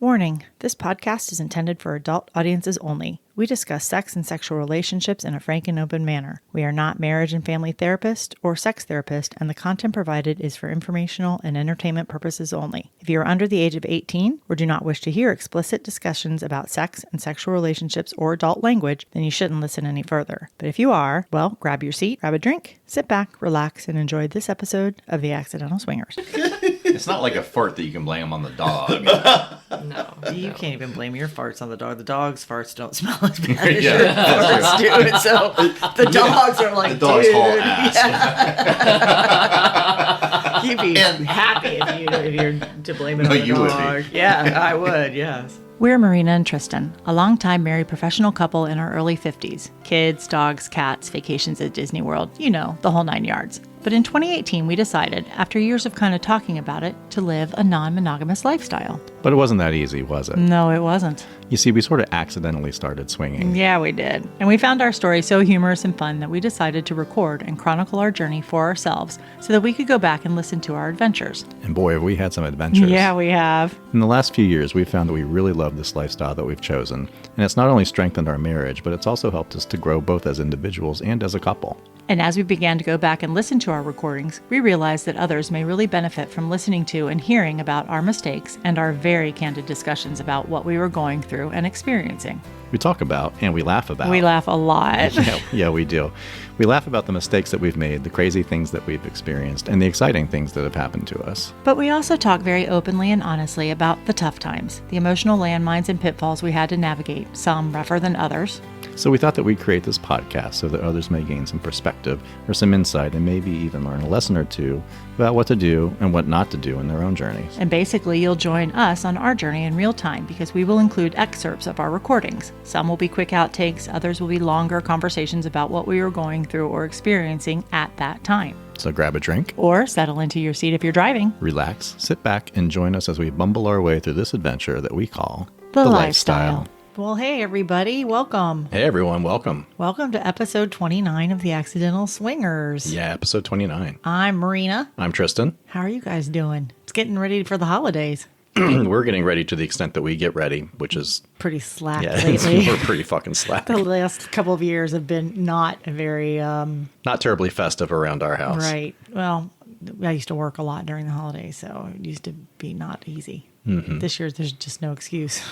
Warning, this podcast is intended for adult audiences only. We discuss sex and sexual relationships in a frank and open manner. We are not marriage and family therapists or sex therapists, and the content provided is for informational and entertainment purposes only. If you are under the age of 18 or do not wish to hear explicit discussions about sex and sexual relationships or adult language, then you shouldn't listen any further. But if you are, well, grab your seat, grab a drink, sit back, relax, and enjoy this episode of The Accidental Swingers. It's not like a fart that you can blame on the dog. No. You can't even blame your farts on the dog. The dog's farts don't smell as bad as Yeah, your farts do. And so the dogs are like, The dogs dude, haul ass. yeah. You'd be happy if you're to blame it on the you would dog. be. Yeah, I would, yes. We're Myrina and Tristan, a longtime married professional couple in our early 50s. Kids, dogs, cats, vacations at Disney World, you know, the whole 9 yards. But in 2018, we decided, after years of kind of talking about it, to live a non-monogamous lifestyle. But it wasn't that easy, was it? No, it wasn't. You see, we sort of accidentally started swinging. Yeah, we did. And we found our story so humorous and fun that we decided to record and chronicle our journey for ourselves so that we could go back and listen to our adventures. And boy, have we had some adventures. Yeah, we have. In the last few years, we've found that we really love this lifestyle that we've chosen. And it's not only strengthened our marriage, but it's also helped us to grow both as individuals and as a couple. And as we began to go back and listen to our recordings, we realized that others may really benefit from listening to and hearing about our mistakes and our very candid discussions about what we were going through and experiencing. We talk about and we laugh about. We laugh a lot. Yeah, we do. We laugh about the mistakes that we've made, the crazy things that we've experienced, and the exciting things that have happened to us. But we also talk very openly and honestly about the tough times, the emotional landmines and pitfalls we had to navigate, some rougher than others. So we thought that we'd create this podcast so that others may gain some perspective or some insight and maybe even learn a lesson or two about what to do and what not to do in their own journeys. And basically, you'll join us on our journey in real time because we will include excerpts of our recordings. Some will be quick outtakes, others will be longer conversations about what we were going through or experiencing at that time. So grab a drink, Or settle into your seat if you're driving. relax, sit back, and join us as we bumble our way through this adventure that we call The lifestyle. Well, hey, everybody. Welcome. Hey, everyone. Welcome. Welcome to episode 29 of The Accidental Swingers. Yeah, episode 29. I'm Myrina. I'm Tristan. How are you guys doing? It's getting ready for the holidays. We're getting ready to the extent that we get ready, which is, Pretty slack yeah, lately. we're pretty fucking slack. The last couple of years have been not very, Not terribly festive around our house. right. Well, I used to work a lot during the holidays, so it used to be not easy. This year, there's just no excuse.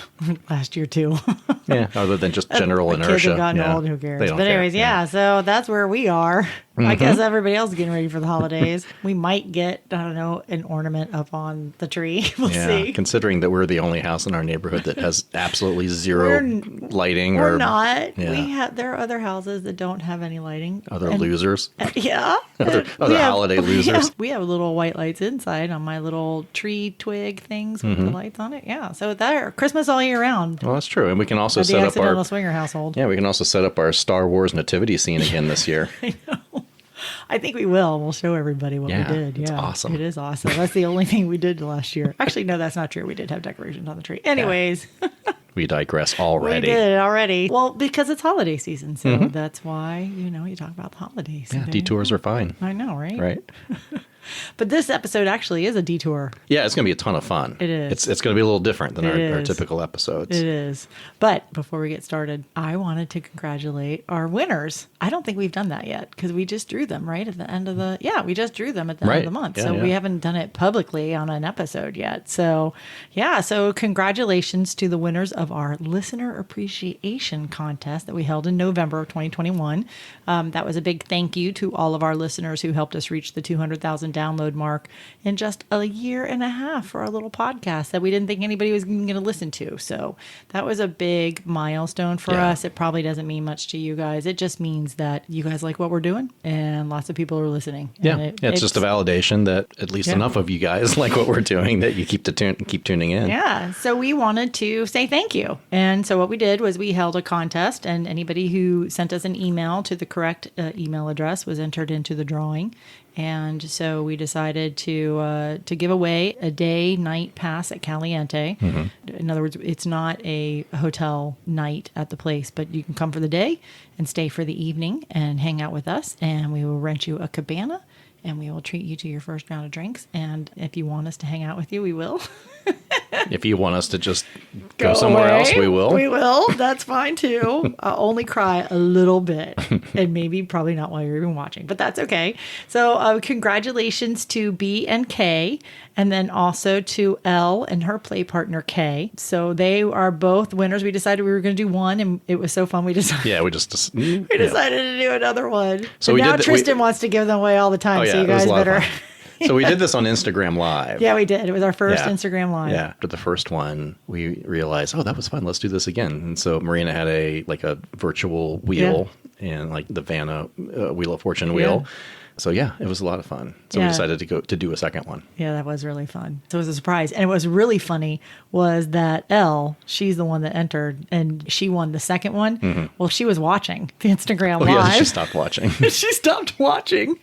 Last year, too. Yeah, other than just general The inertia. kids have gotten Yeah. old, who cares? They don't But care. anyways, yeah, so that's where we are. I guess everybody else is getting ready for the holidays. We might get, I don't know, an ornament up on the tree. We'll Yeah, see. considering that we're the only house in our neighborhood that has absolutely zero lighting We're or not. Yeah. There are other houses that don't have any lighting. other And- losers. Yeah. Other We have- holiday losers. yeah, we have little white lights inside on my little tree twig things with the lights on it. Yeah. So they're Christmas all year round. Well, that's true. And we can also At the set up Accidental our Swinger household. we can also set up our Star Wars nativity scene again this year. I think we will. We'll show everybody what Yeah, we did. it's Yeah. awesome. It is awesome. That's the only thing we did last year. Actually, no, that's not true. We did have decorations on the tree. Anyways, We digress we already. did already. Well, because it's holiday season. So that's why, you talk about the holidays. Yeah, Okay? detours are fine. I know, right? Right? But this episode actually is a detour. Yeah, it's going to be a ton of fun. It is. It's going to be a little different than It our is. typical episodes. It is. But before we get started, I wanted to congratulate our winners. I don't think we've done that yet because we just drew them right at the end of the, we just drew them at the end Right. of the month. Yeah, so yeah. we haven't done it publicly on an episode yet. So so congratulations to the winners of our listener appreciation contest that we held in November of 2021. That was a big thank you to all of our listeners who helped us reach the 200,000 download mark in just a year and a half for our little podcast that we didn't think anybody was going to listen to. So that was a big milestone for Yeah. us. It probably doesn't mean much to you guys. It just means that you guys like what we're doing and lots of people are listening. Yeah, And it's just a validation that at least Yeah. enough of you guys like what we're doing that you keep tuning in. Yeah. So we wanted to say thank you. And so what we did was we held a contest, and anybody who sent us an email to the correct email address was entered into the drawing. And so we decided to give away a day-night pass at Caliente. In other words, it's not a hotel night at the place, but you can come for the day and stay for the evening and hang out with us. And we will rent you a cabana, and we will treat you to your first round of drinks. And if you want us to hang out with you, we will. If you want us to just go somewhere else, we will. We will. That's fine too. I'll only cry a little bit, and maybe probably not while you're even watching, but that's okay. So congratulations to B and K, and then also to L and her play partner K. So they are both winners. We decided we were going to do one, and it was so fun. We decided. Yeah, we decided to do another one. So and now Tristan wants to give them away all the time. Oh, yeah, so you guys better. So we did this on Instagram Live. Yeah, we did. It was our first Instagram Live. Yeah. After the first one, we realized, that was fun. Let's do this again. And so Myrina had a virtual wheel and like the Vanna Wheel of Fortune wheel. So it was a lot of fun. So we decided to do a second one. Yeah, that was really fun. So it was a surprise. And what was really funny was that Elle, she's the one that entered, and she won the second one. Mm-hmm. Well, she was watching the Instagram Live. Yeah, she stopped watching. She stopped watching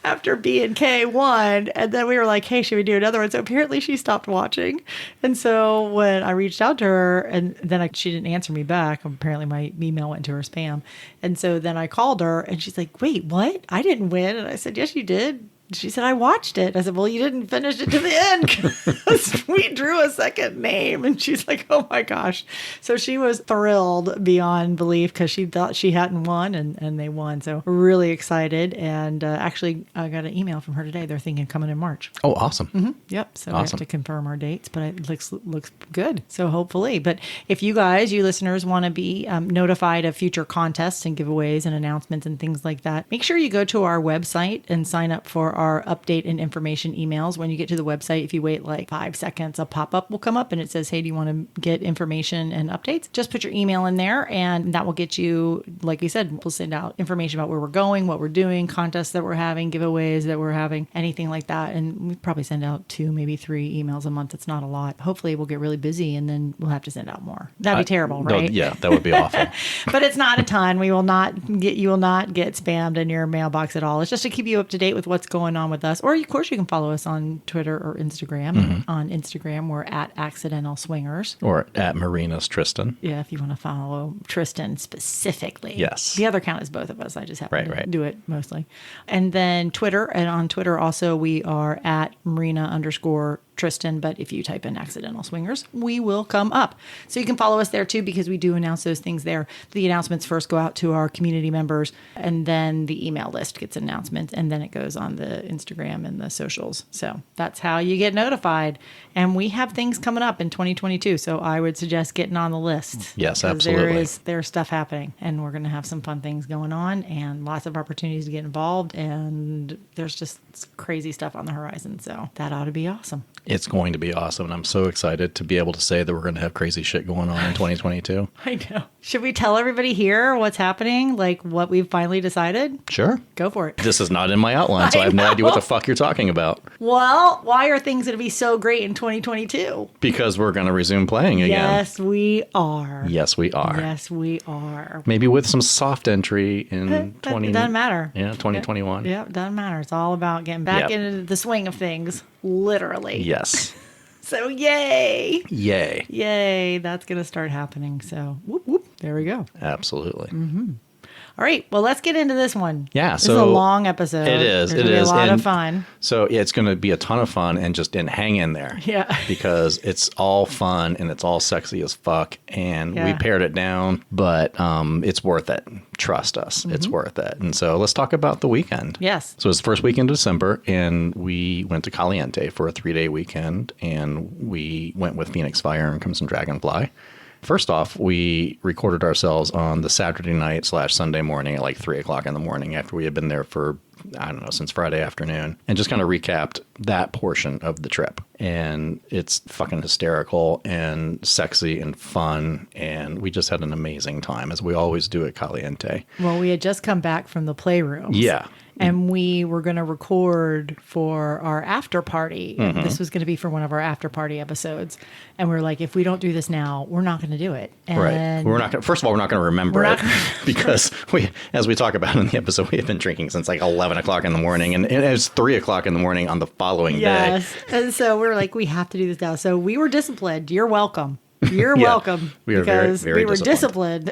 after B and K won. And then we were like, hey, should we do another one? So apparently she stopped watching. And so when I reached out to her, and then she didn't answer me back. Apparently my email went to her spam. And so then I called her, and she's like, wait, what? I didn't win. And I said, yes, you did. She said, I watched it. I said, well, you didn't finish it to the end because we drew a second name. And she's like, oh my gosh. So she was thrilled beyond belief because she thought she hadn't won, and they won. So we're really excited. And actually, I got an email from her today. They're thinking coming in March. Oh, awesome. Mm-hmm. Yep. So we have to confirm our dates, but it looks good. So hopefully. But if you listeners, want to be notified of future contests and giveaways and announcements and things like that, make sure you go to our website and sign up for our update and information emails. When you get to the website, if you wait like 5 seconds, a pop-up will come up and it says, hey, do you want to get information and updates? Just put your email in there and that will get you, like we said, we'll send out information about where we're going, what we're doing, contests that we're having, giveaways that we're having, anything like that. And we probably send out 2, maybe 3 emails a month. It's not a lot. Hopefully we'll get really busy and then we'll have to send out more. That'd be terrible, right? No, yeah, that would be awful. But it's not a ton. You will not get spammed in your mailbox at all. It's just to keep you up to date with what's going on with us. Or of course you can follow us on Twitter or Instagram. Mm-hmm. On Instagram, we're at Accidental Swingers. Or at Myrina's Tristan. Yeah, if you want to follow Tristan specifically. Yes. The other account is both of us. I just happen to right. do it mostly. And then Twitter. And on Twitter also we are at Myrina_Tristan, but if you type in Accidental Swingers, we will come up. So you can follow us there too, because we do announce those things there. The announcements first go out to our community members, and then the email list gets announcements, and then it goes on the Instagram and the socials. So that's how you get notified. And we have things coming up in 2022, so I would suggest getting on the list. Yes, absolutely. There's stuff happening, and we're going to have some fun things going on, and lots of opportunities to get involved, and there's just crazy stuff on the horizon. So that ought to be awesome. It's going to be awesome, and I'm so excited to be able to say that we're going to have crazy shit going on in 2022. I know. Should we tell everybody here what's happening, like what we've finally decided? Sure. Go for it. This is not in my outline, so I have no idea what the fuck you're talking about. Well, why are things going to be so great in 2022? Because we're going to resume playing again. Yes, we are. Yes, we are. Yes, we are. Maybe with some soft entry in 20... It doesn't matter. Yeah, 2021. Yeah, it doesn't matter. It's all about getting back into the swing of things, literally. Yes. So yay. Yay. Yay. That's going to start happening. So whoop, whoop. There we go. Absolutely. Mm-hmm. All right. Well, let's get into this one. Yeah. This is a long episode. It is. It is. A lot of fun. So yeah, it's going to be a ton of fun, and hang in there. Yeah. Because it's all fun and it's all sexy as fuck, and we pared it down, but it's worth it. Trust us. Mm-hmm. It's worth it. And so let's talk about the weekend. Yes. So it's the first weekend of December, and we went to Caliente for a 3-day weekend, and we went with Phyre and Crimson Dragonfly. First off, we recorded ourselves on the Saturday night / Sunday morning at like 3 o'clock in the morning after we had been there for, I don't know, since Friday afternoon, and just kind of recapped that portion of the trip. And it's fucking hysterical and sexy and fun, and we just had an amazing time, as we always do at Caliente. Well, we had just come back from the playrooms. Yeah. And we were going to record for our after party. Mm-hmm. This was going to be for one of our after party episodes. And we were like, if we don't do this now, we're not going to do it. And right. We're not. First of all, we're not going to remember it because as we talk about in the episode, we have been drinking since like 11 o'clock in the morning, and it was 3 o'clock in the morning on the following day. Yes. And so we were like, we have to do this now. So we were disciplined. You're welcome. You're welcome. We were very, very disciplined.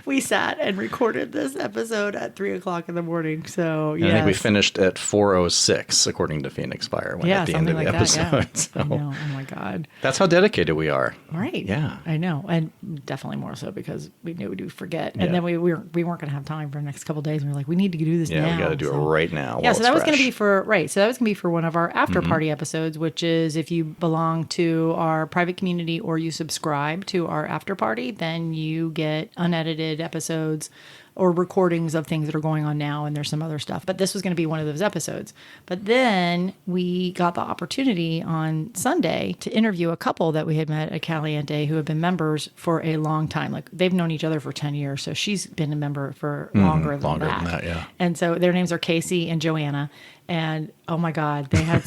we sat and recorded this episode at 3:00 in the morning. So I think we finished at 4:06, according to Phoenix Fire, at the end of the episode. That, So I know. Oh my God. That's how dedicated we are. Right. Yeah. I know. And definitely more so because we knew we'd forget. And then we weren't going to have time for the next couple of days. And we were like, we need to do this now. Yeah, we got to do it right now. Yeah, so that was going to be for one of our after party episodes, which is if you belong to our private community or you subscribe to our after party, then you get unedited episodes or recordings of things that are going on now, and there's some other stuff. But this was going to be one of those episodes. But then we got the opportunity on Sunday to interview a couple that we had met at Caliente who have been members for a long time. Like, they've known each other for 10 years, so she's been a member for longer than that. Yeah. And so their names are KC and Johanna. And oh my God, they had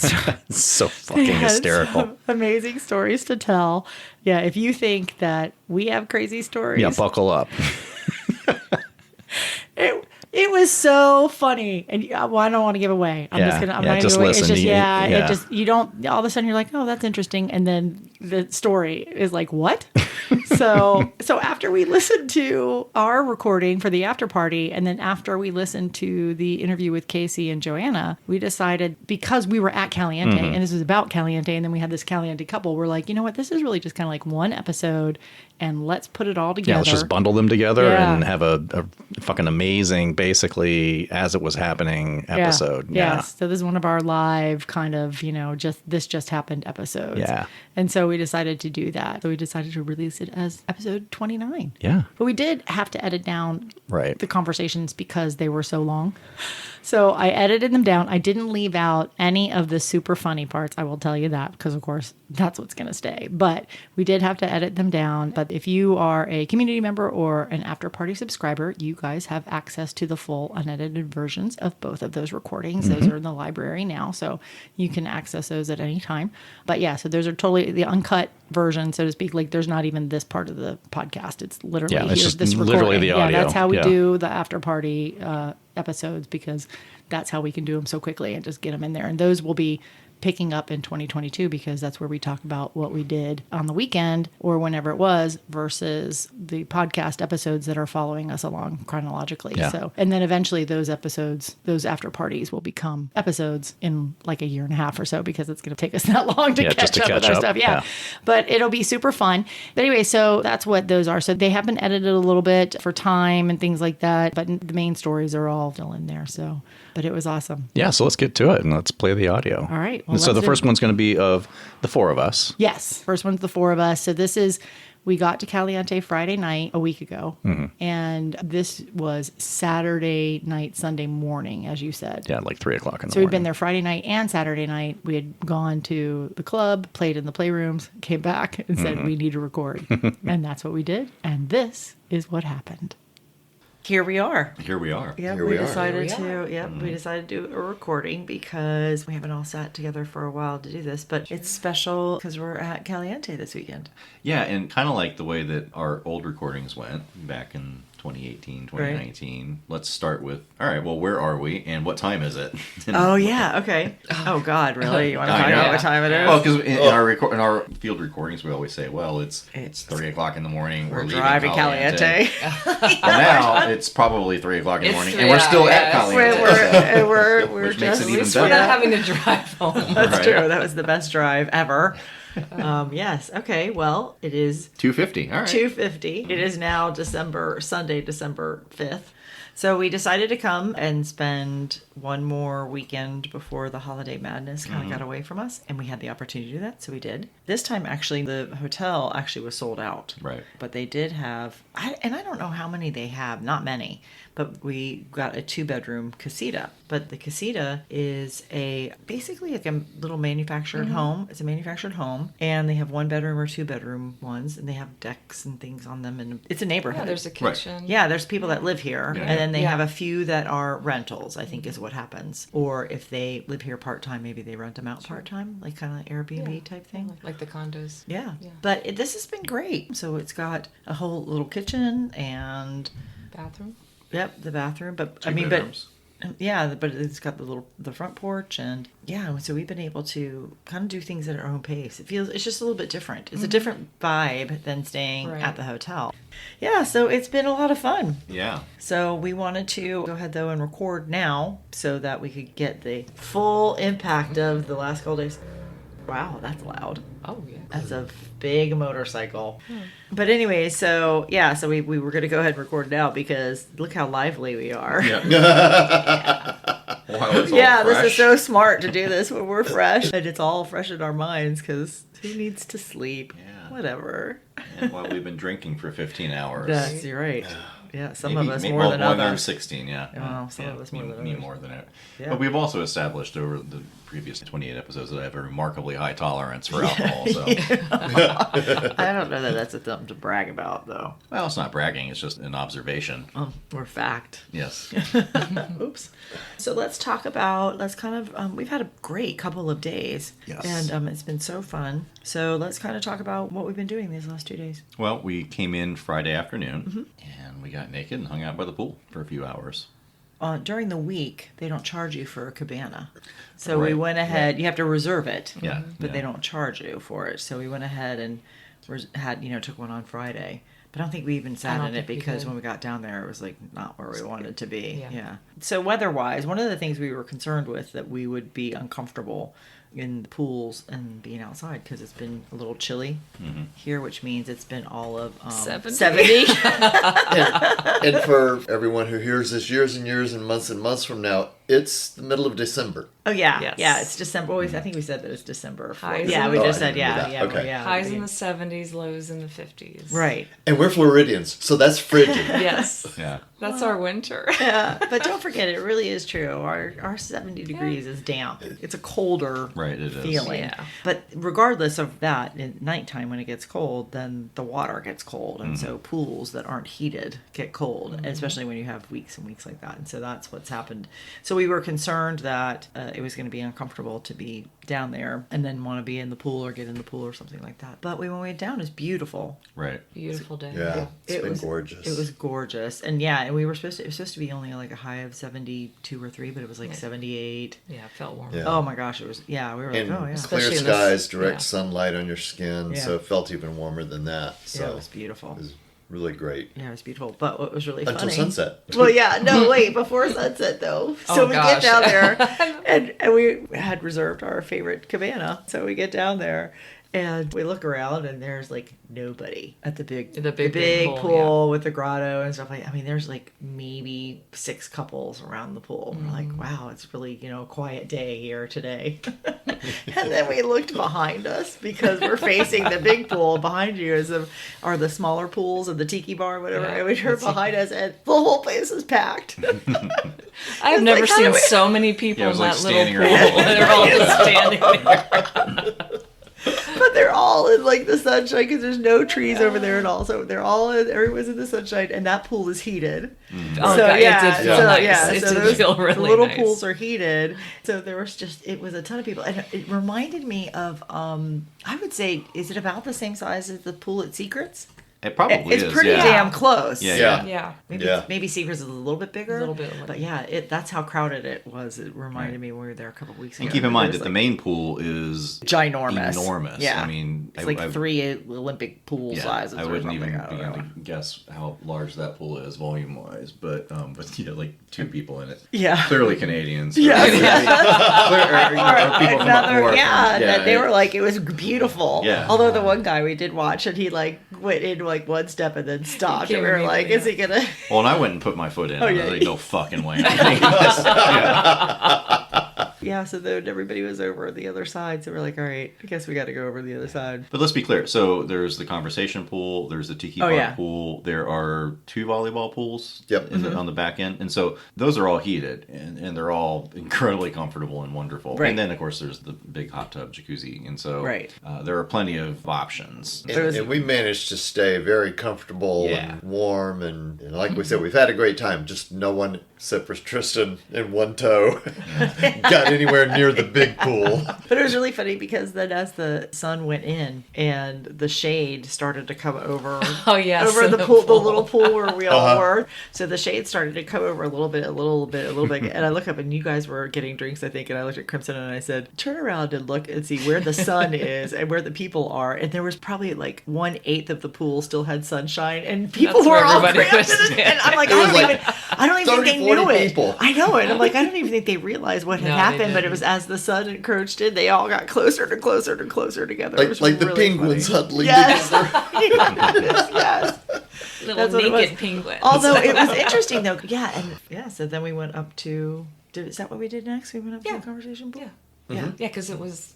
so fucking hysterical. Some amazing stories to tell. Yeah, if you think that we have crazy stories, yeah, buckle up. It was so funny, and I don't want to give away. I'm not just gonna give away. listen. It just you don't. All of a sudden, you're like, oh, that's interesting, and then the story is like, what? So after we listened to our recording for the after party, and then after we listened to the interview with Casey and Joanna, we decided, because we were at Caliente and this was about Caliente, and then we had this Caliente couple, we're like, you know what? This is really just kind of like one episode, and let's put it all together. Yeah, let's just bundle them together and have a fucking amazing, basically as it was happening episode. Yeah. Yes. So this is one of our live kind of, this just happened episodes. Yeah. And so we decided to do that. So we decided to release it as episode 29. Yeah. But we did have to edit down the conversations because they were so long. So I edited them down. I didn't leave out any of the super funny parts. I will tell you that, because of course that's what's going to stay. But we did have to edit them down. But if you are a community member or an after party subscriber, you guys have access to the full unedited versions of both of those recordings. Those are in the library now, so you can access those at any time. But yeah, so those are totally the uncut version, so to speak. Like, there's not even this part of the podcast. It's literally it's just this literally recording. the audio. Yeah, that's how we do the after party episodes, because that's how we can do them so quickly and just get them in there. And those will be picking up in 2022, because that's where we talk about what we did on the weekend or whenever it was versus the podcast episodes that are following us along chronologically. Yeah. So, and then eventually those episodes, those after parties will become episodes in like a year and a half or so, because it's going to take us that long to catch up with our stuff. Yeah. But it'll be super fun. But anyway, so that's what those are. So they have been edited a little bit for time and things like that, but the main stories are all still in there. So, but it was awesome. Yeah. So let's get to it and let's play the audio. All right. Well, so the first one's going to be of the four of us. Yes. First one's the four of us. So we got to Caliente Friday night a week ago. And this was Saturday night, Sunday morning, as you said. Yeah, like 3:00 in the morning. So we'd been there Friday night and Saturday night. We had gone to the club, played in the playrooms, came back and said, we need to record. And that's what we did. And this is what happened. Here we are. Yeah, we decided to do a recording because we haven't all sat together for a while to do this, but it's special because we're at Caliente this weekend. Yeah, and kind of like the way that our old recordings went back in 2018, 2019. Right. Let's start with, all right, well, where are we and what time is it? Oh, yeah, okay. Oh, God, really? You want to find out what time it is? Well, because in our field recordings, we always say, well, it's 3:00 in the morning. We're driving Caliente. Well, now it's probably 3:00 in the morning, and we're still at Caliente. We're just, at least we're not having to drive home. That's true. That was the best drive ever. Yes. Okay. Well, it is 2:50. All right. 2:50. It is now Sunday, December 5th. So we decided to come and spend one more weekend before the holiday madness kind of got away from us. And we had the opportunity to do that. So we did. This time, actually, the hotel actually was sold out. Right. But they did have, and I don't know how many they have, not many, but we got a 2-bedroom casita. But the casita is basically like a little manufactured home. It's a manufactured home. And they have 1-bedroom or 2-bedroom ones. And they have decks and things on them. And it's a neighborhood. Yeah, there's a kitchen. Right. Yeah, there's people that live here. Yeah. And then they have a few that are rentals, I think is what happens. Or if they live here part-time, maybe they rent them out part-time, like kind of Airbnb type thing. Like the condos. Yeah. But this has been great. So it's got a whole little kitchen and... Bathroom? Yep, the bathroom. But Two bedrooms. Yeah, but it's got the front porch, and yeah, so we've been able to kind of do things at our own pace. It's just a little bit different. It's a different vibe than staying at the hotel. Yeah, so it's been a lot of fun. Yeah. So we wanted to go ahead though and record now so that we could get the full impact of the last couple days. Wow, that's loud. Oh, yeah. That's a big motorcycle. But anyway, so we were going to go ahead and record now because look how lively we are. Yeah. While it's all Yeah, this is fresh. so smart to do this when we're fresh. And it's all fresh in our minds because who needs to sleep? Yeah. Whatever. And while we've been drinking for 15 hours. Yes, you're right. Yeah, some Maybe- of us maybe- more than well, others. More than 16, yeah. Well, some of us more than me others. more than it. Yeah. But we've also established over the previous 28 episodes that I have a remarkably high tolerance for alcohol. So, I don't know that that's something to brag about, though. well, it's not bragging; it's just an observation. Or fact. Yes. Oops. So let's kind of, we've had a great couple of days. Yes. And it's been so fun. So let's kind of talk about what we've been doing these last 2 days. Well, we came in Friday afternoon, and we got naked and hung out by the pool for a few hours. During the week, they don't charge you for a cabana. So we Right. went ahead, you have to reserve it. Yeah, But yeah. they don't charge you for it. So we went ahead and took one on Friday. But I don't think we even I sat don't in it think we because did. when we got down there, it was like not where we wanted to be. Yeah. So weather-wise, one of the things we were concerned with that we would be uncomfortable in the pools and being outside because it's been a little chilly here, which means it's been all of 70. 70. And for everyone who hears this years and years and months from now, it's the middle of December. Oh yeah, Yes. yeah. It's December. I think we said that it's December. Highs Yeah, in we the- just Oh, I said didn't know yeah, that. yeah, Okay. yeah. Highs in the 70s, lows in the 50s. Right. And we're Floridians, so that's frigid. Yes. Yeah. That's our winter. Yeah, but don't forget, it really is true. Our 70 degrees is damp. It's a colder Right, it is. feeling. Yeah. But regardless of that, at nighttime when it gets cold, then the water gets cold, and so pools that aren't heated get cold, and especially when you have weeks and weeks like that. And so that's what's happened. So we were concerned that it was going to be uncomfortable to be down there and then want to be in the pool or get in the pool or something like that. But when we went down, it was beautiful. Right. Beautiful day. Yeah, it's It been was gorgeous. It was gorgeous, and it was supposed to be only like a high of 72 or 3, but it was like 78. Yeah, it felt warm. Yeah. Oh my gosh, it was. Yeah, we were like, and oh yeah, clear Especially in skies, this- direct yeah. sunlight on your skin, Yeah. so it felt even warmer than that. So yeah, it was beautiful. it was really great. Yeah, it was beautiful. But what was really Until funny? sunset. Well, yeah, no, wait, before sunset though. So Oh, we gosh. get down there, and we had reserved our favorite cabana. So we get down there, and we look around, and there's like nobody at the big big pool, pool, with the grotto and stuff like. I mean, there's like maybe 6 couples around the pool. We're like, wow, it's really a quiet day here today. And then we looked behind us because we're facing the big pool. Behind you are the smaller pools and the tiki bar, whatever. Yeah, and we turned behind us, and the whole place is packed. I have It's never like, how do seen we- so many people Yeah, it was in like that little standing pool. around. They're all just standing there. But they're all in like the sunshine because there's no trees over there, and also everyone's in the sunshine, and that pool is heated. Oh, So, God, yeah, it did feel so, nice. yeah, It so did those- feel really the little nice. pools are heated, so there was it was a ton of people, and it reminded me of I would say, is it about the same size as the pool at Secrets? It probably It's is. pretty yeah. damn close. Yeah, Yeah. Yeah. Maybe Secrets is a little bit bigger. A little bit. But yeah, that's how crowded it was. It reminded me when we were there a couple of weeks ago. And keep in mind that It was, the like, main pool is ginormous. enormous. Yeah. I mean, It's like 3 Olympic pool yeah, sizes. I or wouldn't something. even I don't begin know. to guess how large that pool is volume wise, but yeah, like 2 people in it. Yeah. Clearly Canadians. Yeah. Or people from up Another, north. yeah, that they it- were like, it was beautiful. Yeah. Although the one guy we did watch, and he like went in like one step and then stopped, He and came we were like, immediately, is he gonna? Well, and I went and put my foot in. Oh, and I yeah. was like, no fucking way. Yeah. Yeah. So then everybody was over the other side, so we're like, all right, I guess we got to go over the other side. But let's be clear. So there's the conversation pool, there's the tiki bar yeah. pool, there are 2 volleyball pools Yep. on the back end. And so those are all heated and they're all incredibly comfortable and wonderful. Right. And then, of course, there's the big hot tub jacuzzi. And so Right. there are plenty of options. And we managed to stay very comfortable Yeah. and warm, and like we said, we've had a great time. Just no one except for Tristan in one toe got anywhere near the big pool. But it was really funny because then as the sun went in and the shade started to come over Oh, yes, over in the the pool, the pool. little pool where we all were. So the shade started to come over a little bit. And I look up and you guys were getting drinks, I think, and I looked at Crimson and I said, turn around and look and see where the sun is and where the people are. And there was probably like 1/8 of the pool still had sunshine and people That's were where all everybody crammed was, in. yeah. And I'm like, It was I don't even think 30, they knew 40 it. people. I know it. I'm like, I don't even think they realized what had No, they happened, but it didn't. was as the sun encroached in, they all got closer and closer and closer together. It was Like the really penguins funny. huddling Yes. together. yes. Little That's what it was. naked penguins. Although it was interesting though. Yeah. And yeah. So then we went up to, is that what we did next? We went up to Yeah. the conversation pool? Yeah. Yeah. Yeah, because it was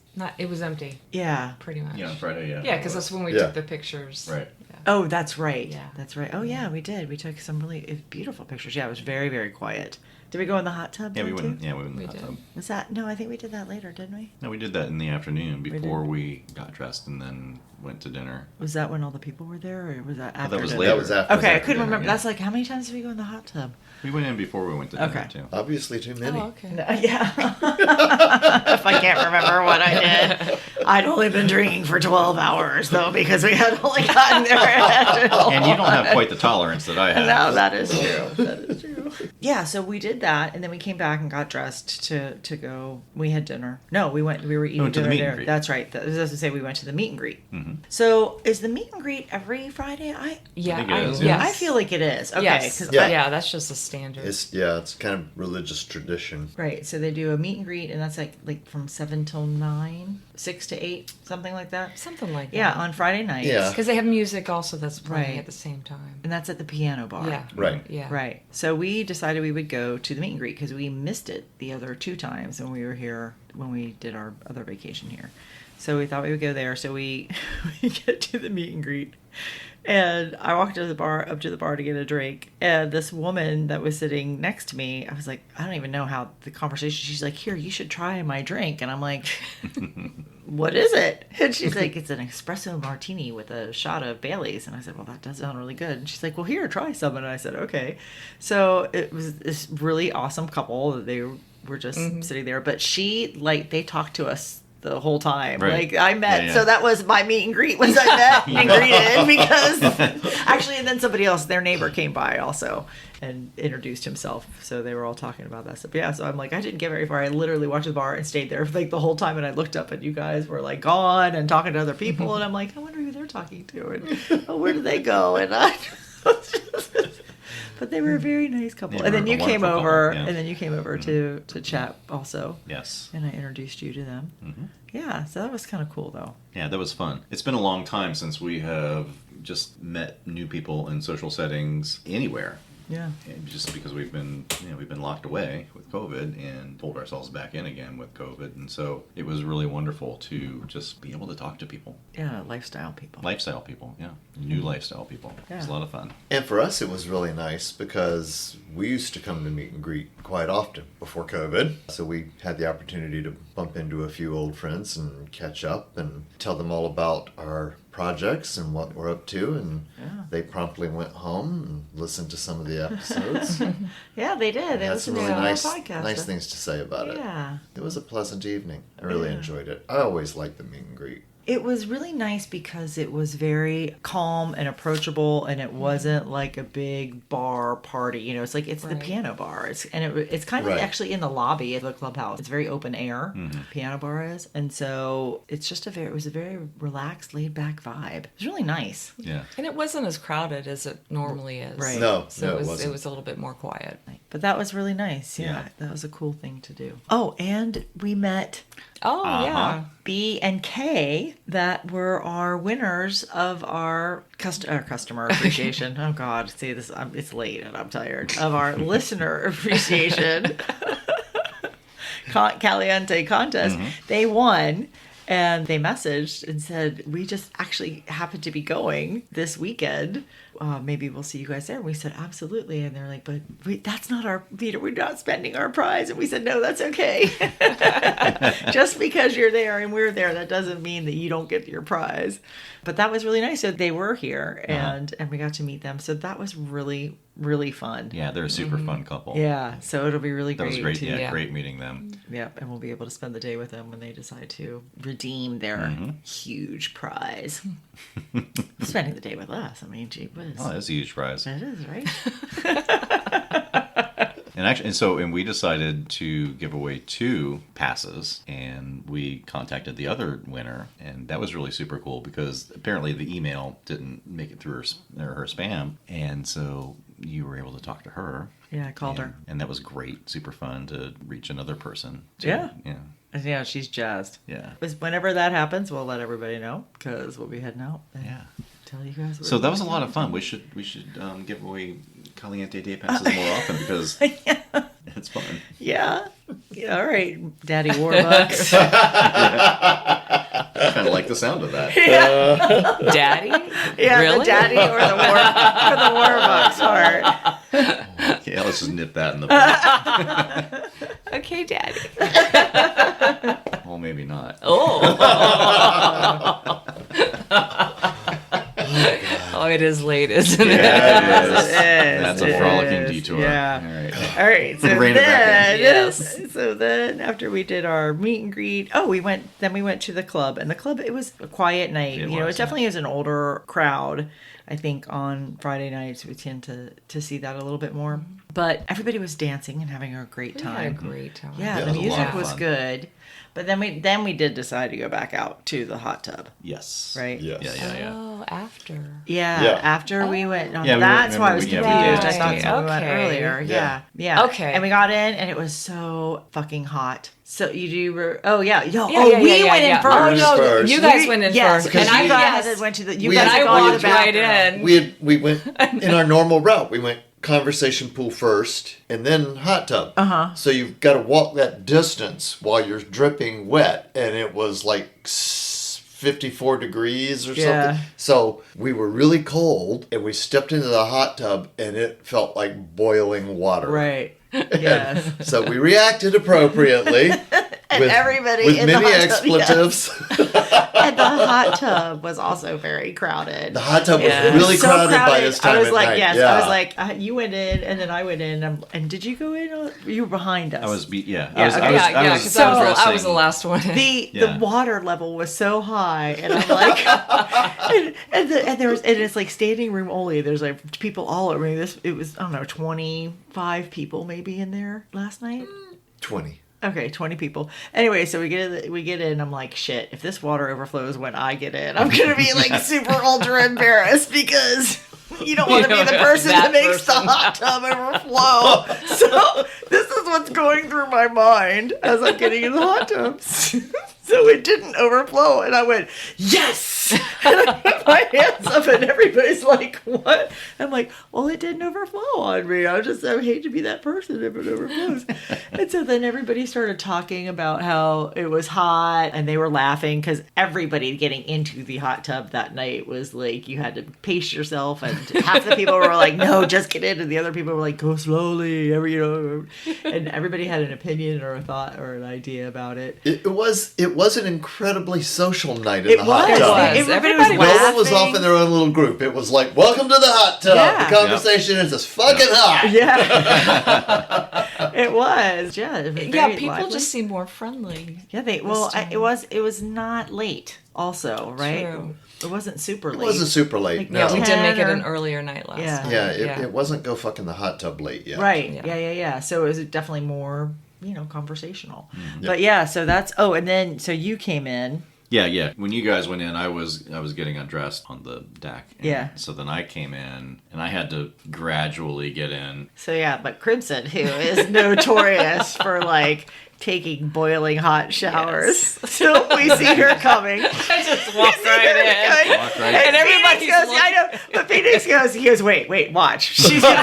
empty, Yeah. pretty much. Yeah, on Friday, yeah. Yeah, because that's when we Yeah. took the pictures. Right. Yeah. Oh, that's right. Yeah. That's right. Oh, yeah, we did. We took some really beautiful pictures. Yeah, it was very, very quiet. Did we go in the hot tub? Yeah, we then, went. too? Yeah, we went in We the hot did. tub. Was that? No, I think we did that later, didn't we? No, we did that in the afternoon did. before we got dressed and then went to dinner. Was that when all the people were there, or was that after? that was dinner? later. That was after. Okay, I after couldn't dinner, remember. yeah. That's like, how many times did we go in the hot tub? We went in before we went to dinner Okay. too. Obviously too many. Oh, okay. Yeah. If I can't remember what I did. I'd only been drinking for 12 hours, though, because we had only gotten there at And you don't have quite the tolerance that I have. No, that is true. That is true. Yeah, so we did that, and then we came back and got dressed to go. We had dinner. No, we were eating went to the dinner meet and there. greet. That's right. I was going to say we went to the meet and greet. Mhm. So is the meet and greet every Friday? Yeah, think it is, yes. yeah. I feel like it is. Okay, Yes. 'cause Yeah. Yeah, that's just a standard. It's kind of religious tradition. right. So they do a meet and greet, and that's like from 7 till 9, 6 to 8, something like that. Something like Yeah, that. on Friday nights. Yeah. Because they have music also that's playing Right. at the same time. And that's at the piano bar. Yeah. Right. Yeah. Right. So we decided we would go to the meet and greet because we missed it the other 2 times when we were here, when we did our other vacation here. So we thought we would go there. So we, we get to the meet and greet. And I walked up to the bar to get a drink. And this woman that was sitting next to me, I was like, I don't even know how the conversation, she's like, here, you should try my drink. And I'm like, what is it? And she's like, it's an espresso martini with a shot of Bailey's. And I said, well, that does sound really good. And she's like, well, here, try some. And I said, okay. So it was this really awesome couple. They were just sitting there. But they talked to us the whole time. Right. Like I met, Yeah, yeah. so that was my meet and greet was I met and greeted because actually, and then somebody else, their neighbor came by also and introduced himself. So they were all talking about that stuff. Yeah. So I'm like, I didn't get very far. I literally watched the bar and stayed there for like the whole time. And I looked up and you guys were like gone and talking to other people. And I'm like, I wonder who they're talking to and oh, where did they go? And I but they were a very nice couple. They And then were you a came wonderful over, couple, yeah. and then you came over to chat also. Yes. And I introduced you to them. Mhm. Yeah, so that was kind of cool, though. Yeah, that was fun. It's been a long time since we have just met new people in social settings anywhere. Yeah. And just because we've been locked away with COVID and pulled ourselves back in again with COVID, and so it was really wonderful to just be able to talk to people, Yeah, lifestyle people. lifestyle people, yeah, new lifestyle people. It was a Yeah. lot of fun. And for us, it was really nice because we used to come to meet and greet quite often before COVID. So we had the opportunity to bump into a few old friends and catch up and tell them all about our projects and what we're up to. And Yeah. they promptly went home and listened to some of the episodes. Yeah, they did. They Had some listened to really some of nice, our podcast. nice things to say about it. Yeah. It was a pleasant evening. I really Yeah. enjoyed it. I always like the meet and greet. It was really nice because it was very calm and approachable, and it wasn't like a big bar party. You know, it's like it's the Right. piano bar. It's kind of Right. actually in the lobby of the clubhouse. It's very open air. Piano bar is, and so it's just it was a very relaxed, laid back vibe. It was really nice. Yeah. And it wasn't as crowded as it normally is. Right. No, So no, it it was wasn't. a little bit more quiet. But that was really nice. Yeah, Yeah. that was a cool thing to do. Oh, and we met Oh, yeah. B and K that were our winners of our customer appreciation. Oh God, see this, it's late and I'm tired. Of our listener appreciation Caliente contest. They won. And they messaged and said, we just actually happen to be going this weekend. Maybe we'll see you guys there. And we said, absolutely. And they're like, but that's not we're not spending our prize. And we said, no, that's okay. Just because you're there and we're there, that doesn't mean that you don't get your prize. But that was really nice. So they were here and we got to meet them. So that was really really fun. Yeah, they're a super fun couple. Yeah, so it'll be really That great. was great. To, Yeah, great meeting them. Yep, and we'll be able to spend the day with them when they decide to redeem their huge prize. Spending the day with us. I mean, gee whiz. Oh, that's a huge prize. It is, right? And we decided to give away 2 passes, and we contacted the other winner, and that was really super cool because apparently the email didn't make it through her spam, and so you were able to talk to her. Yeah, I called her. And that was great, super fun to reach another person. Too. Yeah. Yeah. Yeah, she's jazzed. Yeah. Whenever that happens, we'll let everybody know because we'll be heading out. And Yeah. tell you guys. So that was a lot of fun. We should give away Caliente day passes more often because it's fun. Yeah. Yeah. All right, Daddy Warbucks. I kind of like the sound of that. Daddy? Yeah, Really? the Daddy or the Warbucks part. Yeah, let's just nip that in the bud. Okay, Daddy. Well, maybe not. Oh, it is late, isn't it? Yeah, it is. It is. That's a It frolicking is. detour. Yeah. All right. All right. So Rein it back in. Yes. So then after we did our meet and greet, we went to the club, and the club, it was a quiet night. It It was, definitely is an older crowd. I think on Friday nights we tend to see that a little bit more. But everybody was dancing and having a great We had a time. great time. Yeah, Yeah, the it was a lot music of was fun. good. But then we did decide to go back out to the hot tub, Yes. right? Yes. Yeah. Oh, after. Yeah, Yeah. after we went. Yeah, we that's why I was remember confused. we- I yeah, thought we so we went okay. earlier. Yeah. Yeah. Okay. And we got in, and it was so fucking hot. So you do. We Yeah, went yeah. in first. Oh no, First. you guys went in Yes, first, because and you guys yes. went to the. We- You guys And I had gone to the walked right bathroom. in. We went in our normal route. We went conversation pool first and then hot tub. So you've got to walk that distance while you're dripping wet, and it was like 54 degrees or Yeah. something. So we were really cold, and we stepped into the hot tub, and it felt like boiling water. Right. Yes. So we reacted appropriately. And everybody with in the many hot tub, expletives. And the hot tub was also very crowded. The hot tub was Yeah. really So crowded by this time I was at like, night. yes. Yeah. I was like, you went in, and then I went in, and did you go in? You were behind us. I was Yeah, I was, okay. I was, Yeah, I was because I was dressing- the last one. the Yeah. water level was so high, and I'm like, and it's like standing room only. There's like people all over me. It was, I don't know, 25 people maybe in there last night. 20. Okay, 20 people. Anyway, so we get in. I'm like, shit. If this water overflows when I get in, I'm gonna be like super ultra embarrassed because you don't want to be the person that makes the hot tub overflow. So this is what's going through my mind as I'm getting in the hot tub. So it didn't overflow, and I went, yes! And I put my hands up, and everybody's like, what? I'm like, well, it didn't overflow on me. I hate to be that person if it overflows. And so then everybody started talking about how it was hot, and they were laughing because everybody getting into the hot tub that night was like, you had to pace yourself, and half the people were like, no, just get in, and the other people were like, go slowly, and everybody had an opinion or a thought or an idea about it. It was an incredibly social night in the hot was. tub. Everybody was was No one was laughing. off in their own little group. It was like, welcome to the hot tub. Yeah. The conversation is just fucking hot. Yeah, it was. Yeah, it was Yeah, very people lively. just seem more friendly. Yeah, it was not late. Also, right? True. It wasn't super late. It wasn't super late. Like, no. Yeah, we did make it 10 an or- earlier night last Yeah. time. Yeah, it wasn't go fuck in the hot tub late yet. Right. Yeah. Yeah. So it was definitely more, conversational. But yeah, so that's. Oh, and then so you came in. Yeah. When you guys went in, I was getting undressed on the deck. And Yeah. So then I came in, and I had to gradually get in. So yeah, but Crimson, who is notorious for like taking boiling hot showers, Yes. so we see her coming. I just walked right in. Walk right And in. everybody Phoenix goes, looking- I know, but Phoenix goes, wait, watch. She's gonna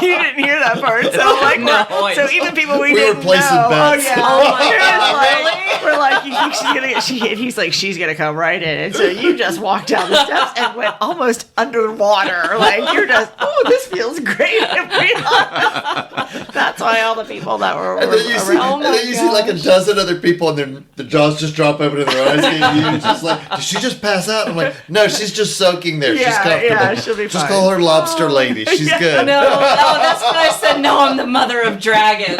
you didn't hear that part. So like, No, I so don't. even people we We were didn't placing know. bets. Oh yeah. Oh my It was God, like- really? We're like, you think she's gonna get? And he's like, she's gonna come right in. And so you just walked down the steps and went almost underwater. Like you're just, oh, this feels great. That's why all the people that were And then you see, around. and then you see like a dozen other people, and then the jaws just drop open in their eyes. And you just like, did she just pass out? I'm like, no, she's just soaking there. She's Yeah, comfortable. yeah, she'll be just fine. call her lobster lady. She's good. No, that's what I said. No, I'm the mother of dragons.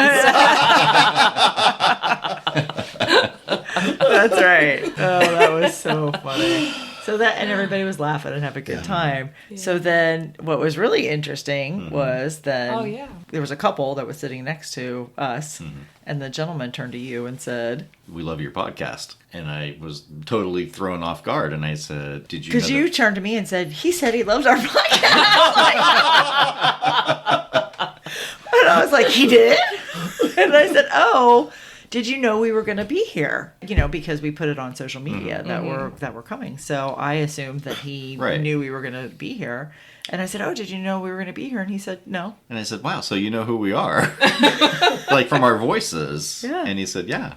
That's right. Oh, that was so funny. So that, and everybody was laughing and having a good time. So then what was really interesting was then Oh, yeah. there was a couple that was sitting next to us, and the gentleman turned to you and said, We love your podcast. And I was totally thrown off guard. And I said, Did you know because you that- turned to me and said, he said he loves our podcast. And I was like, he did? And I said, oh, did you know we were going to be here? You know, because we put it on social media that we're coming. So I assumed that he Right. knew we were going to be here. And I said, oh, did you know we were going to be here? And he said, no. And I said, Wow, so you know who we are? Like from our voices. Yeah. And he said, Yeah.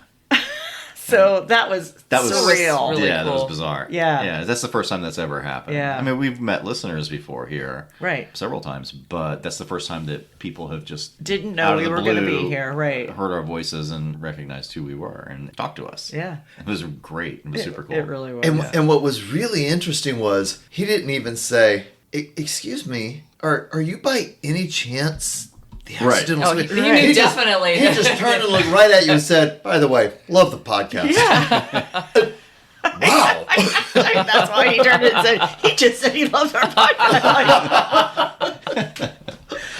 So that was surreal. really yeah, that was cool. bizarre. Yeah. Yeah, that's the first time that's ever happened. Yeah. I mean, we've met listeners before here. Right. Several times, but that's the first time that people have just Didn't know out of we the were going to be blue here. Right. heard our voices and recognized who we were and talked to us. Yeah. It was great. It was super cool. It really was. And what was really interesting was he didn't even say, "Excuse me, are you by any chance the Right. accidental?" Oh, Smith?" you knew He just- definitely. He just turned and looked right at you and said, "By the way, love the podcast." Yeah. Wow. That's why he turned it and said, he just said he loves our podcast.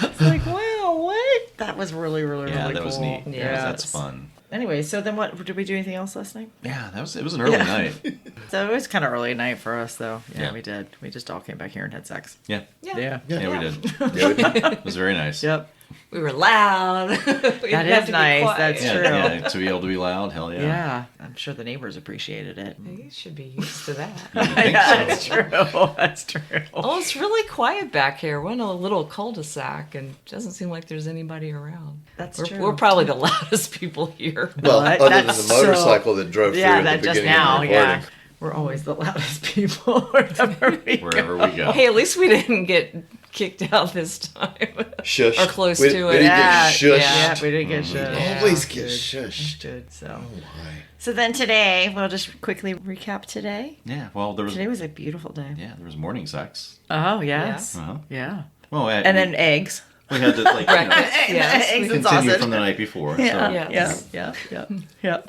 It's like, wow, what? That was really, really, Yeah, really that cool. was neat. Yeah. That's fun. Anyway, so then what, did we do anything else last night? Yeah, it was an early night. So it was kind of early night for us, though. Yeah, Yeah. we did. We just all came back here and had sex. Yeah. Yeah. Yeah, we did. Yeah, we did. It was very nice. Yep. We were loud. That is nice. That's Yeah, true. yeah, to be able to be loud, hell yeah. Yeah. I'm sure the neighbors appreciated it. You should be used to that. I think That's so. true. That's true. Oh, it's really quiet back here. We're in a little cul-de-sac, and it doesn't seem like there's anybody around. That's we're, true. We're probably the loudest people here. Well, What? other than That's the motorcycle so- that drove through Yeah, at that the just beginning now, of the yeah. recording. We're always the loudest people wherever we go. Wherever we go. Hey, at least we didn't get kicked out this time. Shushed. Or close we, to we it. didn't Yeah, get shushed. yeah, we did get shushed. Always Yeah, get good. shushed. Good. So, Why? so then today, we'll just quickly recap today. Yeah, well, there was Today was a beautiful day. there was morning sex. Oh yes, Uh-huh. yeah. Well, And then eggs. we had to like Breakfast. Yes. Eggs and continue sausage. from the night before. Yeah, Yes. yeah, yeah.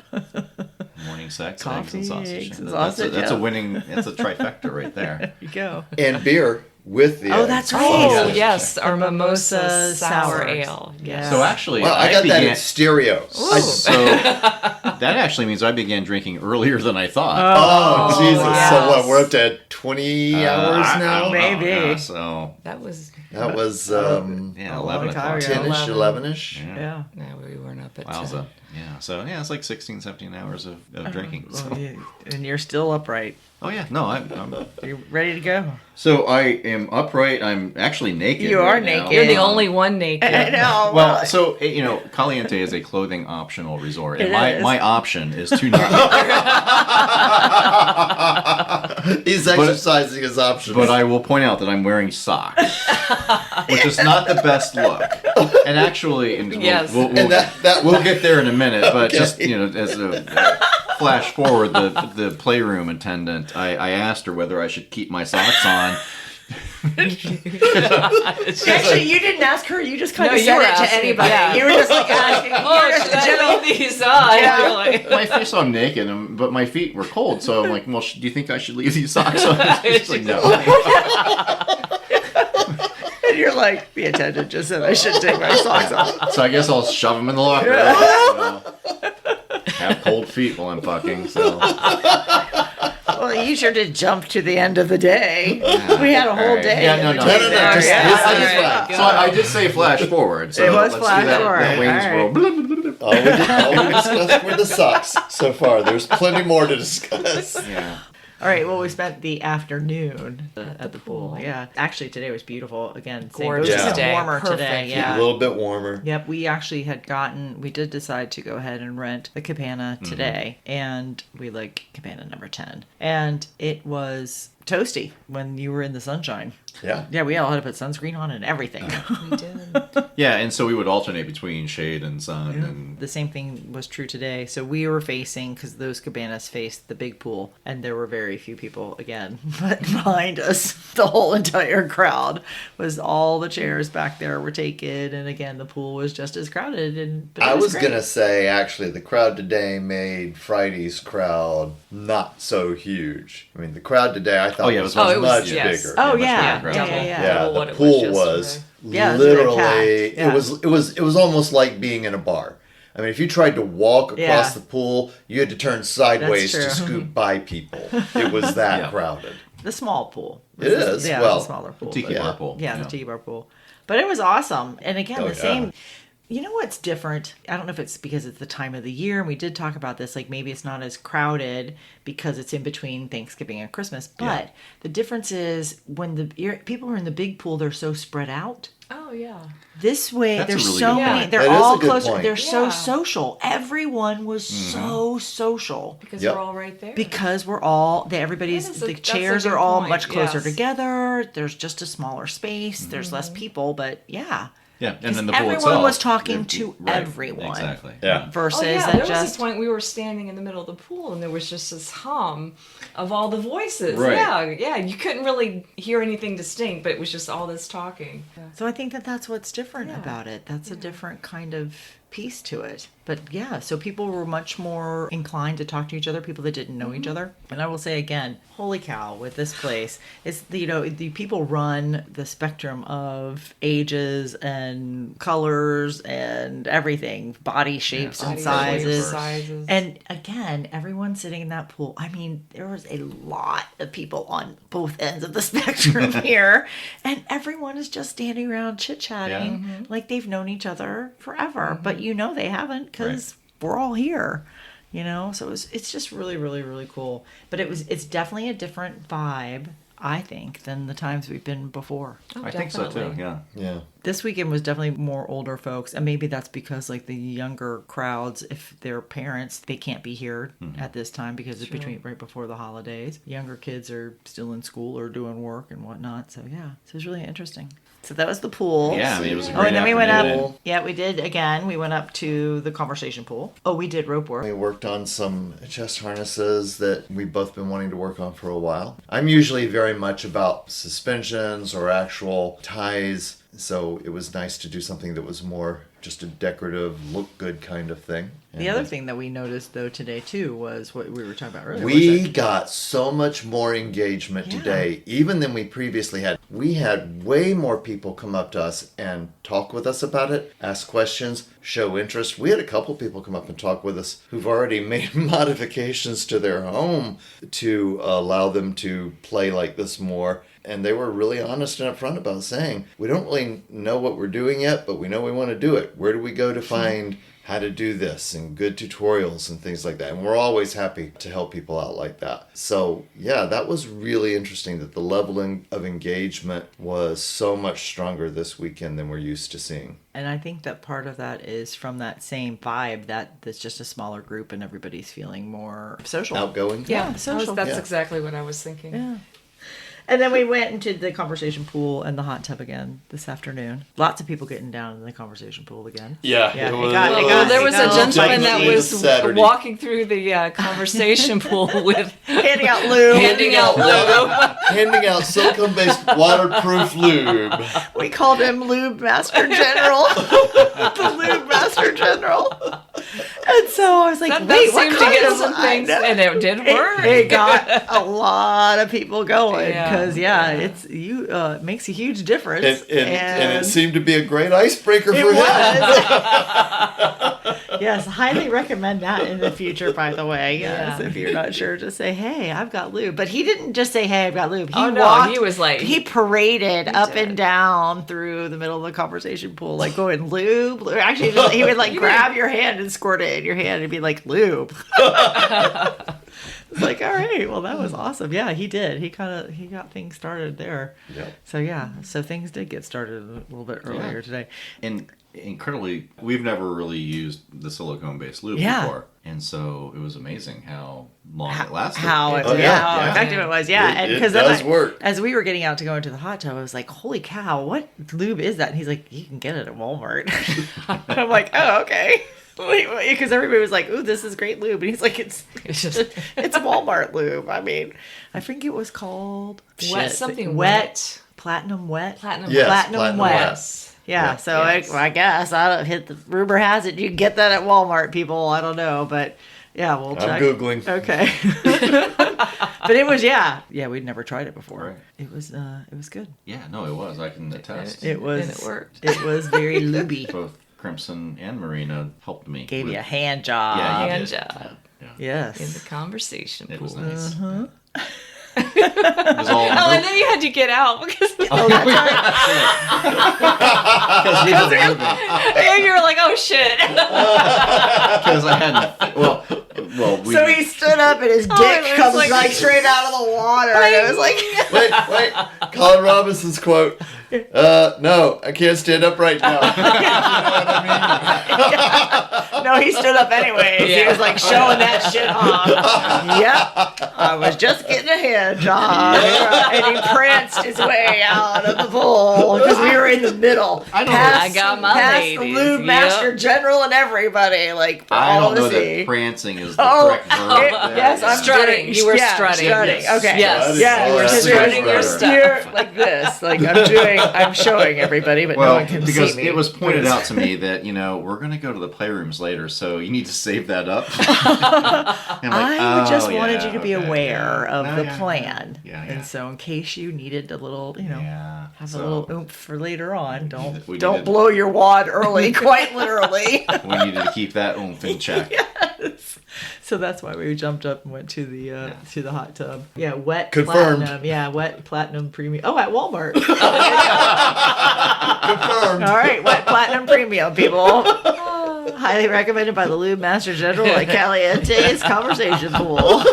Morning sex, Coffee, eggs and sausage. eggs and That's sausage, that's a yeah. winning. That's a trifecta right there. There you go. And beer with the Oh, eggs. that's right. Oh, Yeah. yes. Our mimosa mimosa sour sours. ale. Yes. So actually, Well, I got that began, in stereo. so that actually means I began drinking earlier than I thought. Oh, Jesus. wow. So what, we're up to 20 hours I now? don't know, Maybe. yeah, so That was... That was yeah, A 11 long time o'clock. ago. 10-ish, 11-ish. Yeah. No, we weren't up at Wowza. 10. Yeah. So yeah, it's like 16, 17 hours of drinking. Well, So. and you're still upright. Oh yeah, no, I'm You're ready to go. so I am upright. I'm actually naked. You right are now. naked. You're the only one naked. I know. Well, so Caliente is a clothing optional resort, and It is. my option is to not. He's exercising his options. But I will point out that I'm wearing socks, which is not the best look. And actually, Yes. we'll and that we'll get there in a minute. But Okay. just as a flash forward, the playroom attendant, I asked her whether I should keep my socks on. Actually, you didn't ask her. You just kind No, of you said were it to asking, anybody. yeah. You were just like asking. Oh, you're should just a I general- leave these on? Yeah. Really? My feet, so I'm naked, but my feet were cold. So I'm like, well, do you think I should leave these socks on? She's like, no. And you're like, the attendant just said I should take my socks off. So I guess I'll shove them in the locker. You know. Have cold feet while I'm fucking. So. Well, you sure did jump to the end of the day. We had a whole Alright. day. Yeah, no, in no. between No, no, no, there. just- Yeah. this- I this- just- so I did say flash forward. So It was let's flash do that, forward. that Wayne's All right. World. Blah, blah, blah, blah. all we discussed were the socks so far. There's plenty more to discuss. Yeah. All right, well, we spent the afternoon at the pool. Yeah. Actually, today was beautiful. Again, Gorgeous it was day. warmer Perfect. today. A Yeah. little bit warmer. Yep, we actually we did decide to go ahead and rent the cabana today, and we like cabana number 10. And it was toasty when you were in the sunshine. Yeah. Yeah, we all had to put sunscreen on and everything. We did. Yeah, and so we would alternate between shade and sun. And The same thing was true today. So we were facing, because those cabanas faced the big pool, and there were very few people again. But behind us, the whole entire crowd was all the chairs back there were taken, and again, the pool was just as crowded. But it I was great. going to say, actually, the crowd today made Friday's crowd not so huge. I mean, the crowd today I thought Oh, yeah, was, it was much yes. bigger. Oh much yeah, bigger yeah, crowd. yeah. Yeah, Double what the it pool was was yesterday. Yeah, it was really literally packed. Yeah. it was almost like being in a bar. I mean, if you tried to walk across Yeah. the pool, you had to turn sideways That's to true. scoot by people. It was that Yeah. crowded. The small pool. It is, Yeah, well, the smaller pool. Tiki but- bar pool. Yeah, the tiki bar pool. But it was awesome. And again, Oh, the yeah. same. You know what's different? I don't know if it's because it's the time of the year, and we did talk about this. Like maybe it's not as crowded because it's in between Thanksgiving and Christmas. But the difference is when people are in the big pool, they're so spread out. Oh, yeah. This way, That's a there's really so good many. point. They're That is all a good close. point. They're so Yeah. social. Everyone was so social. Because Yep. we're all right there. Because everybody's That is the that's chairs a good are all point, much closer yes. together. There's just a smaller space. There's less people, but yeah. Yeah, and then the pool Everyone itself. was talking to right, everyone. Exactly. Yeah. Versus Oh, yeah, that there was just a point we were standing in the middle of the pool and there was just this hum of all the voices. Right. Yeah, you couldn't really hear anything distinct, but it was just all this talking. so I think that's what's different Yeah. about it. That's a different kind of piece to it. But yeah, so people were much more inclined to talk to each other, people that didn't know each other. And I will say again, holy cow, with this place, it's the people run the spectrum of ages and colors and everything, body shapes and Body sizes. shapes, sizes. And again, everyone sitting in that pool, I mean, there was a lot of people on both ends of the spectrum here. And everyone is just standing around chit-chatting like they've known each other forever. But you know they haven't because we're all here. So it's just really, really, really cool. But it's definitely a different vibe, I think, than the times we've been before. Oh, I think so too, definitely. yeah. Yeah. This weekend was definitely more older folks, and maybe that's because like the younger crowds, if their parents, they can't be here at this time because it's right before the holidays. Younger kids are still in school or doing work and whatnot. So yeah, so it's really interesting. So that was the pool. Yeah, I mean, it was a Oh, great and then we went afternoon. up. Yeah, we did again. We went up to the conversation pool. Oh, we did rope work. We worked on some chest harnesses that we've both been wanting to work on for a while. I'm usually very much about suspensions or actual ties, so it was nice to do something that was more just a decorative, look good kind of thing. The And other thing that we noticed though today too was what we were talking about earlier. we was that- got so much more engagement Yeah. today, even than we previously had. We had way more people come up to us and talk with us about it, ask questions, show interest. We had a couple people come up and talk with us who've already made modifications to their home to allow them to play like this more. And they were really honest and upfront about saying, we don't really know what we're doing yet, but we know we want to do it. Where do we go to find how to do this and good tutorials and things like that? And we're always happy to help people out like that. So yeah, that was really interesting that the leveling of engagement was so much stronger this weekend than we're used to seeing. And I think that part of that is from that same vibe that's just a smaller group and everybody's feeling more social. Outgoing? Yeah, social. That's Yeah. exactly what I was thinking. Yeah. And then we went into the conversation pool and the hot tub again this afternoon. Lots of people getting down in the conversation pool again. Yeah, Yeah, it it was. got- it Well, got- there was a it got- gentleman that Definitely was Saturday. walking through the conversation pool with Handing out lube. handing out lube. handing out silicone-based waterproof lube. We called him Lube Master General. The Lube Master General. And so I was like, That wait, what seemed to kind get of some I things, know. and it did work. It got a lot of people going Yeah. because it's it makes a huge difference. And it seemed to be a great icebreaker It for him. was. Yes, highly recommend that in the future, by the way. Yes, Yeah. if you're not sure, just say, hey, I've got lube. But he didn't just say, hey, I've got lube. He Oh, no, walked, he was like- he paraded up did. and down through the middle of the conversation pool, like going, lube. Actually, he would like grab your hand and squirt it in your hand and be like, lube. It's like, all right, well, that was awesome. Yeah, he did. He got things started there. Yep. So things did get started a little bit earlier today. And incredibly, we've never really used the silicone-based lube Yeah. before, and so it was amazing how long it lasted. How Oh, yeah, how yeah. effective it was. Yeah, and It because does work. As we were getting out to go into the hot tub, I was like, "Holy cow, what lube is that?" And he's like, "You can get it at Walmart." And I'm like, "Oh, okay." Because everybody was like, "Ooh, this is great lube," and he's like, "It's Walmart lube." I mean, I think it was called wet. platinum wet. Platinum. Yes, Platinum platinum wet. Yes. Yeah, Yeah. so Yes. I guess I don't hit the rumor has it you can get that at Walmart, people. I don't know, but yeah, we'll check. I'm Googling. Okay. But it was we'd never tried it before. Right. It was good. Yeah, no, it was. I can attest. It was And it worked. It was very looby. Both Crimson and Marina helped me. Gave with- you a hand job. Yeah, you Hand did. job Yes. in the conversation It pool. was nice. Uh-huh. It was all. Oh, and then you had to get out because and you were like, "Oh shit!" Because I hadn't. Well, we. So he stood up and his dick it was comes like- straight out of the water. And it was like Wait. Colin Robinson's quote. No, I can't stand up right now. You know what I mean? no, he stood up anyways. He was like showing that shit off. Yep. I was just getting a hand job. And he pranced his way out of the pool because we were in the middle. I don't I got my past ladies. the lube Yep. master general and everybody. Like, for I all don't know to see. that prancing is the Oh, correct verb. there. yes, I'm Strutting. doing- You were yeah, strutting. Strutting. Yes. Okay. Yes. That is Yeah, all we're right. strutting your Better. stuff. Here, like this. Like I'm showing everybody, but no Well, one can because see me. it was pointed out to me that we're going to go to the playrooms later, so you need to save that up. And I'm I like, just oh, wanted yeah, you to be okay, aware yeah. of No, the yeah, plan. Yeah. And so in case you needed a little, Yeah. have So a little oomph for later on, we don't needed- blow your wad early, quite literally. we needed to keep that oomph in check. Yes. So that's why we jumped up and went to the hot tub. Yeah, wet Confirmed. platinum. Yeah, wet platinum premium. Oh, at Walmart. Confirmed. All right, wet platinum premium, people. Highly recommended by the Lube Master General at Caliente's Conversation Pool.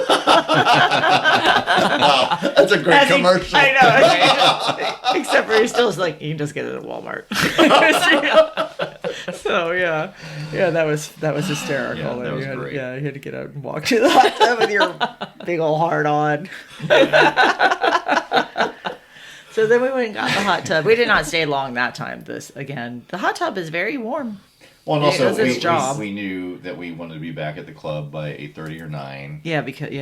Wow, that's a great As he- commercial. I know. Except for he's still like, you can just get it at Walmart. So yeah, that was hysterical. Yeah, that was you had, great. Yeah, you had to get out and walk to the hot tub with your big old heart on. So then we went and got the hot tub. We did not stay long that time. The hot tub is very warm. Well, and It also does its job. we knew that we wanted to be back at the club by 8:30 or 9. Yeah, because of the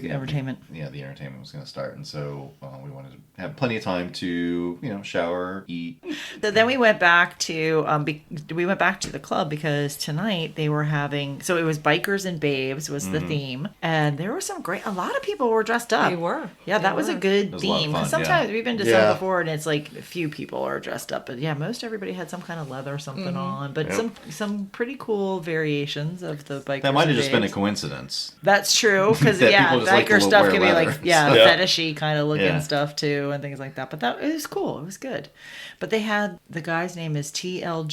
yeah, entertainment. Yeah, the entertainment was going to start, and so we wanted to have plenty of time to shower, eat. So then we went back to the club because tonight they were having. So it was bikers and babes was the theme, and there were a lot of people were dressed up. They were. Yeah, They that was a were. good It was a lot of theme. fun, 'Cause sometimes we've been to some Yeah. before, and it's like a few people are dressed up, but yeah, most everybody had some kind of leather or something on. But Yep. some pretty cool variations of the bikers. That might have and just been a babes. coincidence. That's true, because That yeah, people just like to biker stuff wear can be leather like and yeah, stuff. Yeah. fetishy kind of looking Yeah. stuff too, and things like that. But it was cool. It was good. But they had the guy's name is T.L.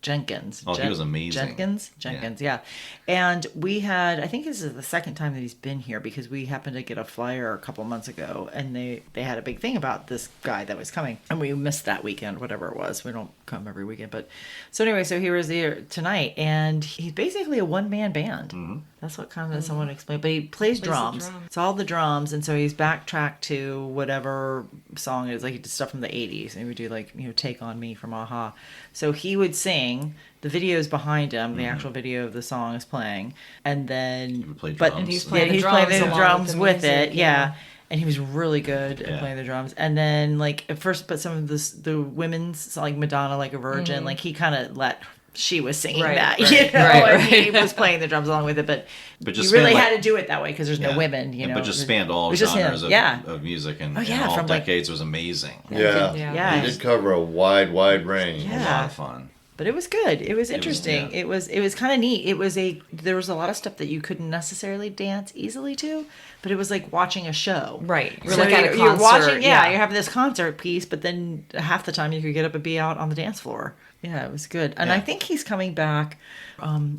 Jenkins. Oh, he was amazing. Jenkins, yeah. And we had, I think this is the second time that he's been here because we happened to get a flyer a couple months ago, and they had a big thing about this guy that was coming, and we missed that weekend, whatever it was. We don't come every weekend, but so anyway, so he was there tonight, and he's basically a one-man band. Mm-hmm. That's what kind of someone explained, but he plays the drums. drums. It's all the drums, and so he's backtracked to whatever song it is. Like he did stuff from the 80s, and he would do like, Take On Me from Aha. So he would sing, the video's behind him, the actual video of the song is playing, and then would play but drums. And he's yeah, playing the he's drums playing the along drums with the with music, it, yeah. And he was really good at Yeah. playing the drums. And then like at first, but some of the women's like Madonna, like a Virgin, like he kind of let. She was singing Right, that, right, and right. he was playing the drums along with it. But just you really spend, had to do it that way because there's no Yeah. women, Yeah, but just spanned all It was just him. genres Yeah. of music and, Oh, yeah, and all from, like- decades was amazing. Yeah. Yeah. He did cover a wide range. Yeah. A lot of fun. But it was good. It was interesting. yeah. It was kind of neat. There was a lot of stuff that you couldn't necessarily dance easily to, but it was like watching a show. Right. You're So like at a you're watching, concert, yeah, yeah. you're having this concert piece, but then half the time you could get up and be out on the dance floor. Yeah, it was good. And I Yeah. think he's coming back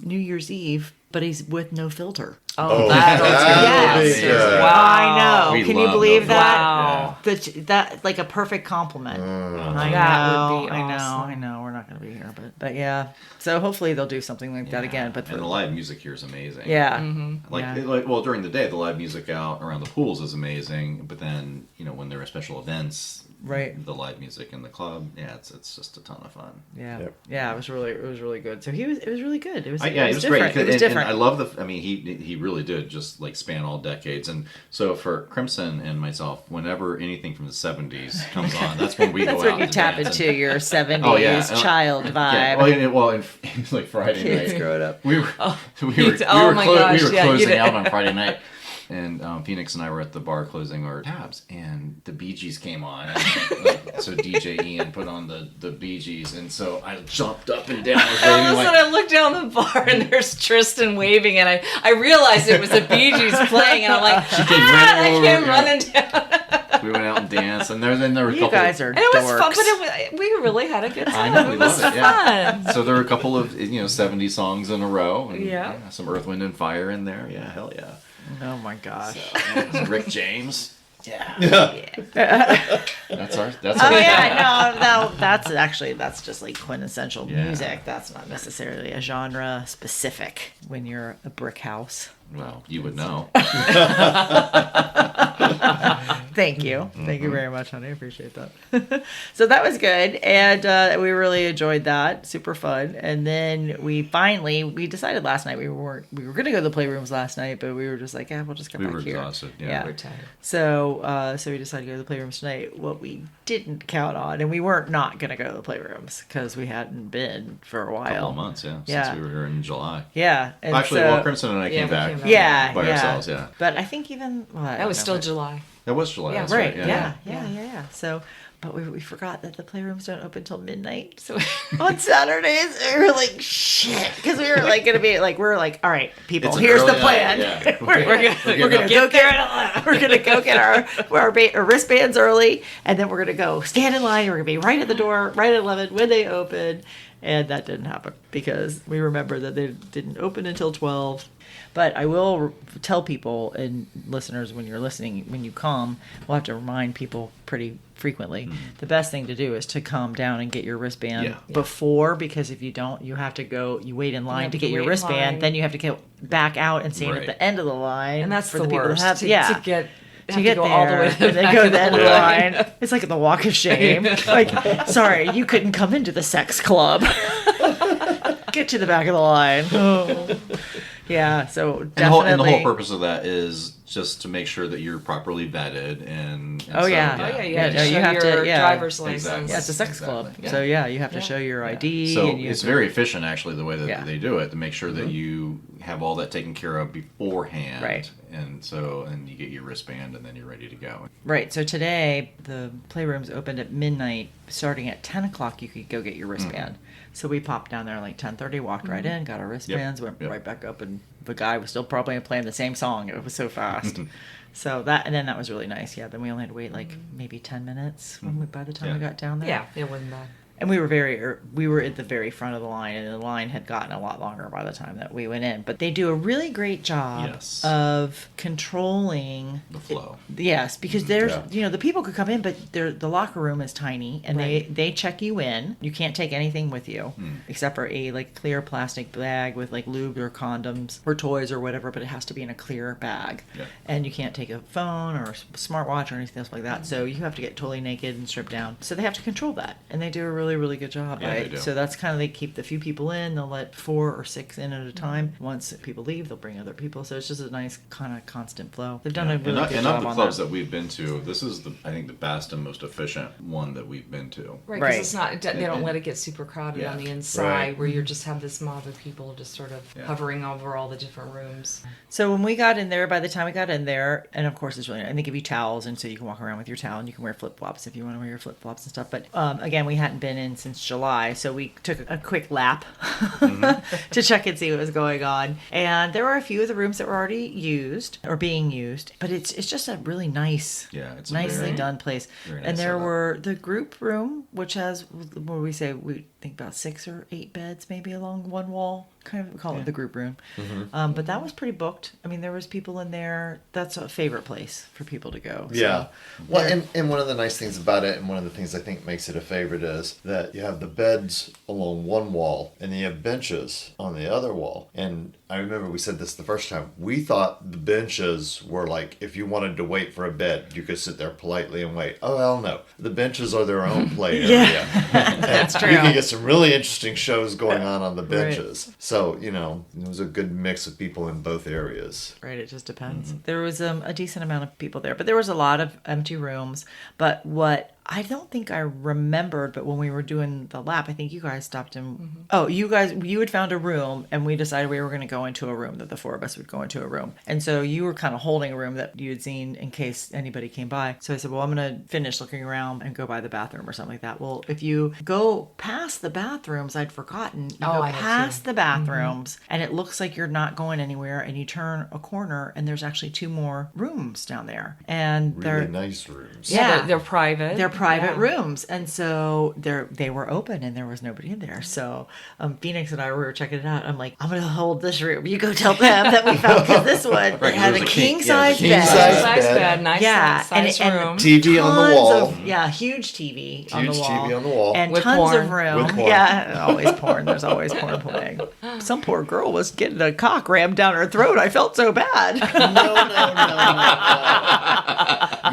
New Year's Eve, but he's with no filter. Oh, that was Yes. big, Wow. I know. We Can you love believe those. that? Wow. That like a perfect compliment. I That know. would be I know. awesome. I know. We're not going to be here, but yeah. So hopefully they'll do something like that again. But and the live music here is amazing. yeah. Like, Yeah. well, during the day, the live music out around the pools is amazing. But then, when there are special events, Right. the live music in the club, it's just a ton of fun. Yeah. Yep. Yeah. It was really good. So it was really good. It was It was different. great. It was And different. I love he really did just like span all decades. And so for Crimson and myself, whenever anything from the 70s comes on, that's when we That's go when out you to tap dance. into your 70s Oh, yeah. child vibe. Yeah, well, it was like Friday Kids night. growing up. We were Oh my gosh, we were yeah, you closing did. out on Friday night, and Phoenix and I were at the bar closing our tabs, and the Bee Gees came on. And, so DJ Ian put on the Bee Gees, and so I jumped up and down. I was All of a waving like, sudden, I looked down the bar and there's Tristan waving, and I realized it was the Bee Gees playing, and I'm like, She came running I over, came yeah. running down. we went out and danced, and then there were a You couple. guys are And it was dorks. fun, but we really had a good time. I know, we It was love it. Yeah. fun. So there were a couple of 70 songs in a row, and Yeah. some Earth, Wind, and Fire in there. Yeah, hell yeah. Oh my gosh. Some Rick James. Yeah. That's our. Oh yeah, no, that's just like quintessential Yeah. music. That's not necessarily a genre specific when you're a brick house. Well, you would know. Thank you. Thank you very much, honey. I appreciate that. So that was good. And we really enjoyed that. Super fun. And then we decided last night we were going to go to the playrooms last night, but we were just like, we'll just come We back were here. exhausted. Yeah. Yeah. We're tired. So we decided to go to the playrooms tonight. What we didn't count on, and we weren't not going to go to the playrooms because we hadn't been for a while. Couple of months, yeah. Yeah. Since we were here in July. Yeah. And Actually, so, well, Crimson and I Yeah, came we back. came back. yeah, by yeah. ourselves, yeah. But I think even That was still July. That was July. Yeah, that's right. right. Yeah. So, but we forgot that the playrooms don't open till midnight. So on Saturdays, we were like, shit, because we were like gonna be like, all right, people, It's an here's the early plan. night, yeah. we're gonna go get we're gonna go get our wristbands early, and then we're gonna go stand in line. And we're gonna be right at the door, right at 11 when they open. And that didn't happen because we remember that they didn't open until 12. But I will tell people and listeners, when you're listening, when you come, we'll have to remind people pretty frequently. The best thing to do is to come down and get your wristband Yeah. before, because if you don't, you have to go, you wait in line have to to get your wait in wristband, line. then you have to go back out and stand at Right. the end of the line. And that's for the people worst. that have, to to have get to go there, all the way to the and then back go of to the end of the line. line. It's like the walk of shame. Like, sorry, you couldn't come into the sex club. Get to the back of the line. Oh. Yeah, so definitely. And the whole purpose of that is just to make sure that you're properly vetted and Oh, yeah. Oh yeah, you Yeah, have to no, show you have to- your yeah. driver's Exactly. license. Yeah, it's a sex club. Exactly. So yeah, you have to Yeah. show your ID. So and you it's have to- very efficient, actually, the way that Yeah. they do it, to make sure that you have all that taken care of beforehand. Right. And you get your wristband, and then you're ready to go. Right. So today the playrooms opened at midnight. Starting at 10 o'clock, you could go get your wristband. So we popped down there like 10:30, walked right in, got our wristbands, went Yep. right back up, and the guy was still probably playing the same song. It was so fast. So that was really nice. Yeah. Then we only had to wait like maybe 10 minutes by the time we Yeah. got down there. Yeah, it wasn't bad. And we were at the very front of the line, and the line had gotten a lot longer by the time that we went in. But they do a really great job Yes. of controlling The flow. Yes, because there's Yeah. the people could come in, but the locker room is tiny, and Right. they check you in. You can't take anything with you Hmm. except for a like clear plastic bag with like lube or condoms or toys or whatever, but it has to be in a clear bag. Yeah. And you can't take a phone or a smartwatch or anything else like that. So you have to get totally naked and stripped down. So they have to control that, and they do a really good job. Yeah, Right? they do. So that's kind of, they keep the few people in. They'll let 4 or 6 in at a time. Once people leave, they'll bring other people. So it's just a nice kind of constant flow. They've done a really good And job of the on clubs that. that we've been to, this is I think the best and most efficient one that we've been to. Right, because Right. it's not. They don't let it get super crowded Yeah. on the inside, Right. where you just have this mob of people just sort of Yeah. hovering over all the different rooms. So when we got in there, by the time we got in there, and of course it's really, and they give you towels, and so you can walk around with your towel, and you can wear flip flops if you want to wear your flip flops and stuff. But again, we hadn't been in since July, so we took a quick lap to check and see what was going on. And there were a few of the rooms that were already used or being used, but it's just a really nice, Yeah, it's a nicely very- done place. very And nice there setup. were the group room, which has, what do we say, we think about 6 or 8 beds maybe along one wall. kind of call it the group room. But that was pretty booked. I mean, there was people in there. That's a favorite place for people to go. Yeah. So, Well, and one of the nice things about it, and one of the things I think makes it a favorite, is that you have the beds along one wall, and then you have benches on the other wall. And I remember we said this the first time. We thought the benches were like, if you wanted to wait for a bed, you could sit there politely and wait. Oh, hell no. The benches are their own play area. That's true. You can get some really interesting shows going on the benches. So, you know, it was a good mix of people in both areas. right, it just depends. There was a decent amount of people there, but there was a lot of empty rooms. But what I don't think I remembered, but when we were doing the lap, I think you guys stopped in. Oh, you had found a room, and we decided we were going to go into a room, that the four of us would go into a room. And so you were kind of holding a room that you had seen in case anybody came by. So I said, well, I'm going to finish looking around and go by the bathroom or something like that. Well, if you go past the bathrooms, I'd forgotten. You go I had past to. the bathrooms, and it looks like you're not going anywhere, and you turn a corner, and there's actually 2 more rooms down there. And Really they're nice rooms. Yeah. They're private. they're private Yeah. rooms, and so they were open, and there was nobody in there. So Phoenix and I were checking it out. I'm like, I'm gonna hold this room. You go tell them that we found, because this one Right, had a there's a king king- yeah, size there's a bed. king-size Nice bed. bed, nice Yeah, size and room. TV on the Tons wall. of, huge TV on the Huge wall. TV on the wall. And With tons porn. of room. With porn. Yeah, always porn. There's always porn playing. Some poor girl was getting a cock rammed down her throat. I felt so bad. No.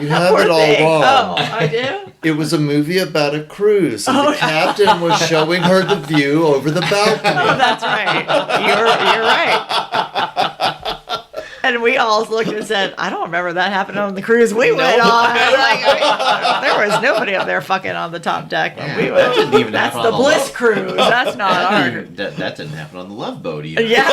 You have Poor it all thing. wrong. Oh, I do? It was a movie about a cruise, and the captain was showing her the view over the balcony. Oh, that's right. You're right. And we all looked and said, I don't remember that happening on the cruise we went on. There was nobody up there fucking on the top deck when we That went. didn't even That's happen the on Bliss Love- cruise. That's not our. That didn't happen on the Love Boat either. Yeah.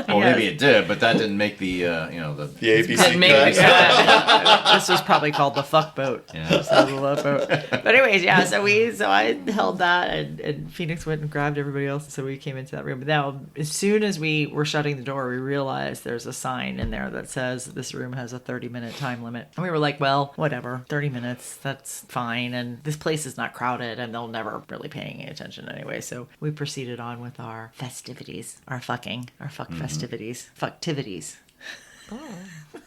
Well, Yes. maybe it did, but that didn't make the the The ABC Didn't make cut. me sad. This was probably called the fuck boat. Yeah. Instead of the love boat. But anyways, yeah. So I held that, and Phoenix went and grabbed everybody else. So we came into that room. But now, as soon as we were shutting the door, we realized there's a sign in there that says this room has a 30-minute time limit. And we were like, well, whatever, 30 minutes, that's fine. And this place is not crowded, and they'll never really pay any attention anyway. So we proceeded on with our festivities, our fuck festivities, fucktivities.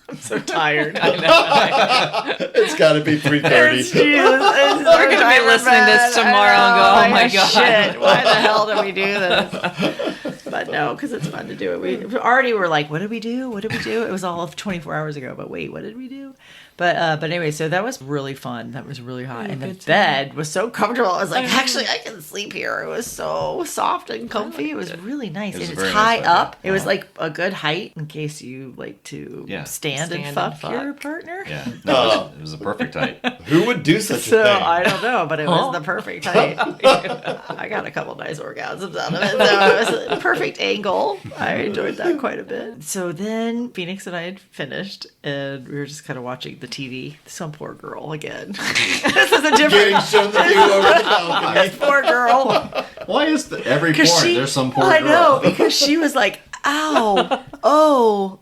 I'm so tired. It's got to be 3:30. We're gonna be listening to this tomorrow and go, oh my God. Shit, why the hell did we do this? But no, because it's fun to do it. We already were like, what did we do? What did we do? It was all 24 hours ago, but wait, what did we do? But anyway, so that was really fun. That was really hot. And the good bed was so comfortable. I was like, actually, I can sleep here. It was so soft and comfy. It was really nice. It was And a it's very nice high bed, up. yeah. It was like a good height in case you like to Yeah. stand and fuck your partner. Yeah, no, it was a perfect height. Who would do such So a thing? I don't know, but it was the perfect height. I got a couple nice orgasms out of it. So it was a perfect angle. I enjoyed that quite a bit. So then Phoenix and I had finished, and we were just kind of watching the TV. Some poor girl again. This is a different. Getting shown the view over the balcony. This poor girl. Why is every porn there's some poor I girl? know, because she was like, ow, oh.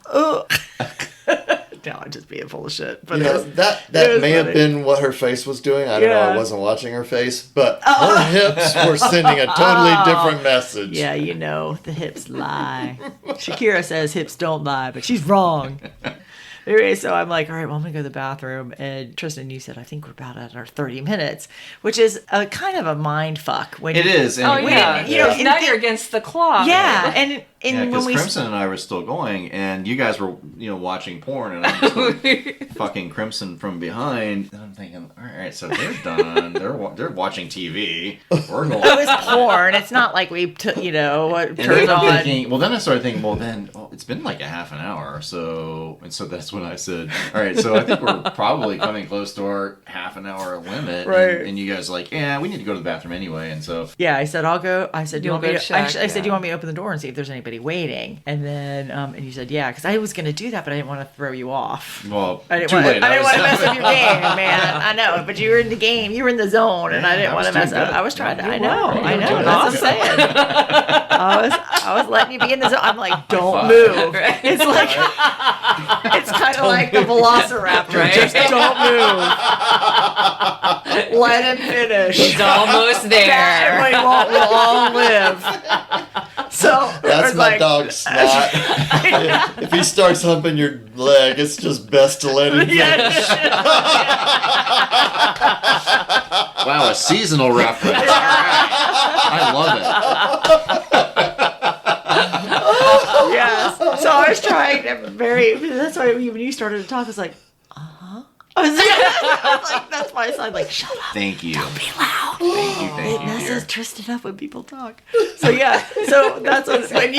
No, I'm just being full of shit. But You it know, was- that it may was have funny. been what her face was doing. I don't know. I Yeah. wasn't watching her face, but her hips were sending a totally different message. Yeah, you know, the hips lie. Shakira says hips don't lie, but she's wrong. Anyway, so I'm like, all right, well, I'm going to go to the bathroom. And Tristan, you said, I think we're about at our 30 minutes, which is a kind of a mind fuck. When It you, is. Oh, anyway. yeah. You know, Because now you're against the clock. Yeah, and Yeah, when because we... Crimson and I were still going, and you guys were, watching porn, and I'm still fucking Crimson from behind. And I'm thinking, all right, so they're done. They're watching TV. We're going. It was porn. It's not like we, turned And then on... I'm thinking, then I started thinking, it's been like a half an hour, so that's when I said, all right, so I think we're probably coming close to our half an hour limit, Right. And you guys like, yeah, we need to go to the bathroom anyway, and so Yeah, I said, I'll go. I said, do you You'll want me go to... check, Actually, I said, do you yeah. want me to open the door and see if there's anybody waiting? And then, and you said, yeah, because I was going to do that, but I didn't want to throw you off. well, I didn't too want late. to mess up your game, man. I know, but you were in the game. You were in the zone, and I didn't I want was to mess doing up. good. I was trying to. You I were. know. You were doing That's what I'm saying. I was letting you be in the zone. I'm like, don't five. move. It's like, it's kind of like the Velociraptor. Right. Just don't move. Let him finish. He's almost there. We'll all live. dog snot. If he starts humping your leg, it's just best to let him finish. Wow, a seasonal reference. All right. I love it. Yes. So I was trying to that's why when you started to talk, I was like, I was like, that's why I said, like, shut up. Thank you. Don't be loud. Thank you, It dear. messes Tristan up when people talk. So yeah, so that's what, when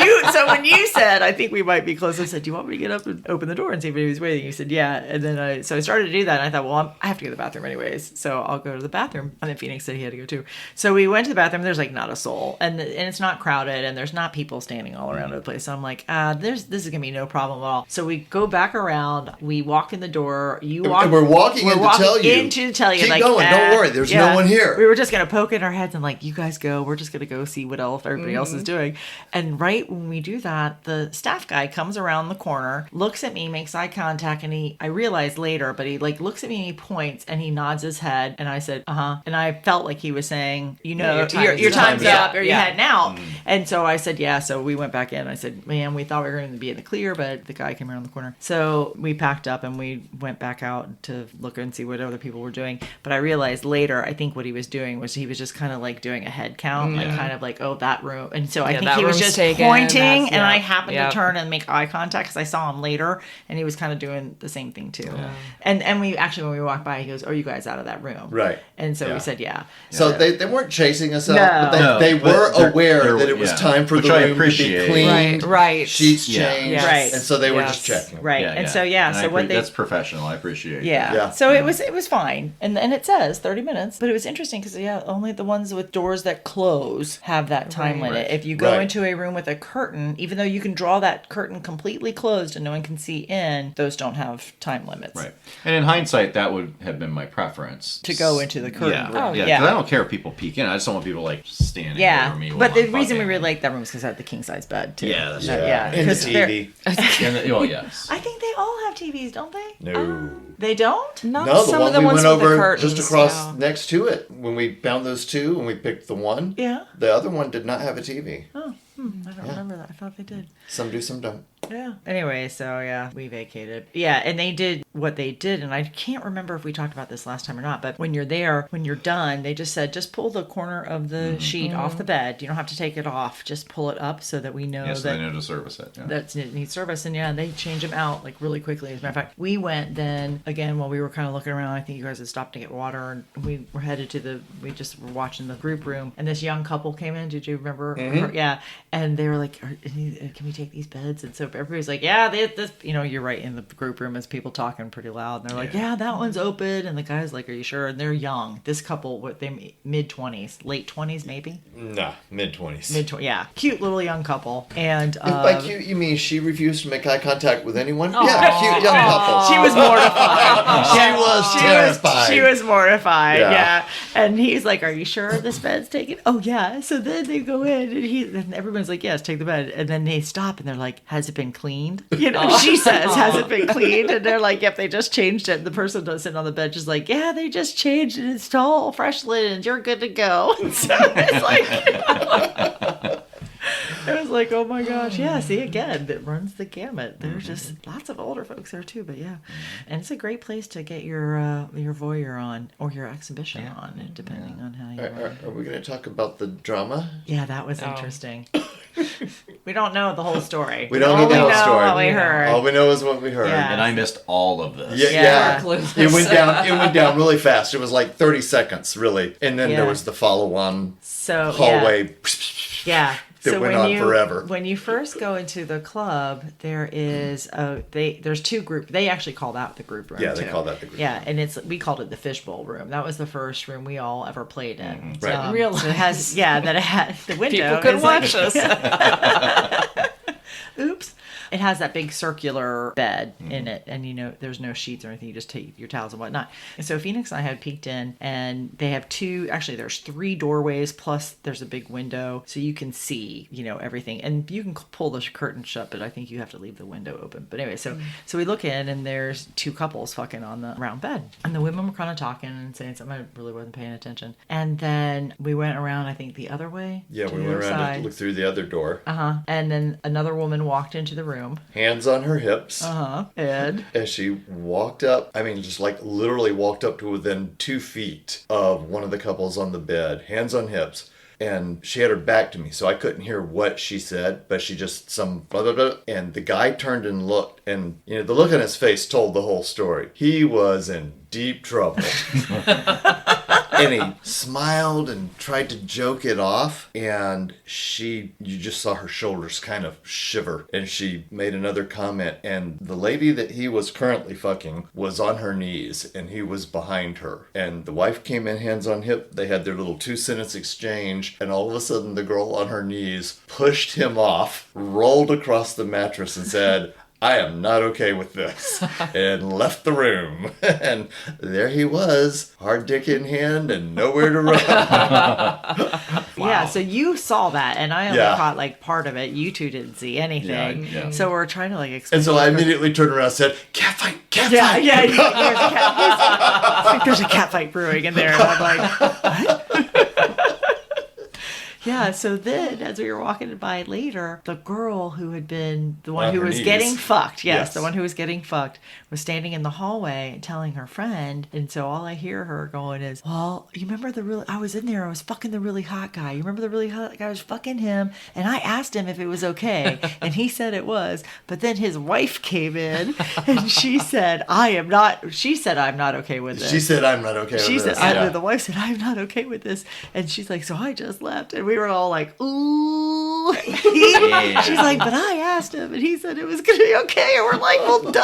you said, I think we might be close. I said, do you want me to get up and open the door and see if anybody's waiting? You said, yeah. And then I started to do that, and I thought, well, I have to go to the bathroom anyways, so I'll go to the bathroom. And then Phoenix said he had to go too. So we went to the bathroom. There's like not a soul, and it's not crowded, and there's not people standing all around the place. So I'm like, this is gonna be no problem at all. So we go back around. We walk in the door. You walk. And we're walking in to tell you. Keep like, going. Don't worry. There's no one here. We were just going to poke in our heads and like, you guys go. We're just going to go see what else everybody else is doing. And right when we do that, the staff guy comes around the corner, looks at me, makes eye contact, and I realized later, but he like looks at me and he points and he nods his head. And I said, And I felt like he was saying, your time's up, or you heading out. And so I said, yeah. So we went back in. I said, man, we thought we were going to be in the clear, but the guy came around the corner. So we packed up and we went back out to look and see what other people were doing. But I realized later, I think what he was doing was he was just kind of like doing a head count, like kind of like, that room. And so I think he was just pointing, and I happened to turn and make eye contact because I saw him later, and he was kind of doing the same thing too. Yeah. And we actually, when we walked by, he goes, "Are you guys out of that room?" Right. And so we said, "Yeah." So they weren't chasing us out, but they were aware that it was time for the room to be cleaned, right? Sheets changed, right? And so they were just checking, right? And so that's professional. I appreciate. Yeah. So it was fine, and it says 30 minutes, but it was interesting because only the ones with doors that close have that time limit. If you go into a room with a curtain, even though you can draw that curtain completely closed and no one can see in, those don't have time limits. Right. And in hindsight, that would have been my preference to go into the curtain room. Oh, yeah. Because I don't care if people peek in. I just don't want people like standing over me. But the reason we really liked that room is because it had the king size bed too. Yeah, that's right. And the TV. Yes. I think they all have TVs, don't they? No. They don't? No, some of the ones went over just across next to it. When we found those two and we picked the one, the other one did not have a TV. Oh, I don't remember that. I thought they did. Some do, some don't. Yeah. Anyway, so we vacated. Yeah, and they did what they did, and I can't remember if we talked about this last time or not, but when you're there, when you're done, they just said, just pull the corner of the sheet off the bed. You don't have to take it off. Just pull it up so that we know that they know to service it. Yeah. That it needs service, and they change them out like really quickly. As a matter of fact, we went then, again, while we were kind of looking around, I think you guys had stopped to get water, and we were headed to we just were watching the group room, and this young couple came in. Did you remember? Mm-hmm. Yeah. And they were like, can we take these beds? And so everybody's like, yeah, this, you're right, in the group room as people talking pretty loud. And they're like, yeah, that one's open. And the guy's like, are you sure? And they're young. This couple, they mid-20s, late 20s maybe? Nah, mid-20s. Mid-20s, yeah. Cute little young couple. And by cute, you mean she refused to make eye contact with anyone? Yeah, cute young couple. She was mortified. She was terrified. She was mortified, yeah. And he's like, are you sure this bed's taken? Oh, yeah. So then they go in, and everyone's like, yes, take the bed. And then they stop, and they're like, has it been cleaned? She says, has it been cleaned? And they're like, yep, they just changed it. And the person sitting on the bench is like, yeah, they just changed it. It's all fresh linens. You're good to go. And so it's like... It was like, oh my gosh, yeah, see, again, it runs the gamut. There's just lots of older folks there too, but yeah. And it's a great place to get your voyeur on, or your exhibition on, depending on how you want. Are we going to talk about the drama? Yeah, that was interesting. We don't know the whole story. We don't need the whole story. What we heard. All we know is what we heard. Yeah. And I missed all of this. Yeah. It went down really fast. It was like 30 seconds, really. And then there was the follow-on hallway. Yeah. That went on forever. When you first go into the club, there is there's two groups. They actually call that the group room. Yeah, they call that the group room. Yeah, and we called it the Fishbowl Room. That was the first room we all ever played in. Right. Real. So it had the window. People could watch us. Oops. It has that big circular bed in it, and there's no sheets or anything. You just take your towels and whatnot. And so Phoenix and I had peeked in, and they have there's 3 doorways, plus there's a big window, so you can see, everything. And you can pull the curtain shut, but I think you have to leave the window open. But anyway, so we look in, and there's 2 couples fucking on the round bed. And the women were kind of talking and saying something. I really wasn't paying attention. And then we went around, I think, the other way. Yeah, we went around to look through the other door. And then another woman walked into the room. Hands on her hips. Ed. As she walked up, just like literally walked up to within 2 feet of one of the couples on the bed, hands on hips. And she had her back to me, so I couldn't hear what she said, but she just some blah, blah, blah. And the guy turned and looked, and the look on his face told the whole story. He was in deep trouble. And he smiled and tried to joke it off, and you just saw her shoulders kind of shiver, and she made another comment, and the lady that he was currently fucking was on her knees, and he was behind her. And the wife came in, hands on hip, they had their little 2-sentence exchange, and all of a sudden the girl on her knees pushed him off, rolled across the mattress and said, I am not okay with this, and left the room. And there he was, hard dick in hand and nowhere to run. Yeah, so you saw that, and I only caught part of it. You two didn't see anything. Yeah. So we're trying to explain. And so I immediately turned around and said, cat fight. Yeah, there's a cat fight brewing in there. And I'm like, what? Yeah, so then as we were walking by later, the girl who had been the one who was getting fucked, the one who was getting fucked, was standing in the hallway and telling her friend. And so all I hear her going is, well, you remember I was in there, I was fucking the really hot guy. You remember the really hot guy? I was fucking him, and I asked him if it was okay, and he said it was. But then his wife came in, and she said, I'm not okay with this. She said, I'm not okay with this. The wife said, I'm not okay with this. And she's like, so I just left. And we were all like, ooh. She's like, but I asked him, and he said it was going to be okay. And we're like, well, duh.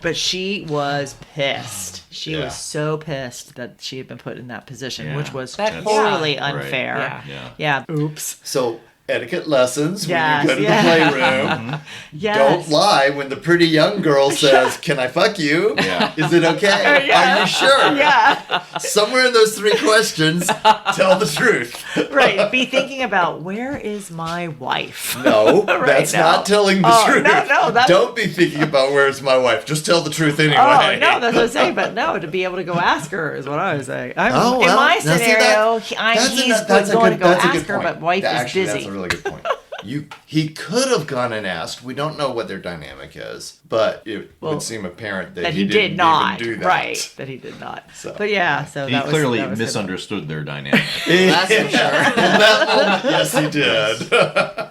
But she was pissed. She was so pissed that she had been put in that position, which was totally unfair. Right. Yeah. Oops. So etiquette lessons when you go to the playroom. Don't lie when the pretty young girl says, can I fuck you? Yeah. Is it okay? Are you sure? Yeah. Somewhere in those 3 questions, tell the truth. Right. Be thinking about, where is my wife? No, that's not telling the truth. No. Don't be thinking about where's my wife. Just tell the truth anyway. Oh, no, that's what I'm saying. But no, to be able to go ask her is what I was saying. In my scenario, he's going to go ask her, but wife is busy. That's a really good point. He could have gone and asked. We don't know what their dynamic is, but it would seem apparent that he did not do that. Right, that he did not. So, but so he clearly misunderstood their dynamic. That's for sure. In that moment, yes, he did.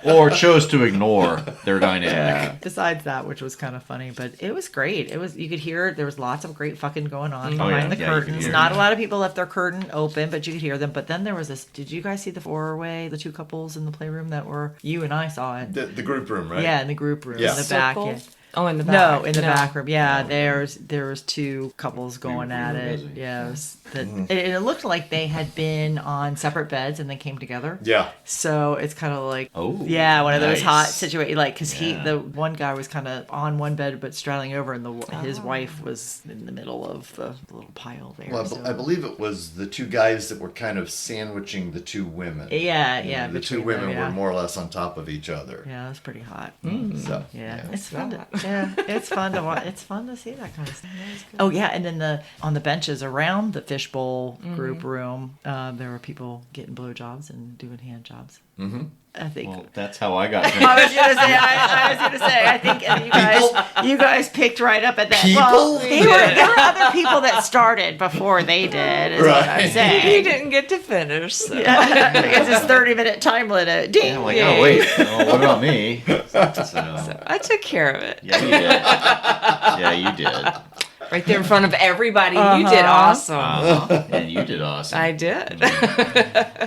Or chose to ignore their dynamic. Yeah. Besides that, which was kind of funny, but it was great. You could hear there was lots of great fucking going on behind the curtains. Not a lot of people left their curtain open, but you could hear them. But then there was this. Did you guys see the 4-way, the 2 couples in the playroom that were? You and I saw it. The group room, right? Yeah, in the group room in the back. Yeah. Oh, in the back. No, in the back room. Yeah, there was 2 couples going at it. Yeah, it looked like they had been on separate beds and then came together. Yeah. So it's kind of like, one of those hot situations. Like, because the one guy was kind of on one bed but straddling over, and his wife was in the middle of the little pile there. Well, I believe it was the 2 guys that were kind of sandwiching the 2 women. Yeah. The 2 women were more or less on top of each other. Yeah, that's pretty hot. So it's fun. It's fun to watch. It's fun to see that kind of stuff. Oh yeah, and then on the benches around the Fishbowl group room, there were people getting blowjobs and doing hand jobs. Mm-hmm. I think. Well, that's how I got there. I was gonna say. I think you guys picked right up at that. People? Well, there were other people that started before they did. Is what I'm saying. He didn't get to finish. So. Because it's 30-minute time limit. Ding. Yeah, I'm like, oh wait, what about me? So I took care of it. Yeah, you did. Yeah, you did. Right there in front of everybody. You did awesome. And you did awesome. I did.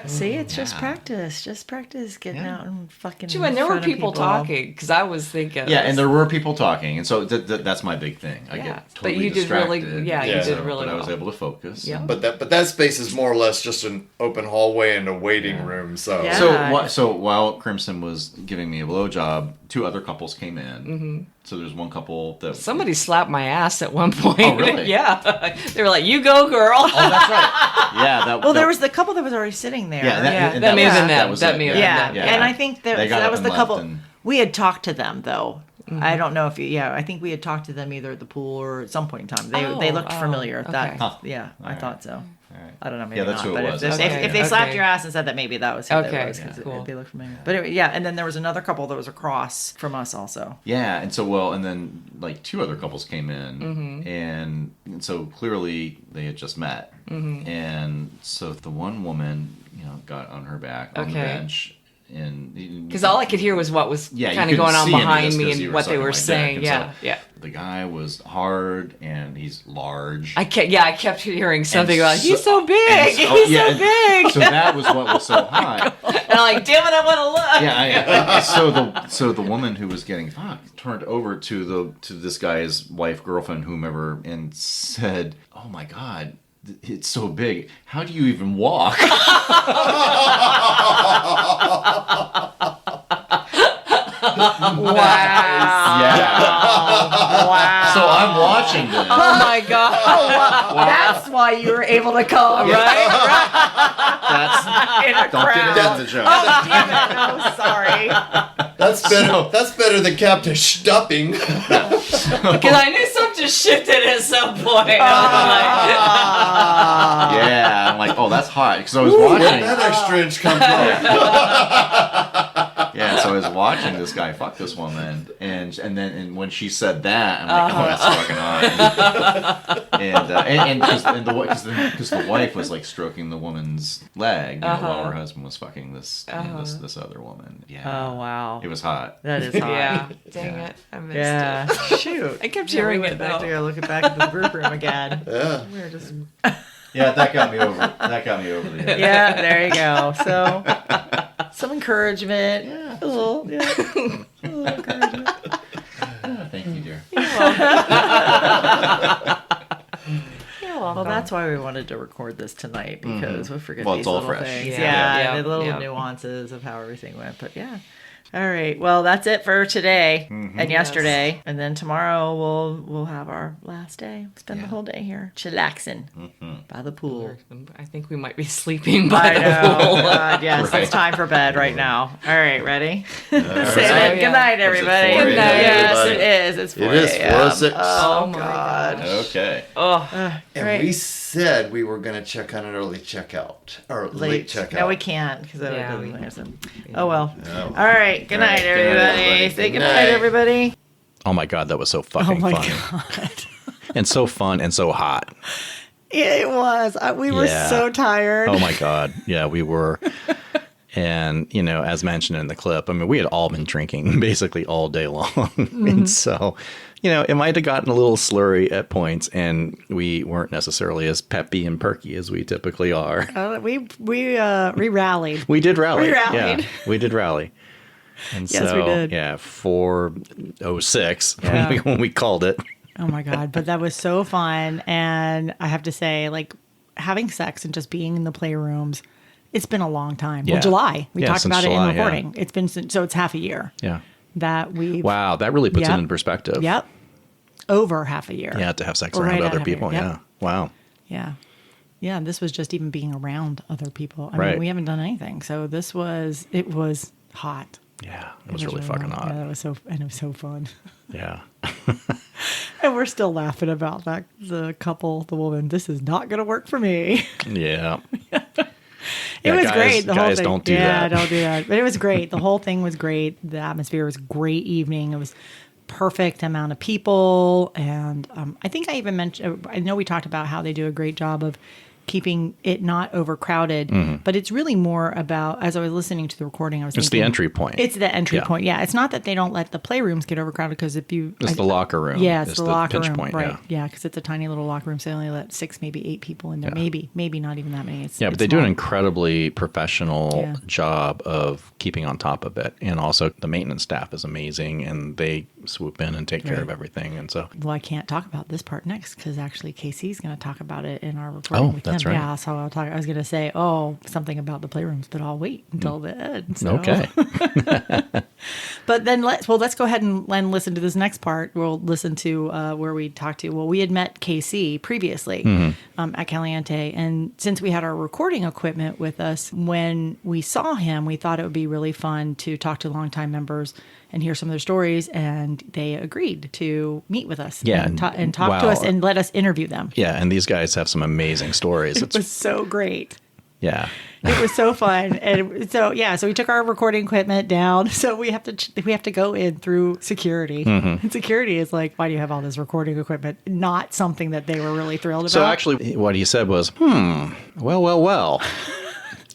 See, it's just practice. Just practice getting out and fucking. And there were people talking because I was thinking. Yeah, and there were people talking, and so that's my big thing. I get totally but you distracted. did really, you did really but well. I was able to focus. Yeah. But that space is more or less just an open hallway and a waiting room. So Yeah. So while Crimson was giving me a blowjob, 2 other couples came in. Mm-hmm. So there's one couple that Somebody slapped my ass at one point. Oh, really? Yeah. They were like, "You go, girl." Oh, that's right. Yeah. Well, there was the couple that was already sitting there. Yeah, and that may have was- been them. was That it. may have been Yeah, them. and I think They got that up was and the couple. left and- We had talked to them though. I don't know if I think we had talked to them either at the pool or at some point in time. They looked familiar. Okay. That Huh. yeah, I thought so. Right. I don't know, maybe Yeah, that's not. who it But was. if they slapped Okay. your ass and said that, maybe that was who Okay, they was. 'Cause cool. they looked familiar. But anyway, yeah, and then there was another couple that was across from us also. Yeah, and so and then like 2 other couples came in, and so clearly they had just met, and so the one woman, got on her back on the Okay. bench, and Because all I could hear was what was Yeah, you kind of couldn't going on see any of behind this me 'cause you and were what they sucking were my dick, saying. and Yeah, so yeah. the guy was hard and he's large. I kept hearing something And about he's so big, and he's so big. So that was what was so hot. And I'm like, damn it, I want to look. Yeah, so the woman who was getting fucked turned over to this guy's wife, girlfriend, whomever, and said, "Oh my God, it's so big. How do you even walk?" Wow. Yeah. Wow. So I'm watching this. Oh my god. That's why you were able to come, right? That's In a don't get crowd. it. that's a joke. Oh, damn it. Oh, sorry. That's better. That's better than Captain Stupping. Because I knew something shifted at some point. Yeah, I'm like, oh, that's hot. Because I was Where'd watching. that extra inch come from? Yeah, so I was watching this guy fuck this woman, and when she said that, I'm like, oh, that's fucking hot. Because the wife was like stroking the woman's leg while her husband was fucking this other woman. Yeah. Oh wow. It was hot. That is hot. Yeah. Dang it. I missed Yeah. it. Shoot. I kept Yeah, we hearing went it back though. to looking back at the group room again. Yeah. We were just Yeah, that got me over. That got me over the edge. yeah, there you go. So some encouragement. Yeah. A little encouragement. Thank you, dear. Well, that's why we wanted to record this tonight because we forget Well, these it's all little fresh. things. Yeah. Yeah, Yeah. the little Yeah. nuances of how everything went. But yeah. All right. Well, that's it for today and yesterday, and then tomorrow we'll have our last day. Spend the whole day here, chillaxing by the pool. I think we might be sleeping by I the know. pool. God, yes, Right. it's time for bed right now. All right, ready? Say right. that. Good night, everybody. 4 a.m., Yes, everybody? it is. It's 4 It is a.m. 4:06. Oh, my God. Okay. Oh, And Right. we said we were going to check on an early checkout or late checkout. No, we can't because it Yeah, doesn't we- matter. Oh well. No. All right. Good night, Good night, everybody. everybody. Say Good good night, night. everybody. Oh my God, that was so fucking fun. God. And so fun and so hot. Yeah, it was. We were Yeah. so tired. Oh my God. Yeah, we were. And, as mentioned in the clip, I mean, we had all been drinking basically all day long. And so, it might have gotten a little slurry at points, and we weren't necessarily as peppy and perky as we typically are. We rallied. We did rally. We rallied. Yeah, we did rally. And Yes, so, we did. yeah, 4:06 Yeah. when we called it. Oh my God. But that was so fun. And I have to say, like, having sex and just being in the playrooms, it's been a long time. Yeah. Well, July. We Yeah, talked since about July, it in recording. It's been so it's half a year Yeah. that we Wow, that really puts Yep. it in perspective. Yep. Over half a year. Yeah, to have sex Or around right at other half a year, people. yep. Yeah. Wow. Yeah. Yeah. And this was just even being around other people. I Right. mean, we haven't done anything. So it was hot. Yeah, it was really fucking hot. Yeah, it was so fun. Yeah. And we're still laughing about that. The couple, the woman, this is not going to work for me. Yeah. It Yeah, was guys- great. The whole guys thing. don't do yeah, that. don't do that. But it was great. The whole thing was great. The atmosphere was great evening. It was perfect amount of people. And I think I even mentioned, I know we talked about how they do a great job of keeping it not overcrowded. But it's really more about, as I was listening to the recording, I was It's thinking, the entry point. It's the entry Yeah. point. Yeah. It's not that they don't let the playrooms get overcrowded, because if you... It's the locker room. Yeah, it's is the locker pinch room. point, right. yeah. Yeah, because it's a tiny little locker room, so they only let 6, maybe 8 people in there. Yeah. Maybe not even that many. Yeah, but it's they do an small. incredibly professional Yeah. job of keeping on top of it. And also the maintenance staff is amazing, and they swoop in and take care Right. of everything. And so, Well, I can't talk about this part next, because actually KC's going to talk about it in our recording Oh, with that's him. right. Yeah, so I was going to say, something about the playrooms, but I'll wait until the end. So. okay. But then let's go ahead and listen to this next part. We'll listen to where we talked to. Well, we had met KC previously at Caliente, and since we had our recording equipment with us, when we saw him, we thought it would be really fun to talk to longtime members and hear some of their stories, and they agreed to meet with us. Yeah, and talk to wow. us and let us interview them. Yeah, and these guys have some amazing stories. It was so great. Yeah. It was so fun. And so we took our recording equipment down. So we have to go in through security. And security is like, why do you have all this recording equipment? Not something that they were really thrilled about. So actually, what he said was, well.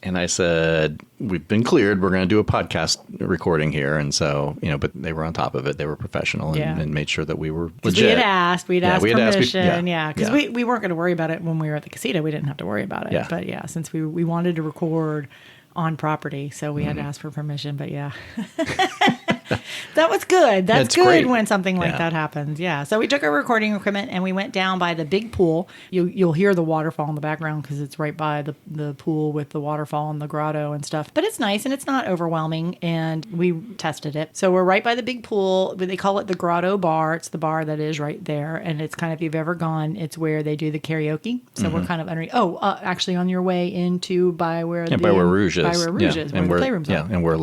And I said, we've been cleared. We're going to do a podcast recording here. And so, but they were on top of it. They were professional and made sure that we were legit. We had asked. We'd asked permission. Yeah. Because we weren't going to worry about it when we were at the casita. We didn't have to worry about it. Yeah. But yeah, since we wanted to record on property, so we had to ask for permission. But yeah. That was good. That's It's good great. when something like Yeah. that happens. Yeah. So we took our recording equipment and we went down by the big pool. You'll hear the waterfall in the background because it's right by the pool with the waterfall and the grotto and stuff. But it's nice and it's not overwhelming, and we tested it. So we're right by the big pool. They call it the Grotto Bar. It's the bar that is right there, and it's kind of, if you've ever gone, it's where they do the karaoke. So we're kind of underneath. Actually on your way into by where by where Rouge is. by where Rouge is, where and the playrooms are. and where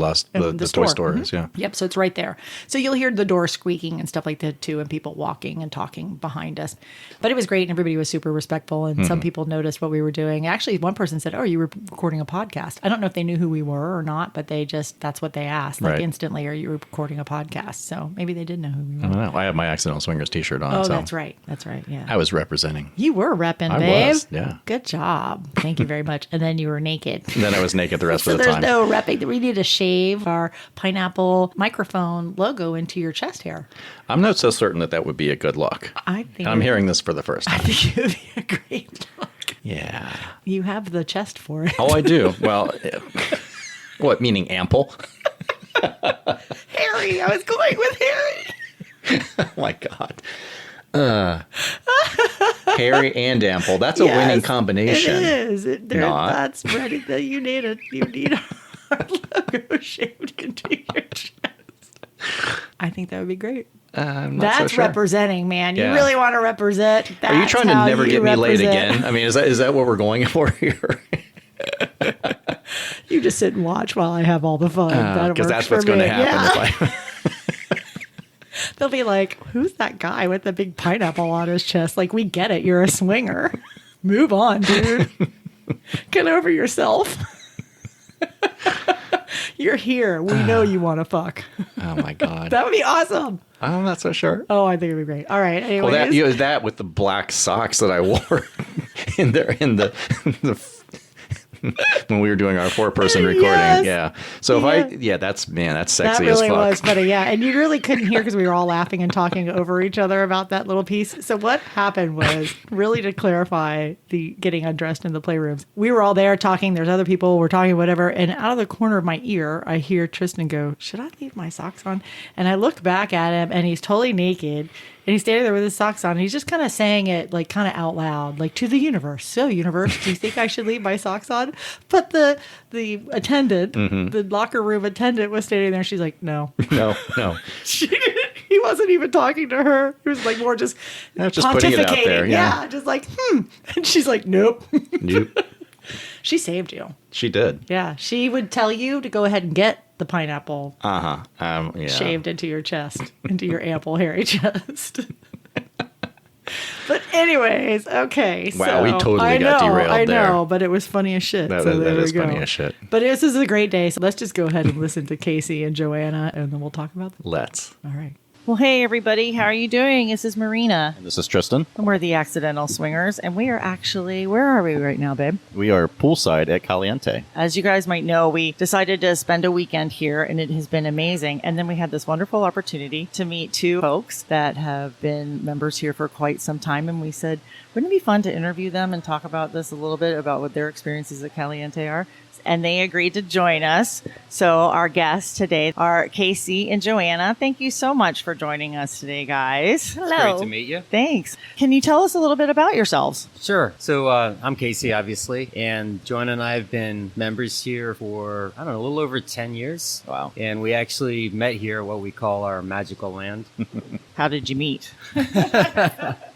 the toy store is. Yeah. Yep, so it's right there. So you'll hear the door squeaking and stuff like that too, and people walking and talking behind us. But it was great, and everybody was super respectful, and some people noticed what we were doing. Actually, one person said, "Oh, you were recording a podcast." I don't know if they knew who we were or not, but that's what they asked, like Right. instantly, "Are you recording a podcast?" So maybe they did know who we I were. don't know. I have my Accidental Swingers t-shirt on. Oh, so that's right. That's right. Yeah. I was representing. You were repping, I babe. was, yeah. Good job. Thank you very much. And then you were naked. And then I was naked the rest So of the there's time. no repping. We need to shave our pineapple microphone logo into your chest hair. I'm not so certain that would be a good look. I think I'm hearing this for the first I time. think it would be a great look. Yeah. You have the chest for it. Oh, I do. Well, what, meaning ample? Harry. I was going with Harry. Oh, my God. Hairy and ample. That's a Yes, winning combination. It is. Not. That's ready. That you need our logo shaved into your chest. I think that would be great. I'm not so That's sure. representing, man. You Yeah. really want to represent. Are you That's trying to how never you get me laid represent. again? I mean, is that what we're going for here? You just sit and watch while I have all the fun. That Because works that's for what's going to me. happen. Yeah. If I, They'll be like, "Who's that guy with the big pineapple on his chest?" Like, we get it. You're a swinger. Move on, dude. Get over yourself. You're here. We know you want to fuck. oh, my God. That would be awesome. I'm not so sure. Oh, I think it'd be great. All right. Anyways. Well, that with the black socks that I wore in the when we were doing our 4-person recording. Yes. Yeah. So that's that sexy really as fuck. was funny, yeah. And you really couldn't hear because we were all laughing and talking over each other about that little piece. So what happened was, really to clarify the getting undressed in the playrooms, we were all there talking. There's other people, we're talking, whatever. And out of the corner of my ear, I hear Tristan go, "Should I leave my socks on?" And I looked back at him, and he's totally naked. And he's standing there with his socks on. And he's just kind of saying it like kind of out loud, like to the universe. "So, universe, do you think I should leave my socks on?" But the attendant, the locker room attendant, was standing there. She's like, "No." No. He wasn't even talking to her. He was like more just Just putting it out pontificating. there. Yeah. Just like, And she's like, "Nope." Nope. She saved you. She did. Yeah. She would tell you to go ahead and get the pineapple Yeah. shaved into your chest, into your ample hairy chest. But anyways, okay. Wow, so, we totally I got know, derailed I there. know, but it was funny as shit. That so there is we go. funny as shit. But this is a great day. So let's just go ahead and listen to Casey and Joanna, and then we'll talk about them. Let's. All right. Well, hey, everybody. How are you doing? This is Myrina. And this is Tristan. And we're the Accidental Swingers. And we are actually, where are we right now, babe? We are poolside at Caliente. As you guys might know, we decided to spend a weekend here, and it has been amazing. And then we had this wonderful opportunity to meet two folks that have been members here for quite some time. And we said, wouldn't it be fun to interview them and talk about this a little bit, about what their experiences at Caliente are? And they agreed to join us. So our guests today are KC and Johanna. Thank you so much for joining us today, guys. Hello. It's great to meet you. Thanks. Can you tell us a little bit about yourselves? Sure. So I'm KC, obviously, and Johanna and I have been members here for, a little over 10 years. Wow. And we actually met here, what we call our magical land. How did you meet?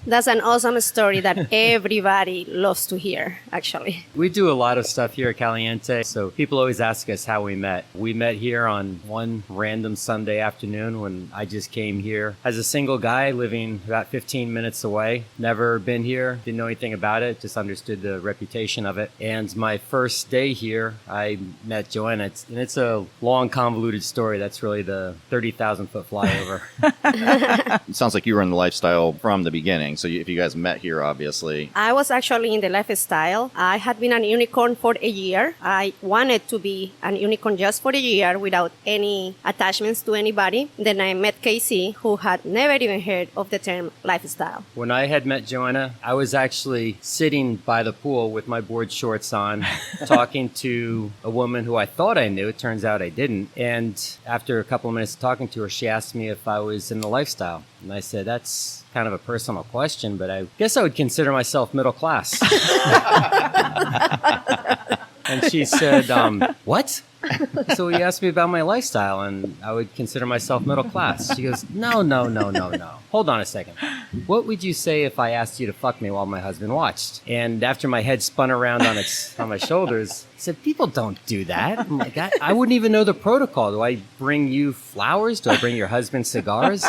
That's an awesome story that everybody loves to hear, actually. We do a lot of stuff here at Caliente, so people always ask us how we met. We met here on one random Sunday afternoon when I just came here as a single guy living about 15 minutes away. Never been here, didn't know anything about it, just understood the reputation of it. And my first day here, I met Johanna. It's a long, convoluted story. That's really the 30,000-foot flyover. It sounds like you were in the lifestyle from the beginning. So if you guys met here, obviously. I was actually in the lifestyle. I had been an unicorn for a year. I wanted to be an unicorn just for a year without any attachments to anybody. Then I met KC, who had never even heard of the term lifestyle. When I had met Johanna, I was actually sitting by the pool with my board shorts on, talking to a woman who I thought I knew. It turns out I didn't. And after a couple of minutes of talking to her, she asked me if I was in the lifestyle. And I said, that's kind of a personal question, but I guess I would consider myself middle class. And she said, what? So he asked me about my lifestyle, and I would consider myself middle class. She goes, no. Hold on a second. What would you say if I asked you to fuck me while my husband watched? And after my head spun around on my shoulders, I said, people don't do that. I'm like, I wouldn't even know the protocol. Do I bring you flowers? Do I bring your husband cigars?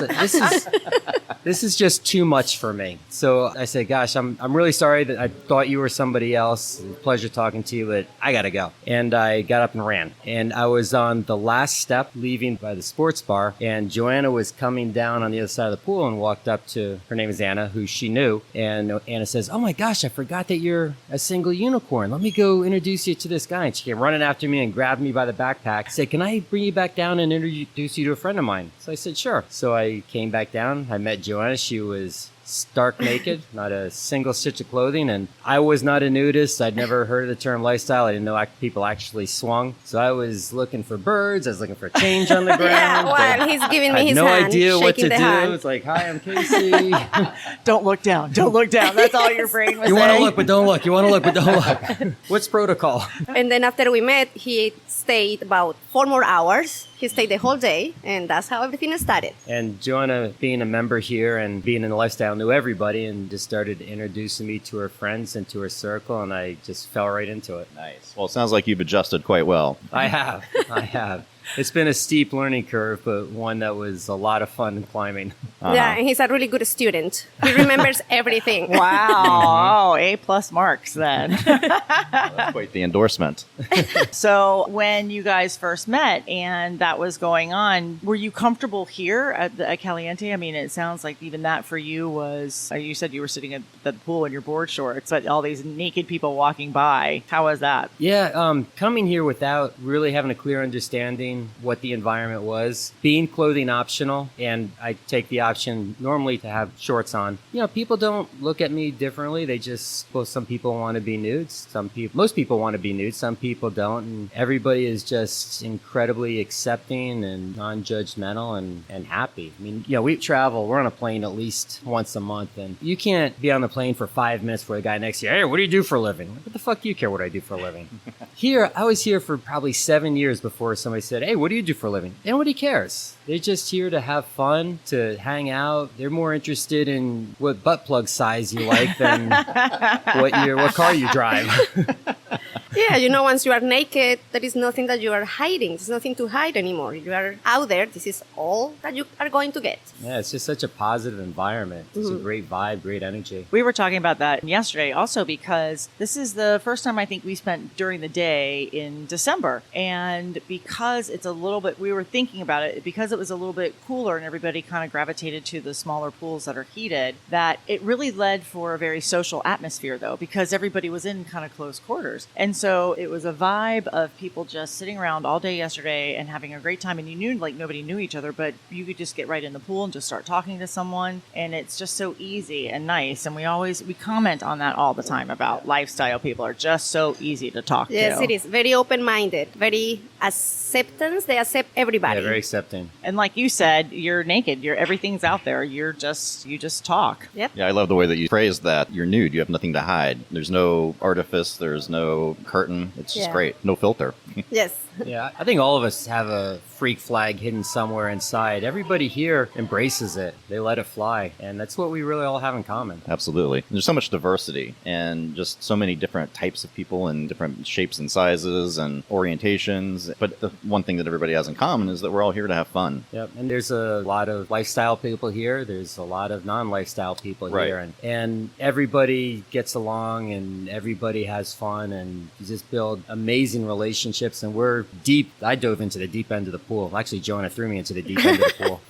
This is just too much for me. So I said, gosh, I'm really sorry that I thought you were somebody else. It was a pleasure talking to you, but I gotta go. And I got up and ran. And I was on the last step leaving by the sports bar, and Johanna was coming down on the other side of the pool and walked up to, her name is Anna, who she knew. And Anna says, oh my gosh, I forgot that you're a single unicorn. Let me go introduce you to this guy. And she came running after me and grabbed me by the backpack. Said, can I bring you back down and introduce you to a friend of mine? So I said, sure. So I came back down. I met Johanna. She was stark naked, not a single stitch of clothing, and I was not a nudist. I'd never heard of the term lifestyle. I didn't know people actually swung. So I was looking for birds. I was looking for change on the ground. Yeah, well, he's giving me his hand. I had no hand, idea what to do. hand. It's like, hi, I'm KC. Don't look down. Don't look down. That's all your brain was You saying. want to look, but don't look. You want to look, but don't look. What's protocol? And then after we met, he stayed about 4 more hours. He stayed the whole day, and that's how everything started. And Johanna, being a member here and being in the lifestyle, knew everybody and just started introducing me to her friends and to her circle, and I just fell right into it. Nice. Well, it sounds like you've adjusted quite well. I have. It's been a steep learning curve, but one that was a lot of fun climbing. Yeah, and he's a really good student. He remembers everything. Wow. Oh, A+ marks then. That's quite the endorsement. So when you guys first met and that was going on, were you comfortable here at Caliente? I mean, it sounds like even that for you was, you said you were sitting at the pool in your board shorts, but all these naked people walking by. How was that? Yeah, coming here without really having a clear understanding what the environment was, being clothing optional, and I take the option normally to have shorts on. You know, people don't look at me differently. They just, well, some people want to be nudes. Most people want to be nude. Some people don't. And everybody is just incredibly accepting and non-judgmental and happy. I mean, you know, we're on a plane at least once a month, and you can't be on the plane for 5 minutes for the guy next to you, hey, what do you do for a living? What the fuck do you care what I do for a living? Here, I was here for probably 7 years before somebody said, hey, what do you do for a living? Nobody cares. They're just here to have fun, to hang out. They're more interested in what butt plug size you like than what car you drive. Yeah, once you are naked, there is nothing that you are hiding. There's nothing to hide anymore. You are out there. This is all that you are going to get. Yeah, it's just such a positive environment. It's a great vibe, great energy. We were talking about that yesterday also because this is the first time I think we spent during the day in December. And because it's a little bit, we were thinking about it, because it was a little bit cooler and everybody kind of gravitated to the smaller pools that are heated, that it really led for a very social atmosphere though, because everybody was in kind of close quarters. And so it was a vibe of people just sitting around all day yesterday and having a great time. And you knew like nobody knew each other, but you could just get right in the pool and just start talking to someone. And it's just so easy and nice. And we comment on that all the time about lifestyle. People are just so easy to talk to. Yes, it is. Very open-minded, very acceptance. They accept everybody. Yeah, very accepting. And like you said, you're naked. Everything's out there. You just talk. Yep. Yeah, I love the way that you phrase that. You're nude. You have nothing to hide. There's no artifice. There's no curtain. It's just great. No filter. Yes. Yeah, I think all of us have a freak flag hidden somewhere inside. Everybody here embraces it. They let it fly. And that's what we really all have in common. Absolutely. There's so much diversity and just so many different types of people and different shapes and sizes and orientations. But the one thing that everybody has in common is that we're all here to have fun. Yep. And there's a lot of lifestyle people here. There's a lot of non-lifestyle people here. And everybody gets along and everybody has fun and you just build amazing relationships. And we're deep. I dove into the deep end of the pool. Actually, Johanna threw me into the deep end of the pool.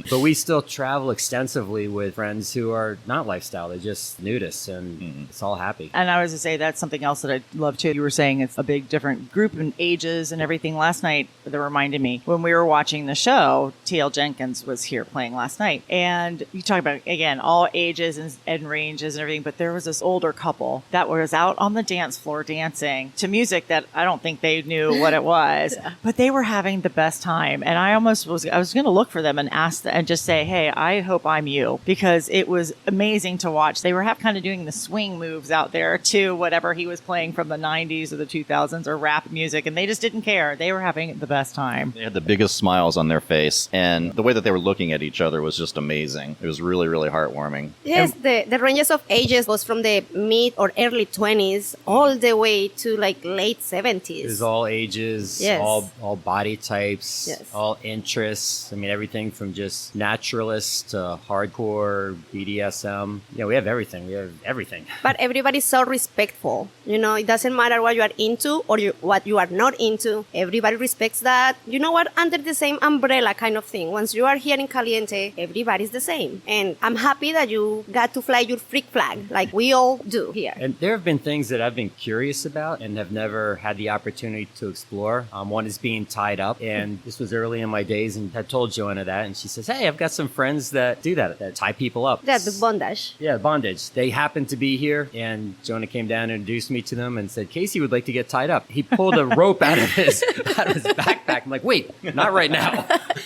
But we still travel extensively with friends who are not lifestyle. They're just nudists and it's all happy. And I was to say that's something else that I love too. You were saying it's a big different group and ages and everything. Last night, that reminded me when we were watching the show, T.L. Jenkins was here playing last night. And you talk about, again, all ages and ranges and everything. But there was this older couple that was out on the dance floor dancing to music that I don't think they knew what it was. But they were having the best time. And I was going to look for them and ask them and just say, hey, I hope I'm you, because it was amazing to watch. They were kind of doing the swing moves out there to whatever he was playing from the 90s or the 2000s or rap music. And they just didn't care. They were having the best time. They had the biggest smiles on their face. And the way that they were looking at each other was just amazing. It was really, really heartwarming. Yes, the ranges of ages goes from the mid or early 20s all the way to like late 70s. There's all ages, Yes. all body types, Yes. all interests. I mean, everything from just naturalists to hardcore BDSM. Yeah, we have everything. We have everything. But everybody's so respectful. It doesn't matter what you are into or what you are not into. Everybody respects that. You know what? Under the same umbrella kind of thing. Once you are here in Caliente, everybody's the same. And I'm happy that you got to fly your freak flag like we all do here. And there have been things that I've been curious about and have never had the opportunity to explore. One is being tied up. And this was early in my days and I told Johanna that. And she says, hey, I've got some friends that do that tie people up. Yeah, the bondage. Yeah, bondage. They happened to be here, and Jonah came down and introduced me to them and said, Casey would like to get tied up. He pulled a rope out of his backpack. I'm like, wait, not right now.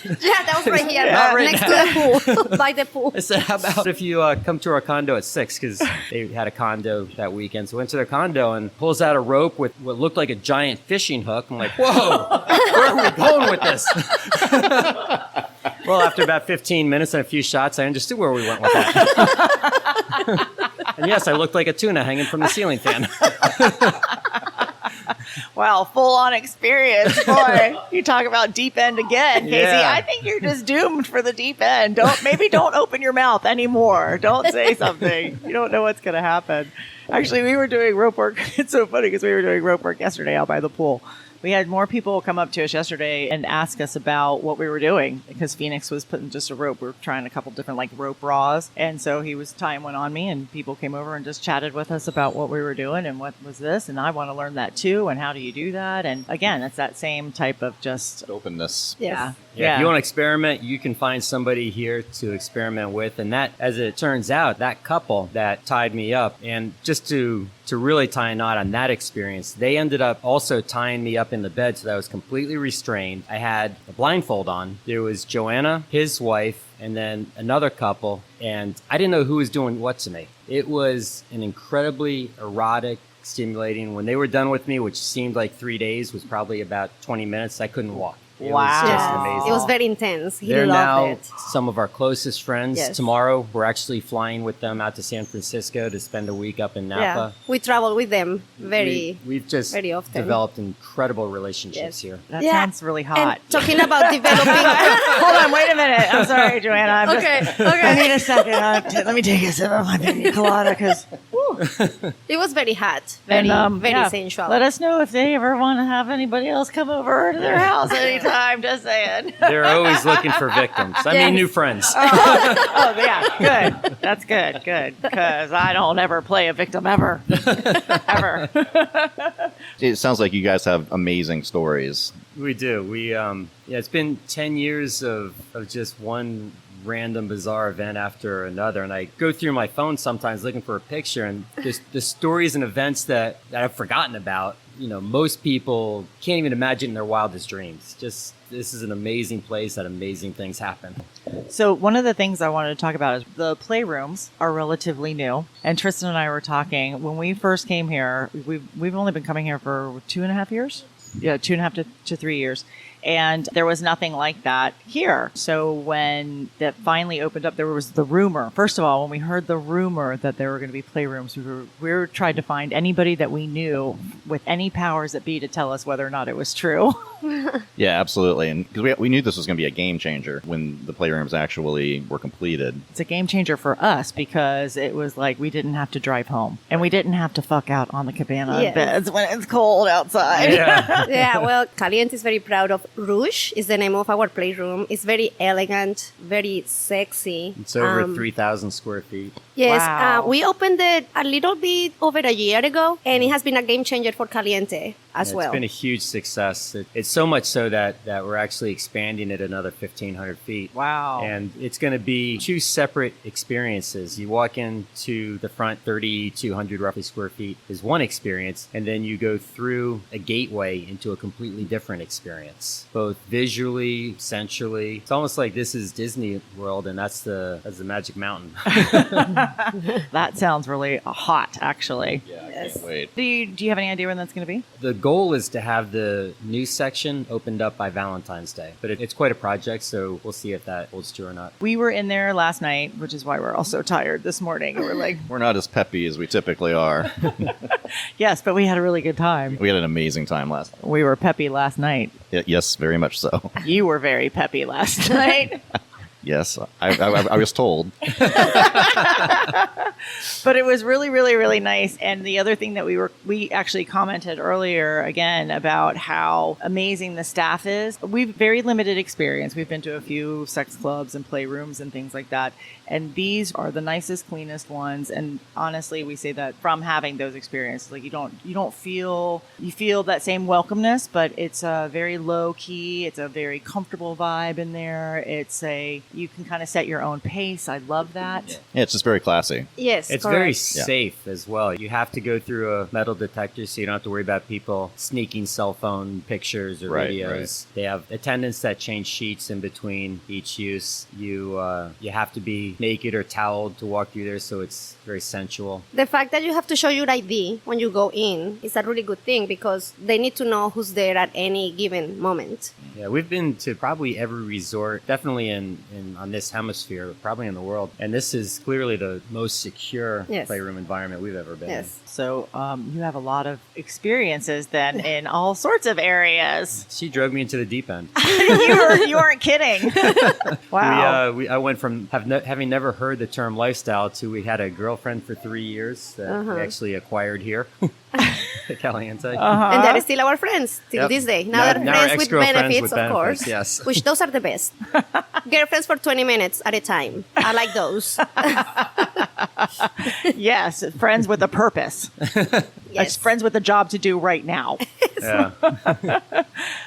Yeah, that was right here, Not right next now. to the pool, by the pool. I said, how about if you come to our condo at 6, because they had a condo that weekend. So I went to their condo and pulls out a rope with what looked like a giant fishing hook. I'm like, whoa, where are we going with this? Well, after about 15 minutes and a few shots, I understood where we went with that. And yes, I looked like a tuna hanging from the ceiling fan. Wow, full-on experience. Boy, you talk about deep end again, Casey. Yeah. I think you're just doomed for the deep end. Don't open your mouth anymore. Don't say something. You don't know what's going to happen. Actually, we were doing rope work. It's so funny because we were doing rope work yesterday out by the pool. We had more people come up to us yesterday and ask us about what we were doing because Phoenix was putting just a rope. We were trying a couple different rope raws. And so he was tying one on me and people came over and just chatted with us about what we were doing and what was this. And I want to learn that too. And how do you do that? And again, it's that same type of just Openness. Yeah. Yeah, if you want to experiment, you can find somebody here to experiment with. And that, as it turns out, that couple that tied me up, and just to really tie a knot on that experience, they ended up also tying me up in the bed so that I was completely restrained. I had a blindfold on. There was Johanna, his wife, and then another couple, and I didn't know who was doing what to me. It was an incredibly erotic, stimulating. When they were done with me, which seemed like 3 days, was probably about 20 minutes, I couldn't walk. It Wow. was just Yeah. amazing. It was very intense. He They're now loved it. some of our closest friends. Yes. Tomorrow, we're actually flying with them out to San Francisco to spend a week up in Napa. Yeah, we travel with them We've just very often. develed incredible relationships Yes. here. That Yeah. sounds really hot. And talking about developing. Hold on, wait a minute. I'm sorry, Joanna. Okay. I need a second. Let me take a sip of my pina colada because It was very hot, very sensual. Let us know if they ever want to have anybody else come over to their house anytime. Just saying. They're always looking for victims. I mean, Yes. new friends. Oh yeah, good. That's good. Because I don't ever play a victim ever, ever. It sounds like you guys have amazing stories. We do. It's been 10 years of just one random bizarre event after another, and I go through my phone sometimes looking for a picture, and the stories and events that I've forgotten about. Most people can't even imagine in their wildest dreams. Just this is an amazing place that amazing things happen. So one of the things I wanted to talk about is the playrooms are relatively new. And Tristan and I were talking when we first came here. We've only been coming here for 2.5 years. Yeah, 2.5 to 3 years. And there was nothing like that here. So when that finally opened up, there was the rumor. First of all, when we heard the rumor that there were going to be playrooms, we were trying to find anybody that we knew with any powers that be to tell us whether or not it was true. Yeah, absolutely. And because we knew this was going to be a game changer when the playrooms actually were completed. It's a game changer for us because it was like we didn't have to drive home and we didn't have to fuck out on the cabana Yes. beds when it's cold outside. Yeah. Yeah, well, Caliente is very proud of Rouge, is the name of our playroom. It's very elegant, very sexy. It's over 3,000 square feet. Yes, Wow. we opened it a little bit over a year ago, and it has been a game changer for Caliente as well. It's been a huge success. It's so much so that we're actually expanding it another 1,500 feet. Wow. And it's going to be two separate experiences. You walk into the front 3,200 roughly square feet is one experience, and then you go through a gateway into a completely different experience, both visually, sensually. It's almost like this is Disney World, and that's the Magic Mountain. That sounds really hot, actually. Yeah, I can't wait. Do you have any idea when that's going to be? The goal is to have the new section opened up by Valentine's Day, but it's quite a project, so we'll see if that holds true or not. We were in there last night, which is why we're all so tired this morning. We're like, We're not as peppy as we typically are. yes, but we had a really good time. We had an amazing time last night. We were peppy last night. Yes, very much so. You were very peppy last night. Yes, I was told. But it was really, really, really nice. And the other thing that we actually commented earlier again about how amazing the staff is. We've very limited experience. We've been to a few sex clubs and playrooms and things like that. And these are the nicest, cleanest ones. And honestly, we say that from having those experiences, like you don't feel that same welcomeness, but it's a very low key. It's a very comfortable vibe in there. You can kind of set your own pace. I love that. Yeah, it's just very classy. Yes, It's correct. very safe as well. You have to go through a metal detector, so you don't have to worry about people sneaking cell phone pictures or Right, videos. right. They have attendants that change sheets in between each use. You have to be naked or toweled to walk through there, so it's very sensual. The fact that you have to show your ID when you go in is a really good thing because they need to know who's there at any given moment. Yeah, we've been to probably every resort, definitely in on this hemisphere, probably in the world. And this is clearly the most secure Yes. playroom environment we've ever been in. Yes. So you have a lot of experiences then in all sorts of areas. She drove me into the deep end. you weren't kidding. Wow. I went from having never heard the term lifestyle to we had a girlfriend for 3 years that we actually acquired here at Caliente. And they're still our friends till Yep. this day. Now- Now they're now our friends with ex-girlfriends benefits, with of benefits, course. yes. Which those are the best. Girlfriends for 20 minutes at a time. I like those. Yes, friends with a purpose. Yes. Friends with a job to do right now. Yeah.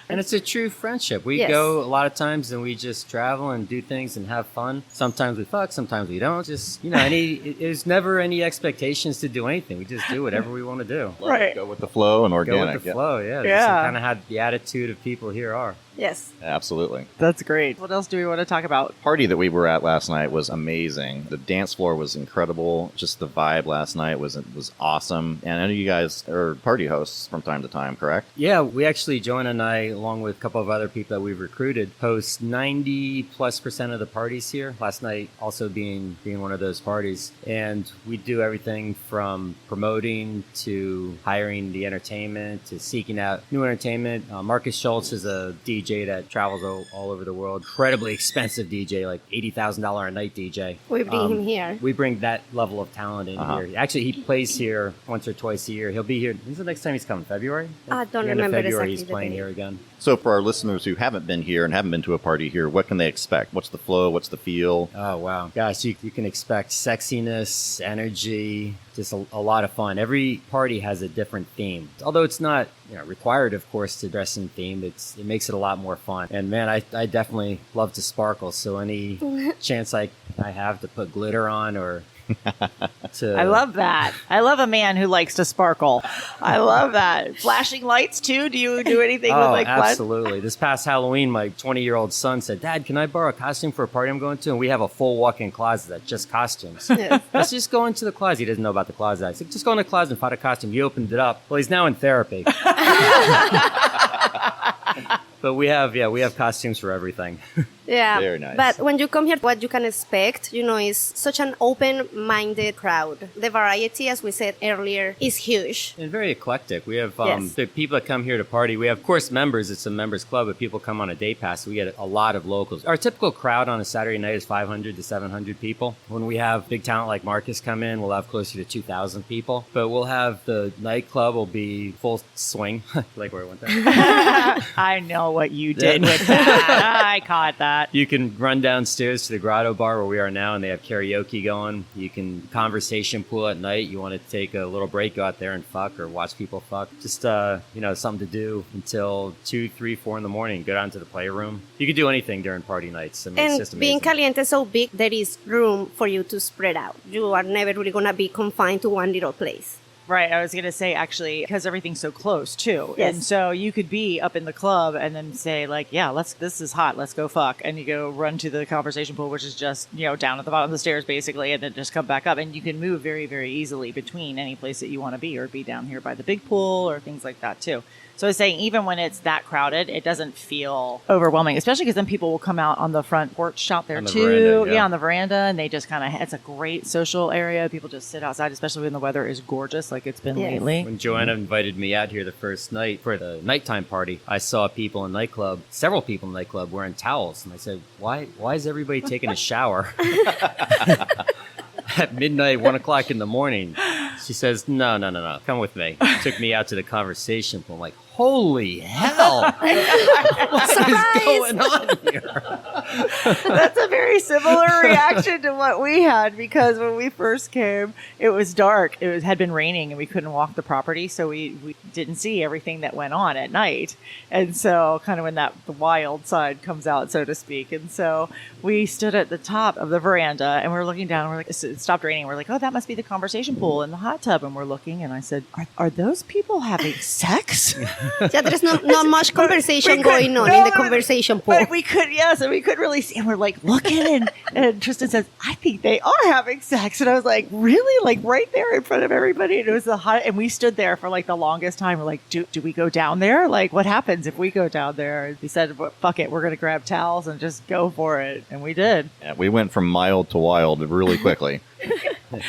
And it's a true friendship. We Yes. go a lot of times and we just travel and do things and have fun. Sometimes we fuck, sometimes we don't. Just, there's never any expectations to do anything. We just do whatever we want to do. Right. Go with the flow and Go organic. with the yeah. flow, yeah. Yeah. Kind of how the attitude of people here are. Yes. Absolutely. That's great. What else do we want to talk about? Party that we were at last night was amazing. The dance floor was incredible. Just the vibe last night was awesome. And I know you guys are party hosts from time to time, correct? Yeah, we actually, Joanna and I, along with a couple of other people that we've recruited, host 90+% of the parties here. Last night also being one of those parties. And we do everything from promoting to hiring the entertainment to seeking out new entertainment. Marcus Schultz is a DJ that travels all over the world. Incredibly expensive DJ, like $80,000 a night DJ. We bring him here. We bring that level of talent in here. Actually, he plays here once or twice a year. He'll be here. When's the next time he's coming? February? I don't The end of remember February, exactly he's the playing date. here again. So for our listeners who haven't been here and haven't been to a party here, what can they expect? What's the flow? What's the feel? Oh, wow. Gosh, you can expect sexiness, energy, just a lot of fun. Every party has a different theme. Although it's not required, of course, to dress in theme, it makes it a lot more fun. And man, I definitely love to sparkle. So any chance I have to put glitter on or to... I love that. I love a man who likes to sparkle. I love that. Flashing lights too? Do you do anything with like flash? Absolutely. This past Halloween, my 20-year-old son said, "Dad, can I borrow a costume for a party I'm going to?" And we have a full walk-in closet that's just costumes. Let's just go into the closet. He doesn't know about the closet. I said, just go in the closet and find a costume. He opened it up. Well, he's now in therapy. But we have costumes for everything. Yeah, Very nice. But when you come here, what you can expect, is such an open-minded crowd. The variety, as we said earlier, is huge. And very eclectic. We have Yes. the people that come here to party. We have, of course, members. It's a members club, but people come on a day pass. We get a lot of locals. Our typical crowd on a Saturday night is 500 to 700 people. When we have big talent like Marcus come in, we'll have closer to 2,000 people. But we'll have the nightclub will be full swing. Like where I went there. I know what you did with that. I caught that. You can run downstairs to the Grotto Bar where we are now, and they have karaoke going. You can conversation pool at night. You want to take a little break, go out there and fuck or watch people fuck. Just, something to do until 2, 3, 4 in the morning. Go down to the playroom. You can do anything during party nights. I mean, it's And just being amazing. Caliente so big, there is room for you to spread out. You are never really going to be confined to one little place. Right. I was going to say, actually, because everything's so close, too. Yes. And so you could be up in the club and then say, like, yeah, this is hot. Let's go fuck. And you go run to the conversation pool, which is just, down at the bottom of the stairs, basically, and then just come back up. And you can move very, very easily between any place that you want to be or be down here by the big pool or things like that, too. So I was saying, even when it's that crowded, it doesn't feel overwhelming, especially because then people will come out on the front porch out there, On the too. veranda, yeah. On the veranda. And they just it's a great social area. People just sit outside, especially when the weather is gorgeous like it's been Yes. lately. When Johanna invited me out here the first night for the nighttime party, I saw people in Nightclub, several people in Nightclub wearing towels. And I said, why is everybody taking a shower at midnight, 1 o'clock in the morning? She says, no, come with me. Took me out to the conversation pool. I'm like, holy hell. What is going on here? That's a very similar reaction to what we had, because when we first came, it was dark. It had been raining and we couldn't walk the property, so we didn't see everything that went on at night. And so kind of when the wild side comes out, so to speak. And so we stood at the top of the veranda and we're looking down and we're like, it stopped raining. We're like, oh, that must be the conversation pool and the hot tub. And we're looking and I said, are those people having sex? Yeah, there's not much conversation We going on couldn't- in the no, conversation pool. But we couldn't really see. And we're like looking, and Tristan says, I think they are having sex. And I was like, really? Like right there in front of everybody? And it was the hot, and we stood there for like the longest time. We're like, do we go down there? Like, what happens if we go down there? And we said, well, fuck it, we're going to grab towels and just go for it. And we did. Yeah, we went from mild to wild really quickly.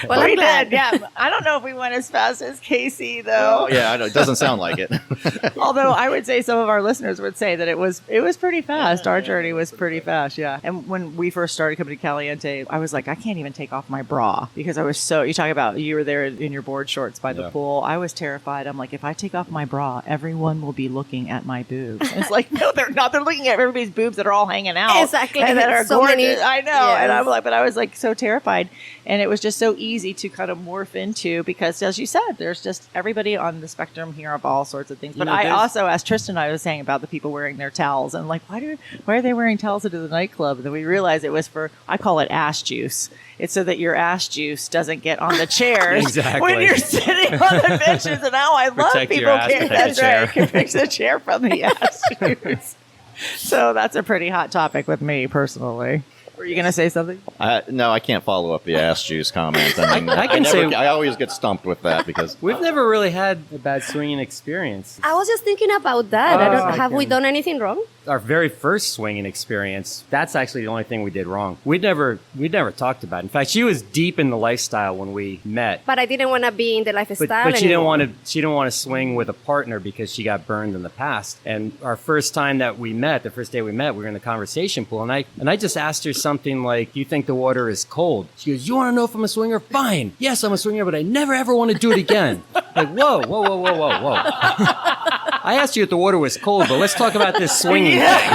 Well, I'm We glad. did, yeah. I don't know if we went as fast as KC though. Yeah, I know. It doesn't sound like it. Although I would say some of our listeners would say that it was pretty fast. Our journey was pretty fast, yeah. And when we first started coming to Caliente, I was like, I can't even take off my bra because I was so. You talk about you were there in your board shorts by the pool. I was terrified. I'm like, if I take off my bra, everyone will be looking at my boobs. And it's like, no, they're not. They're looking at everybody's boobs that are all hanging out, Exactly. and that are So gorgeous. many- I know, Yes. and I'm like, but I was like so terrified, and it was just so easy to kind of morph into because, as you said, there's just everybody on the spectrum here of all sorts of things. But I also, as Tristan and I was saying about the people wearing their towels, and like, why are they wearing towels into the nightclub? And then we realized it was for, I call it ass juice. It's so that your ass juice doesn't get on the chairs Exactly. when you're sitting on the benches. And now I love Protect your people ass, carrying protect that's the right, chair. can fix the chair from the ass juice. So that's a pretty hot topic with me personally. Were you going to say something? No, I can't follow up the ass juice comment. I mean, I can say- I always get stumped with that because We've never really had a bad swinging experience. I was just thinking about that. Oh, Have we okay. done anything wrong? Our very first swinging experience, that's actually the only thing we did wrong. We'd never talked about it. In fact, she was deep in the lifestyle when we met. But I didn't want to be in the lifestyle But she didn't anymore. want to swing with a partner because she got burned in the past. And our first time that we met, the first day we met, we were in the conversation pool, and I just asked her something like, "Do you think the water is cold?" She goes, "You want to know if I'm a swinger? Fine. Yes, I'm a swinger, but I never ever want to do it again." Like, whoa. I asked you if the water was cold, but let's talk about this swinging thing.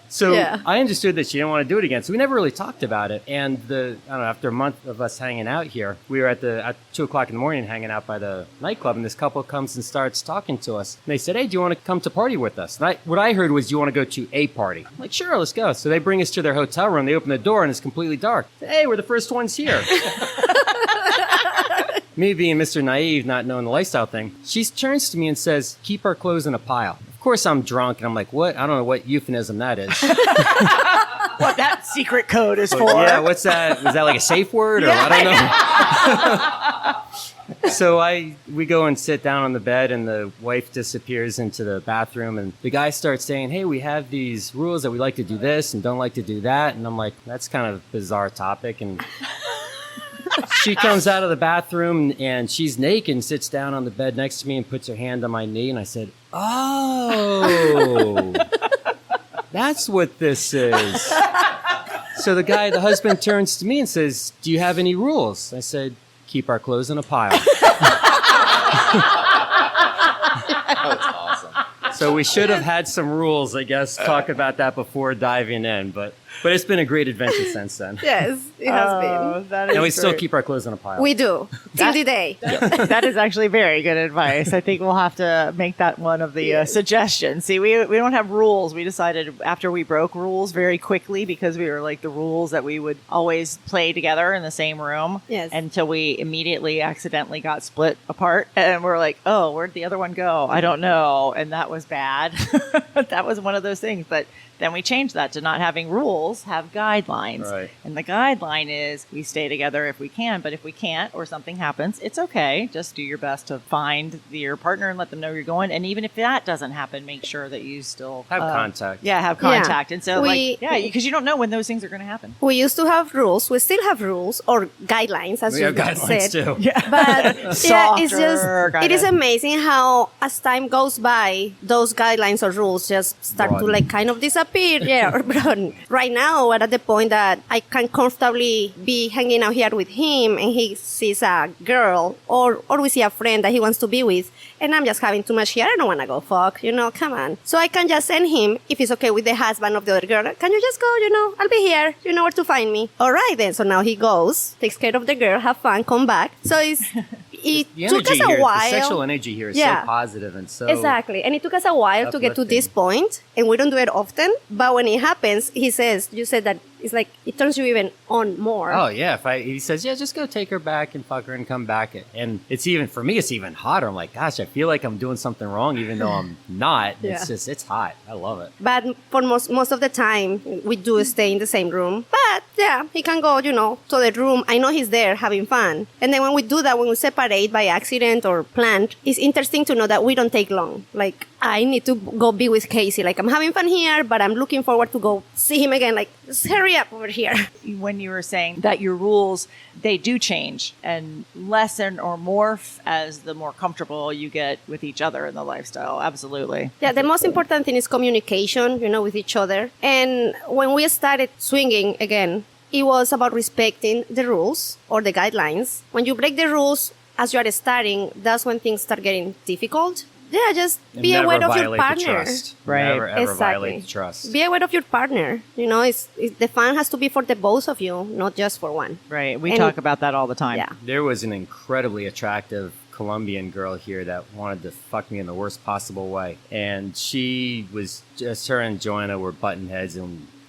So Yeah. I understood that she didn't want to do it again. So we never really talked about it. And I don't know, after a month of us hanging out here, we were at 2:00 in the morning hanging out by the nightclub, and this couple comes and starts talking to us. And they said, "Hey, do you want to come to party with us?" And what I heard was, "You want to go to a party?" I'm like, "Sure, let's go." So they bring us to their hotel room. They open the door, and it's completely dark. Hey, we're the first ones here. Me being Mr. Naive, not knowing the lifestyle thing, she turns to me and says, "Keep our clothes in a pile." Of course, I'm drunk, and I'm like, "What? I don't know what euphemism that is." What that secret code is for. Yeah, what's that? Is that like a safe word? Or I don't know. So we go and sit down on the bed, and the wife disappears into the bathroom, and the guy starts saying, "Hey, we have these rules that we like to do this and don't like to do that." And I'm like, "That's kind of a bizarre topic." And she comes out of the bathroom, and she's naked and sits down on the bed next to me and puts her hand on my knee. And I said, "Oh, that's what this is." So the husband turns to me and says, "Do you have any rules?" I said, "Keep our clothes in a pile." that's awesome. So we should have had some rules, I guess, talk about that before diving in. But it's been a great adventure since then. Yes, it has been. That is And we still great. keep our clothes in a pile. We do. Till the day. That is actually very good advice. I think we'll have to make that one of the suggestions. See, we don't have rules. We decided after we broke rules very quickly because we were like the rules that we would always play together in the same room. Yes. Until we immediately accidentally got split apart. And we're like, oh, where'd the other one go? I don't know. And that was bad. That was one of those things. But then we changed that to not having rules, have guidelines. Right. And the guideline is we stay together if we can, but if we can't or something happens, it's okay. Just do your best to find your partner and let them know you're going. And even if that doesn't happen, make sure that you still Have contact. Yeah, have contact. Yeah. And so, because you don't know when those things are going to happen. We used to have rules. We still have rules or guidelines, as We you have guidelines said. too. Yeah. But yeah, it's Softer just it is guidelines. amazing how as time goes by, those guidelines or rules just start to Broaden. like kind of disappear. Yeah, or broaden. Right now, we're at the point that I can comfortably be hanging out here with him, and he sees a girl, or we see a friend that he wants to be with, and I'm just having too much here. I don't want to go fuck, come on. So I can just send him, if he's okay with the husband of the other girl, can you just go, I'll be here, you know where to find me. All right then, so now he goes, takes care of the girl, have fun, come back. So it The took us energy here, a while. the sexual energy here is Yeah. so positive and so Exactly. And it took us a while to get to this point, and we don't do it often. But when it happens, you said that it's like it turns you even on more. Oh yeah, he says, "Yeah, just go take her back and fuck her and come back." And it's even for me, it's even hotter. I'm like, gosh, I feel like I'm doing something wrong, even though I'm not. Yeah. It's hot. I love it. But for most of the time, we do stay in the same room. But yeah, he can go, to the room. I know he's there having fun. And then when we do that, when we separate by accident or planned, it's interesting to know that we don't take long. Like, I need to go be with Casey. Like, I'm having fun here, but I'm looking forward to go see him again. Like, just hurry up over here. When you were saying that your rules, they do change and lessen or morph as the more comfortable you get with each other in the lifestyle. Absolutely. Yeah, the most important thing is communication, with each other. And when we started swinging again, it was about respecting the rules or the guidelines. When you break the rules as you are starting, that's when things start getting difficult. Yeah, just be Never aware of your violate the partner. trust. Right. Never ever Exactly. violate the trust. Be aware of your partner. The fun has to be for the both of you, not just for one. Right. We And- talk about that all the time. Yeah. There was an incredibly attractive Colombian girl here that wanted to fuck me in the worst possible way. And she was just, her and Johanna were button heads,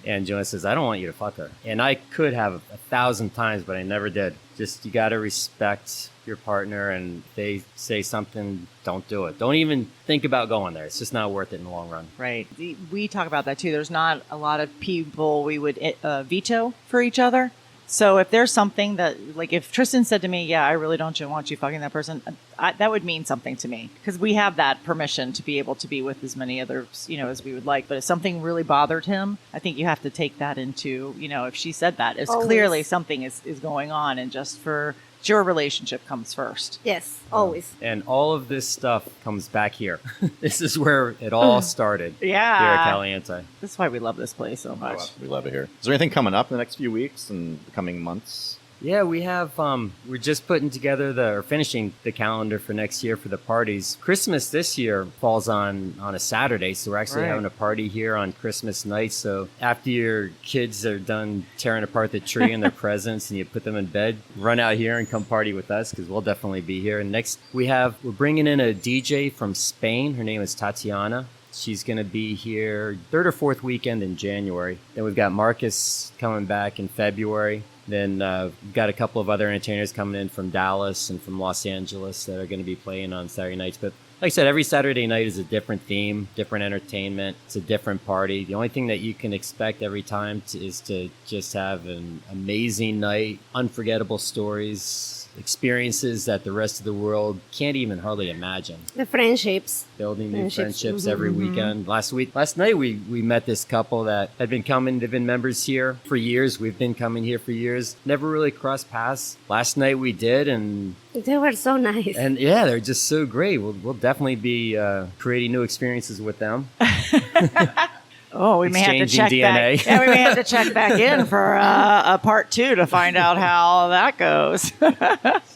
And Joanna says, I don't want you to fuck her. And I could have 1,000 times, but I never did. Just, you got to respect your partner, and if they say something, don't do it. Don't even think about going there. It's just not worth it in the long run. Right. We talk about that too. There's not a lot of people we would veto for each other. So if there's something that, like if Tristan said to me, yeah, I really don't want you fucking that person, that would mean something to me, because we have that permission to be able to be with as many others, as we would like. But if something really bothered him, I think you have to take that into, if she said that, it's clearly something is going on, and just for your relationship comes first. Yes, always. And all of this stuff comes back here. This is where it all started. Yeah. Here at Caliente. That's why we love this place so much. We love it here. Is there anything coming up in the next few weeks and the coming months? Yeah, we have, we're just putting together finishing the calendar for next year for the parties. Christmas this year falls on a Saturday, so we're actually having a party here on Christmas night. So after your kids are done tearing apart the tree and their presents and you put them in bed, run out here and come party with us, because we'll definitely be here. And next we're bringing in a DJ from Spain. Her name is Tatiana. She's going to be here third or fourth weekend in January. Then we've got Marcus coming back in February. Then we've got a couple of other entertainers coming in from Dallas and from Los Angeles that are going to be playing on Saturday nights. But like I said, every Saturday night is a different theme, different entertainment. It's a different party. The only thing that you can expect every time is to just have an amazing night, unforgettable stories, experiences that the rest of the world can't even hardly imagine. The friendships. Building new friendships every weekend. Last night we met this couple that had been coming. They've been members here for years. We've been coming here for years. Never really crossed paths. Last night we did, and they were so nice. And yeah, they're just so great. We'll definitely be creating new experiences with them. Oh, we may have to check DNA. back. Yeah, we may have to check back in for a part 2 to find out how that goes.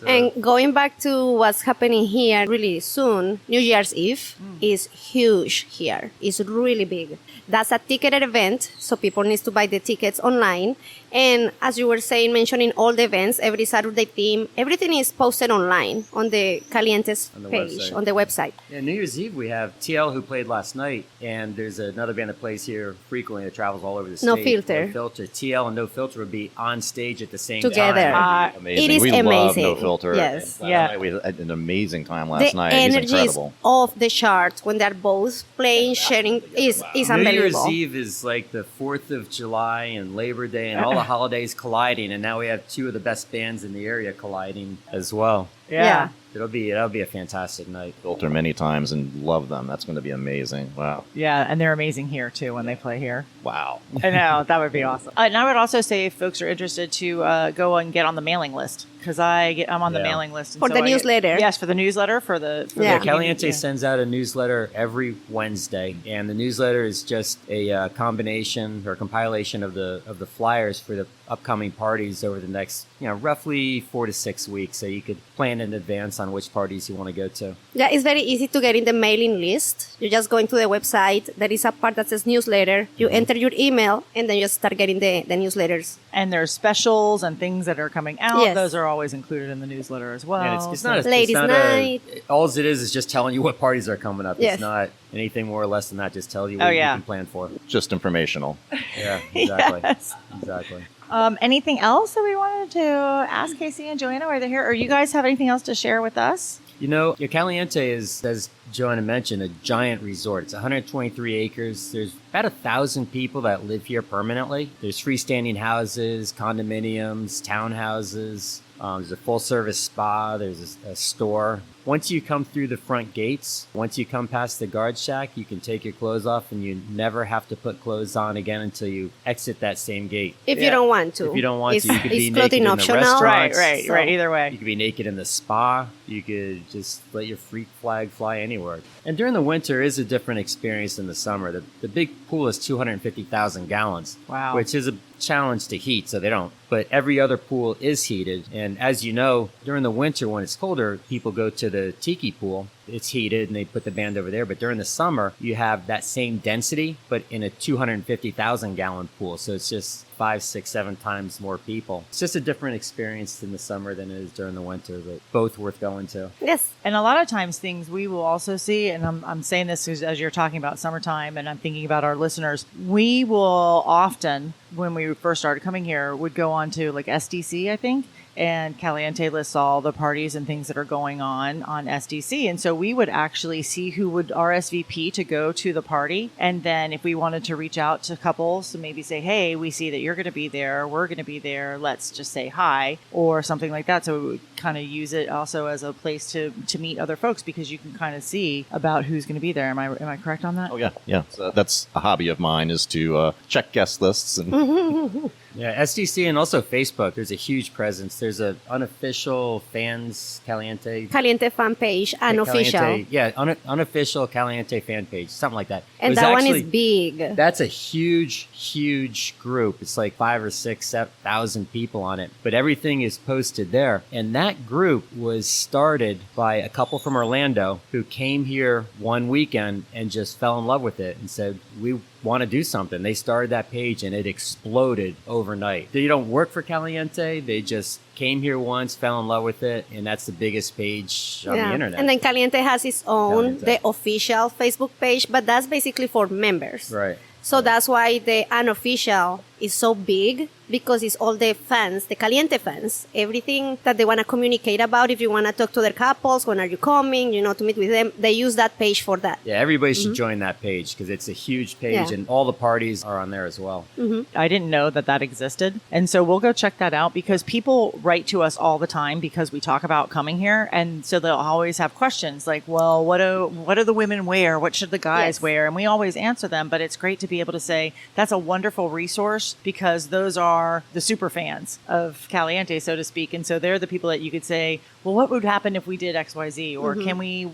And going back to what's happening here really soon, New Year's Eve is huge here. It's really big. That's a ticketed event, so people need to buy the tickets online. And as you were saying, mentioning all the events, every Saturday theme, everything is posted online on the Caliente's page, on the website. Yeah, New Year's Eve, we have TL who played last night, and there's another band that plays here frequently that travels all over the state. No Filter. No Filter. TL and No Filter will be on stage at the same together. time. Amazing. It is we amazing. love No Filter. Yes. Yeah. We had an amazing time last The night. He's energy is incredible. off the charts when they're both playing, sharing, is New unbelievable. Year's Eve is like the 4th of July and Labor Day and all the holidays colliding, and now we have 2 of the best bands in the area colliding as well. Yeah. That'll be a fantastic night. Filter many times and love them. That's going to be amazing. Wow. Yeah, and they're amazing here too when they play here. Wow. I know, that would be awesome. And I would also say if folks are interested to go and get on the mailing list, because I'm on the mailing list. And For the newsletter. Yes, for the newsletter. For the Caliente sends out a newsletter every Wednesday, and the newsletter is just a combination or compilation of the flyers for the upcoming parties over the next, roughly 4 to 6 weeks. So you could plan in advance on which parties you want to go to. Yeah, it's very easy to get in the mailing list. You just go into the website. There is a part that says newsletter. You enter your email, and then you start getting the newsletters. And there's specials and things that are coming out. Yes. Those are always included in the newsletter as well. And it's not Ladies' night. All it is just telling you what parties are coming up. Yes. It's not anything more or less than that. Just tell you what you can plan for. Just informational. Yeah, exactly. Yes. Exactly. Anything else that we wanted to ask Casey and Joanna while they're here? Or you guys have anything else to share with us? Caliente is, as Joanna mentioned, a giant resort. It's 123 acres. There's about 1,000 people that live here permanently. There's freestanding houses, condominiums, townhouses. There's a full-service spa. There's a store. Once you come through the front gates, once you come past the guard shack, you can take your clothes off, and you never have to put clothes on again until you exit that same gate. If you don't want to. If you don't want to, you could be it's naked clothing in the optional. restaurants. Right. Either way. You could be naked in the spa. You could just let your freak flag fly anywhere. And during the winter is a different experience than the summer. The big pool is 250,000 gallons. Wow. Which is challenged to heat, so they don't. But every other pool is heated. And as you know, during the winter when it's colder, people go to the tiki pool. It's heated and they put the band over there. But during the summer, you have that same density, but in a 250,000 gallon pool. So it's just 5, 6, 7 times more people. It's just a different experience in the summer than it is during the winter, but both worth going to. Yes. And a lot of times things we will also see, and I'm saying this as you're talking about summertime, and I'm thinking about our listeners, we will often, when we first started coming here, would go on to like SDC, I think, and Caliente lists all the parties and things that are going on SDC. And so we would actually see who would RSVP to go to the party. And then if we wanted to reach out to couples to maybe say, hey, we see that you're going to be there, we're going to be there, let's just say hi, or something like that. So we would kind of use it also as a place to meet other folks, because you can kind of see about who's going to be there. Am I correct on that? Oh, yeah. So that's a hobby of mine, is to check guest lists. And Yeah, SDC and also Facebook. There's a huge presence. There's an unofficial fans Caliente fan page, unofficial. Caliente, yeah, unofficial Caliente fan page, something like that. And that one is big. That's a huge group. It's like 5,000 or 6,000 people on it. But everything is posted there. And that group was started by a couple from Orlando who came here one weekend and just fell in love with it and said, we want to do something. They started that page and it exploded overnight. They don't work for Caliente. They just came here once, fell in love with it, and that's the biggest page on the internet. And then Caliente has its own, Caliente. the official Facebook page, but that's basically for members. Right. So that's why the unofficial is so big, because it's all the fans, the Caliente fans, everything that they want to communicate about. If you want to talk to their couples, when are you coming, to meet with them, they use that page for that. Yeah, everybody should join that page because it's a huge page and all the parties are on there as well. I didn't know that existed. And so we'll go check that out, because people write to us all the time because we talk about coming here. And so they'll always have questions like, well, what do the women wear? What should the guys wear? And we always answer them, but it's great to be able to say that's a wonderful resource, because those are the super fans of Caliente, so to speak. And so they're the people that you could say, well, what would happen if we did XYZ? Or can we,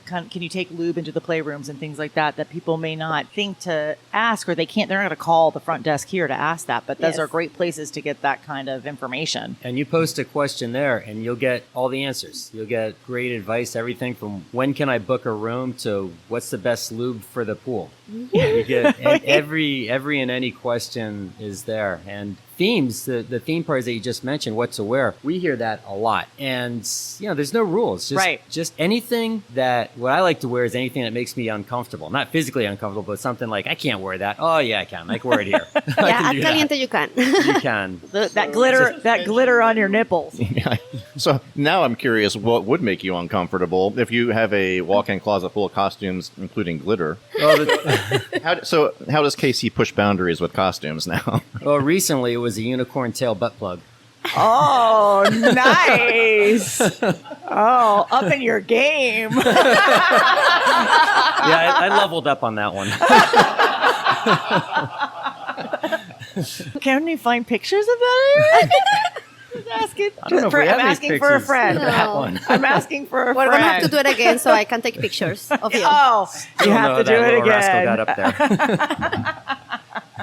can you take lube into the playrooms and things like that people may not think to ask, or they're not going to call the front desk here to ask that. But those are great places to get that kind of information. And you post a question there and you'll get all the answers. You'll get great advice, everything from when can I book a room to what's the best lube for the pool. You get every and any question is there. And themes, the theme parties that you just mentioned, what to wear, we hear that a lot. And, there's no rules. Just anything what I like to wear is anything that makes me uncomfortable. Not physically uncomfortable, but something like, I can't wear that. Oh, yeah, I can. I can wear it here. At Caliente you can. You can. That glitter on your nipples. Yeah. So now I'm curious, what would make you uncomfortable if you have a walk-in closet full of costumes, including glitter? How does KC push boundaries with costumes now? Well, recently it was a unicorn tail butt plug. Oh, nice. Oh, up in your game. Yeah, I leveled up on that one. Can we find pictures of that? Just asking. I don't know if we have I'm any asking for a pictures friend. of that one. I'm asking for a We're friend. going to have to do it again so I can take pictures of you. Oh, you have to do that it little rascal again. got up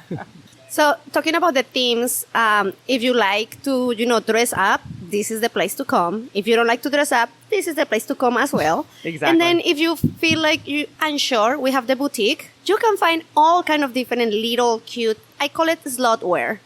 there. So talking about the themes, if you like to, dress up, this is the place to come. If you don't like to dress up, this is the place to come as well. Exactly. And then if you feel like you're unsure, we have the boutique. You can find all kind of different little cute, I call it slot wear.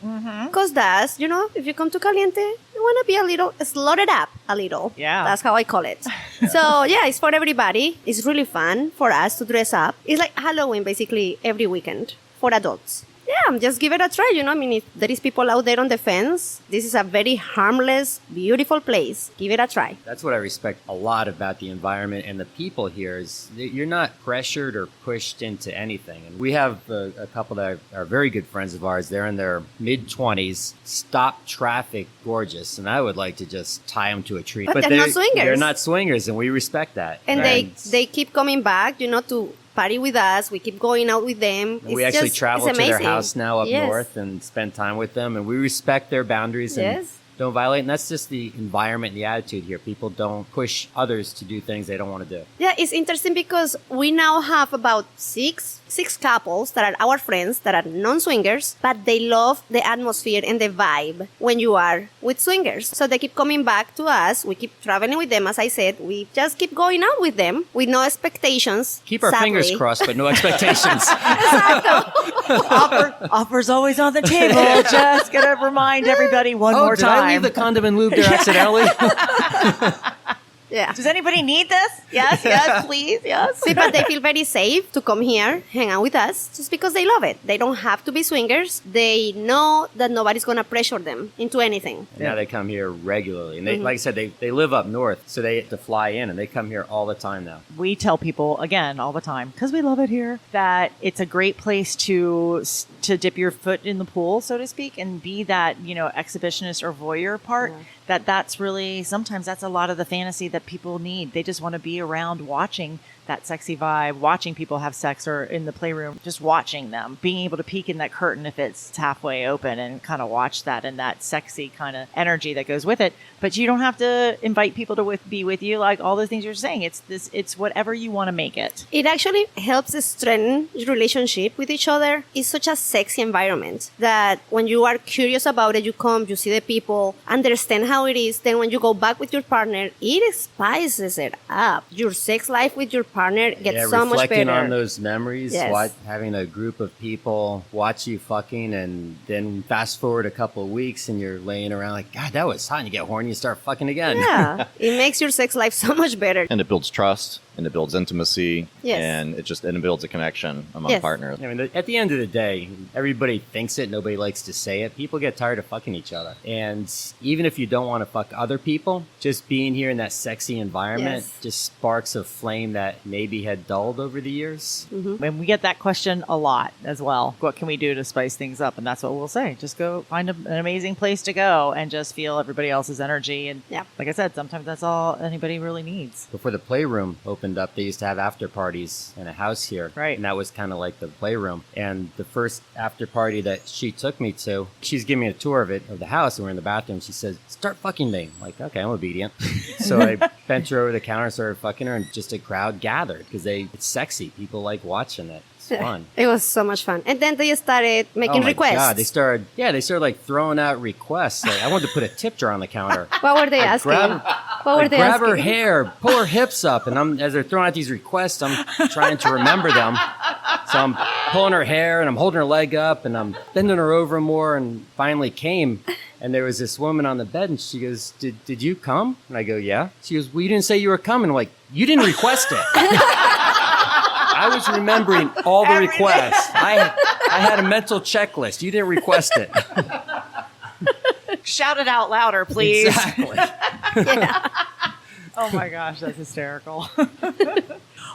Because that's, if you come to Caliente, you want to be a little slotted up a little. Yeah. That's how I call it. So yeah, it's for everybody. It's really fun for us to dress up. It's like Halloween basically every weekend for adults. Yeah, just give it a try. If there is people out there on the fence, this is a very harmless, beautiful place. Give it a try. That's what I respect a lot about the environment and the people here is that you're not pressured or pushed into anything. And we have a couple that are very good friends of ours. They're in their mid-20s, stop traffic gorgeous. And I would like to just tie them to a tree. But they're not swingers. They're not swingers, and we respect that. And they keep coming back, to party with us. We keep going out with them. We actually travel to their house now up north and spend time with them. And we respect their boundaries. And don't violate. And that's just the environment and the attitude here. People don't push others to do things they don't want to do. Yeah, it's interesting because we now have about six couples that are our friends that are non-swingers, but they love the atmosphere and the vibe when you are with swingers. So they keep coming back to us. We keep traveling with them. As I said, we just keep going out with them with no expectations. Keep our fingers crossed, but no expectations. Offers always on the table. Just gonna remind everybody one more did time. I leave the condom and lube there accidentally? Yeah. Does anybody need this? Yes, please, yes. See, but they feel very safe to come here, hang out with us, just because they love it. They don't have to be swingers. They know that nobody's going to pressure them into anything. Yeah, they come here regularly. And they, like I said, they live up north, so they have to fly in, and they come here all the time now. We tell people, again, all the time, because we love it here, that it's a great place to dip your foot in the pool, so to speak, and be that, exhibitionist or voyeur part. Yeah. That's really, sometimes that's a lot of the fantasy that people need. They just want to be around watching that sexy vibe, watching people have sex, or in the playroom, just watching them, being able to peek in that curtain if it's halfway open and kind of watch that and that sexy kind of energy that goes with it. But you don't have to invite people to be with you, like all those things you're saying. It's whatever you want to make it. It actually helps strengthen your relationship with each other. It's such a sexy environment that when you are curious about it, you come, you see the people, understand how it is. Then when you go back with your partner, it spices it up. Your sex life with your partner gets so much better. Reflecting on those memories, Yes. having a group of people watch you fucking, and then fast forward a couple of weeks and you're laying around like, God, that was hot, and you get horny and start fucking again. Yeah, it makes your sex life so much better. And it builds trust, and it builds intimacy, Yes. and it builds a connection among Yes. partners. I mean, at the end of the day, everybody thinks it. Nobody likes to say it. People get tired of fucking each other. And even if you don't want to fuck other people, just being here in that sexy environment just sparks a flame that maybe had dulled over the years. Mm-hmm. And we get that question a lot as well. What can we do to spice things up? And that's what we'll say. Just go find an amazing place to go and just feel everybody else's energy. And like I said, sometimes that's all anybody really needs. Before the playroom opened up, they used to have after parties in a house here. Right. And that was kind of like the playroom. And the first after party that she took me to, she's giving me a tour of the house, and we're in the bathroom. She says, "Start fucking me." I'm like, okay, I'm obedient. So I bent her over the counter, started fucking her, and just a crowd gathered because it's sexy. People like watching it. It's fun. It was so much fun. And then they started making requests. God, they started like throwing out requests. Like, I wanted to put a tip jar on the counter. What were they asking? Grab her hair, pull her hips up, and as they're throwing out these requests, I'm trying to remember them. So I'm pulling her hair, and I'm holding her leg up, and I'm bending her over more, and finally came. And there was this woman on the bed, and she goes, "Did you come?" And I go, "Yeah." She goes, "Well, you didn't say you were coming." I'm like, "You didn't request it." I was remembering all the requests. I had a mental checklist. You didn't request it. Shout it out louder, please. Exactly. Oh my gosh, that's hysterical.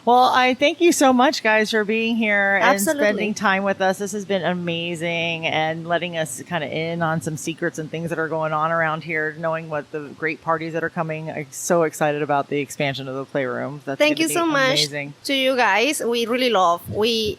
Well, I thank you so much, guys, for being here and spending time with us. This has been amazing, and letting us kind of in on some secrets and things that are going on around here, knowing what the great parties that are coming. I'm so excited about the expansion of the playroom. Thank you so much to you guys. We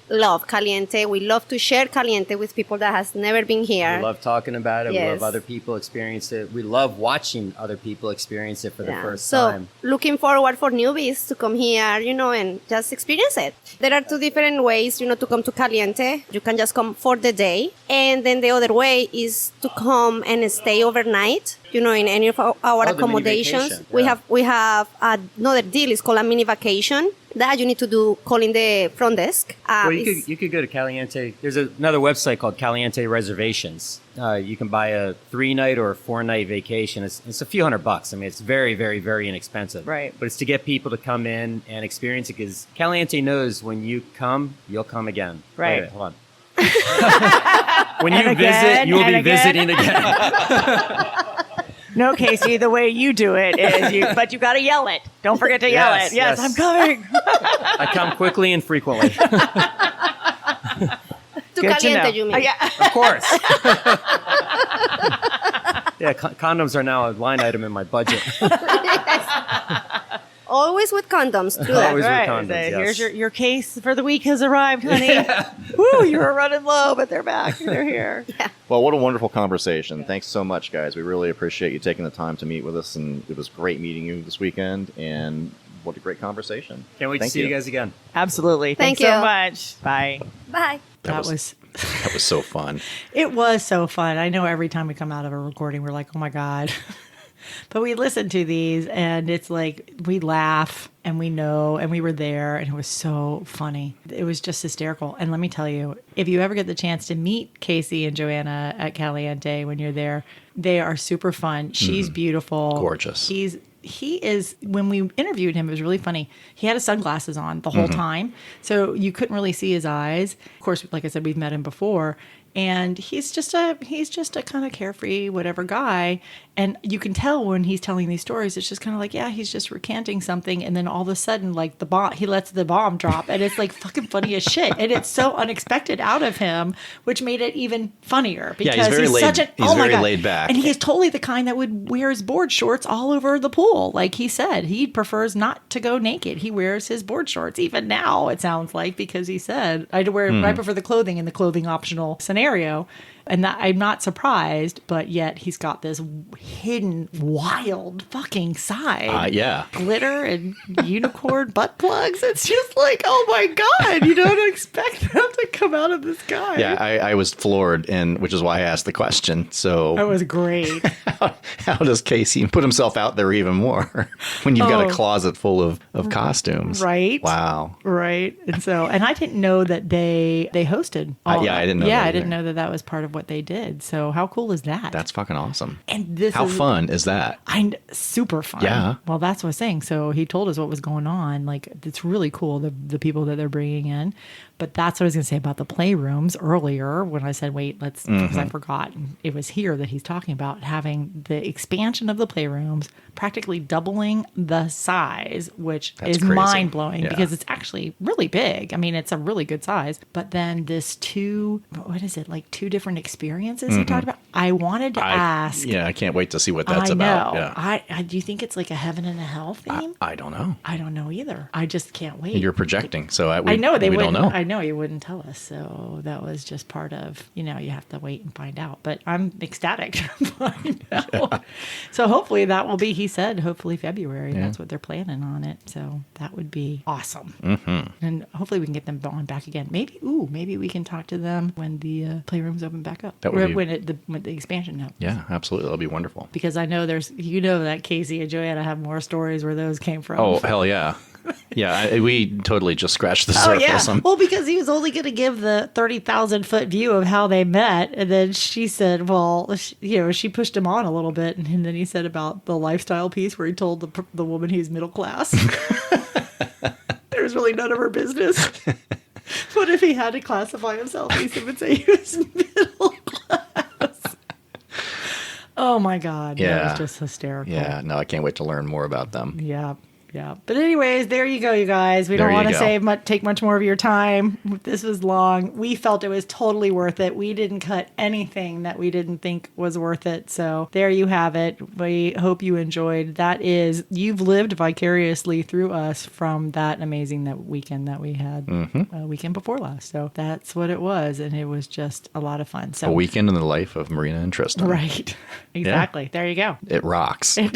love Caliente. We love to share Caliente with people that has never been here. We love talking about it. Yes. We love other people experience it. We love watching other people experience it for the first time. So looking forward for newbies to come here, and just experience it. There are two different ways, to come to Caliente. You can just come for the day. And then the other way is to come and stay overnight, in any of our accommodations. We have another deal. It's called a mini vacation that you need to call in the front desk. Well, you could go to Caliente. There's another website called Caliente Reservations. You can buy a 3-night or a 4-night vacation. It's a few $100. I mean, it's very, very, very inexpensive. Right. But it's to get people to come in and experience it, because Caliente knows when you come, you'll come again. Right. Wait, hold on. When you visit, you'll be visiting again. No, Casey, the way you do it is but you got to yell it. Don't forget to yell it. Yes, I'm coming. I come quickly and frequently. To Caliente, you mean? Yeah. Of course. Yeah, condoms are now a line item in my budget. Always with condoms. Do that. Always with Right. condoms, Say, yes. Here's your case for the week has arrived, honey. Woo, you were running low, but they're back. They're here. Well, what a wonderful conversation. Thanks so much, guys. We really appreciate you taking the time to meet with us, and it was great meeting you this weekend, and what a great conversation. Can't wait to Thank see you guys again. Absolutely. Thank Thanks so you. much. Bye. Bye. That was That was so fun. it was so fun. I know every time we come out of a recording, we're like, oh my God. But we listen to these and it's like we laugh and we know and we were there and it was so funny. It was just hysterical. And let me tell you, if you ever get the chance to meet KC and Johanna at Caliente when you're there, they are super fun. She's beautiful. Gorgeous. He is, when we interviewed him, it was really funny. He had his sunglasses on the whole time, so you couldn't really see his eyes. Of course, like I said, we've met him before, and he's just a kind of carefree, whatever guy. And you can tell when he's telling these stories, it's just kind of like, yeah, he's just recanting something, and then all of a sudden, like he lets the bomb drop, and it's like fucking funny as shit, and it's so unexpected out of him, which made it even funnier because he's very laid- such an he's oh my very God. laid back. And he is totally the kind that would wear his board shorts all over the pool. Like he said, he prefers not to go naked. He wears his board shorts even now, it sounds like, because he said, I prefer the clothing in the clothing optional scenario. And that, I'm not surprised, but yet he's got this hidden, wild fucking side. Yeah. Glitter and unicorn butt plugs. It's just like, oh my God, you don't expect that to come out of this guy. Yeah, I was floored, and which is why I asked the question. So That was great. how does Casey put himself out there even more when you've got Oh. a closet full of costumes? Right. Wow. Right. And I didn't know that they hosted. all Yeah, that. I didn't know Yeah, that I didn't either. know that was part of what they did. So how cool is that? That's fucking awesome. and this How is fun is that? super fun. Yeah. Well, that's what I was saying. So he told us what was going on. Like, it's really cool, the people that they're bringing in. But that's what I was going to say about the playrooms earlier when I said, wait, because I forgot. It was here that he's talking about having the expansion of the playrooms, practically doubling the size, which That's is crazy. mind blowing Yeah. because it's actually really big. I mean, it's a really good size. But then two different experiences he talked about. I wanted to ask. Yeah, I can't wait to see what that's I about. know. Yeah. I do you think it's like a heaven and a hell theme? I don't know. I don't know either. I just can't wait. You're projecting, so I know they we wouldn't. don't know. I know you wouldn't tell us. So that was just part of, you have to wait and find out. But I'm ecstatic to find out. So hopefully that will be, he said, hopefully February. Yeah. That's what they're planning on it. So that would be awesome. Mm-hmm. And hopefully we can get them on back again. Maybe we can talk to them when the playrooms open back up. That would be- when the expansion happens. Yeah, absolutely. That'll be wonderful. Because I know that KC and Johanna have more stories where those came from. Oh, hell yeah. Yeah, we totally just scratched the Oh, surface. yeah. Well, because he was only going to give the 30,000-foot view of how they met. And then she said, well, she pushed him on a little bit. And then he said about the lifestyle piece where he told the woman he's middle class. There's really none of her business. What if he had to classify himself? He would say he was middle class. Oh, my God. That Yeah. was just hysterical. Yeah, no, I can't wait to learn more about them. Yeah. Yeah. But anyways, there you go, you guys. We There don't want you to go. take much more of your time. This was long. We felt it was totally worth it. We didn't cut anything that we didn't think was worth it. So there you have it. We hope you enjoyed. You've lived vicariously through us from that weekend that we had weekend before last. So that's what it was. And it was just a lot of fun. So A weekend in the life of Myrina and Tristan. Right. Exactly. There you go. It rocks. It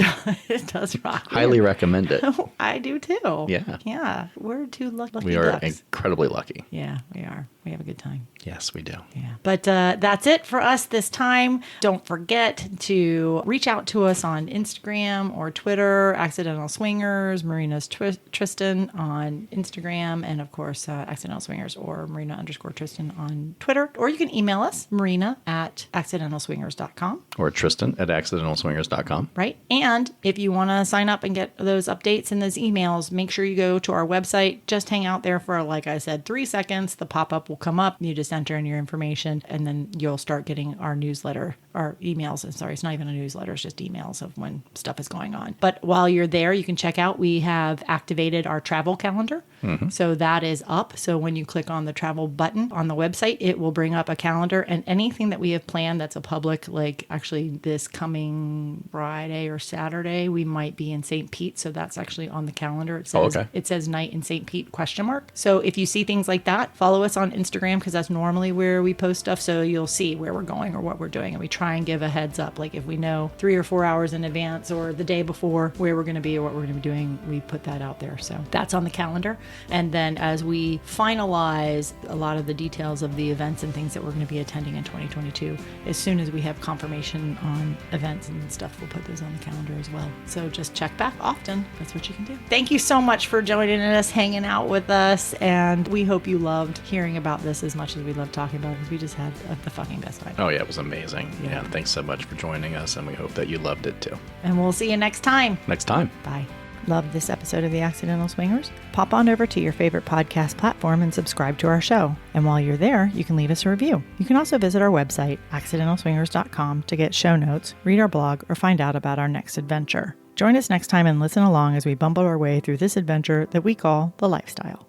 does rock. Highly recommend it. I do too. Yeah. Yeah. We're two lucky We are ducks. incredibly lucky. Yeah, we are. We have a good time. Yes, we do. Yeah. But that's it for us this time. Don't forget to reach out to us on Instagram or Twitter, Accidental Swingers, Myrina's Tristan on Instagram, and of course, Accidental Swingers or Myrina_Tristan on Twitter. Or you can email us, Myrina@accidentalswingers.com. Or Tristan at accidentalswingers.com. Right. And if you want to sign up and get those updates and those emails, make sure you go to our website. Just hang out there for, like I said, 3 seconds. The pop-up will come up. You just enter in your information and then you'll start getting our newsletter our emails. Sorry, it's not even a newsletter. It's just emails of when stuff is going on. But while you're there, you can check out, we have activated our travel calendar. So that is up. So when you click on the travel button on the website, it will bring up a calendar, and anything that we have planned that's a public, like actually this coming Friday or Saturday, we might be in St. Pete. So that's actually on the calendar. It says, It says night in St. Pete ? So if you see things like that, follow us on Instagram, because that's normally where we post stuff. So you'll see where we're going or what we're doing. And we try and give a heads up. Like if we know 3 or 4 hours in advance or the day before where we're going to be or what we're going to be doing, we put that out there. So that's on the calendar. And then as we finalize a lot of the details of the events and things that we're going to be attending in 2022, as soon as we have confirmation on events and stuff, we'll put those on the calendar as well. So just check back often. That's what you can do. Thank you so much for joining us, hanging out with us. And we hope you loved hearing about this as much as we loved talking about it, because we just had the fucking best time. Oh, yeah, it was amazing. Yeah, and thanks so much for joining us, and we hope that you loved it too. And we'll see you next time. Next time. Bye. Love this episode of The Accidental Swingers? Pop on over to your favorite podcast platform and subscribe to our show. And while you're there, you can leave us a review. You can also visit our website, accidentalswingers.com, to get show notes, read our blog, or find out about our next adventure. Join us next time and listen along as we bumble our way through this adventure that we call the lifestyle.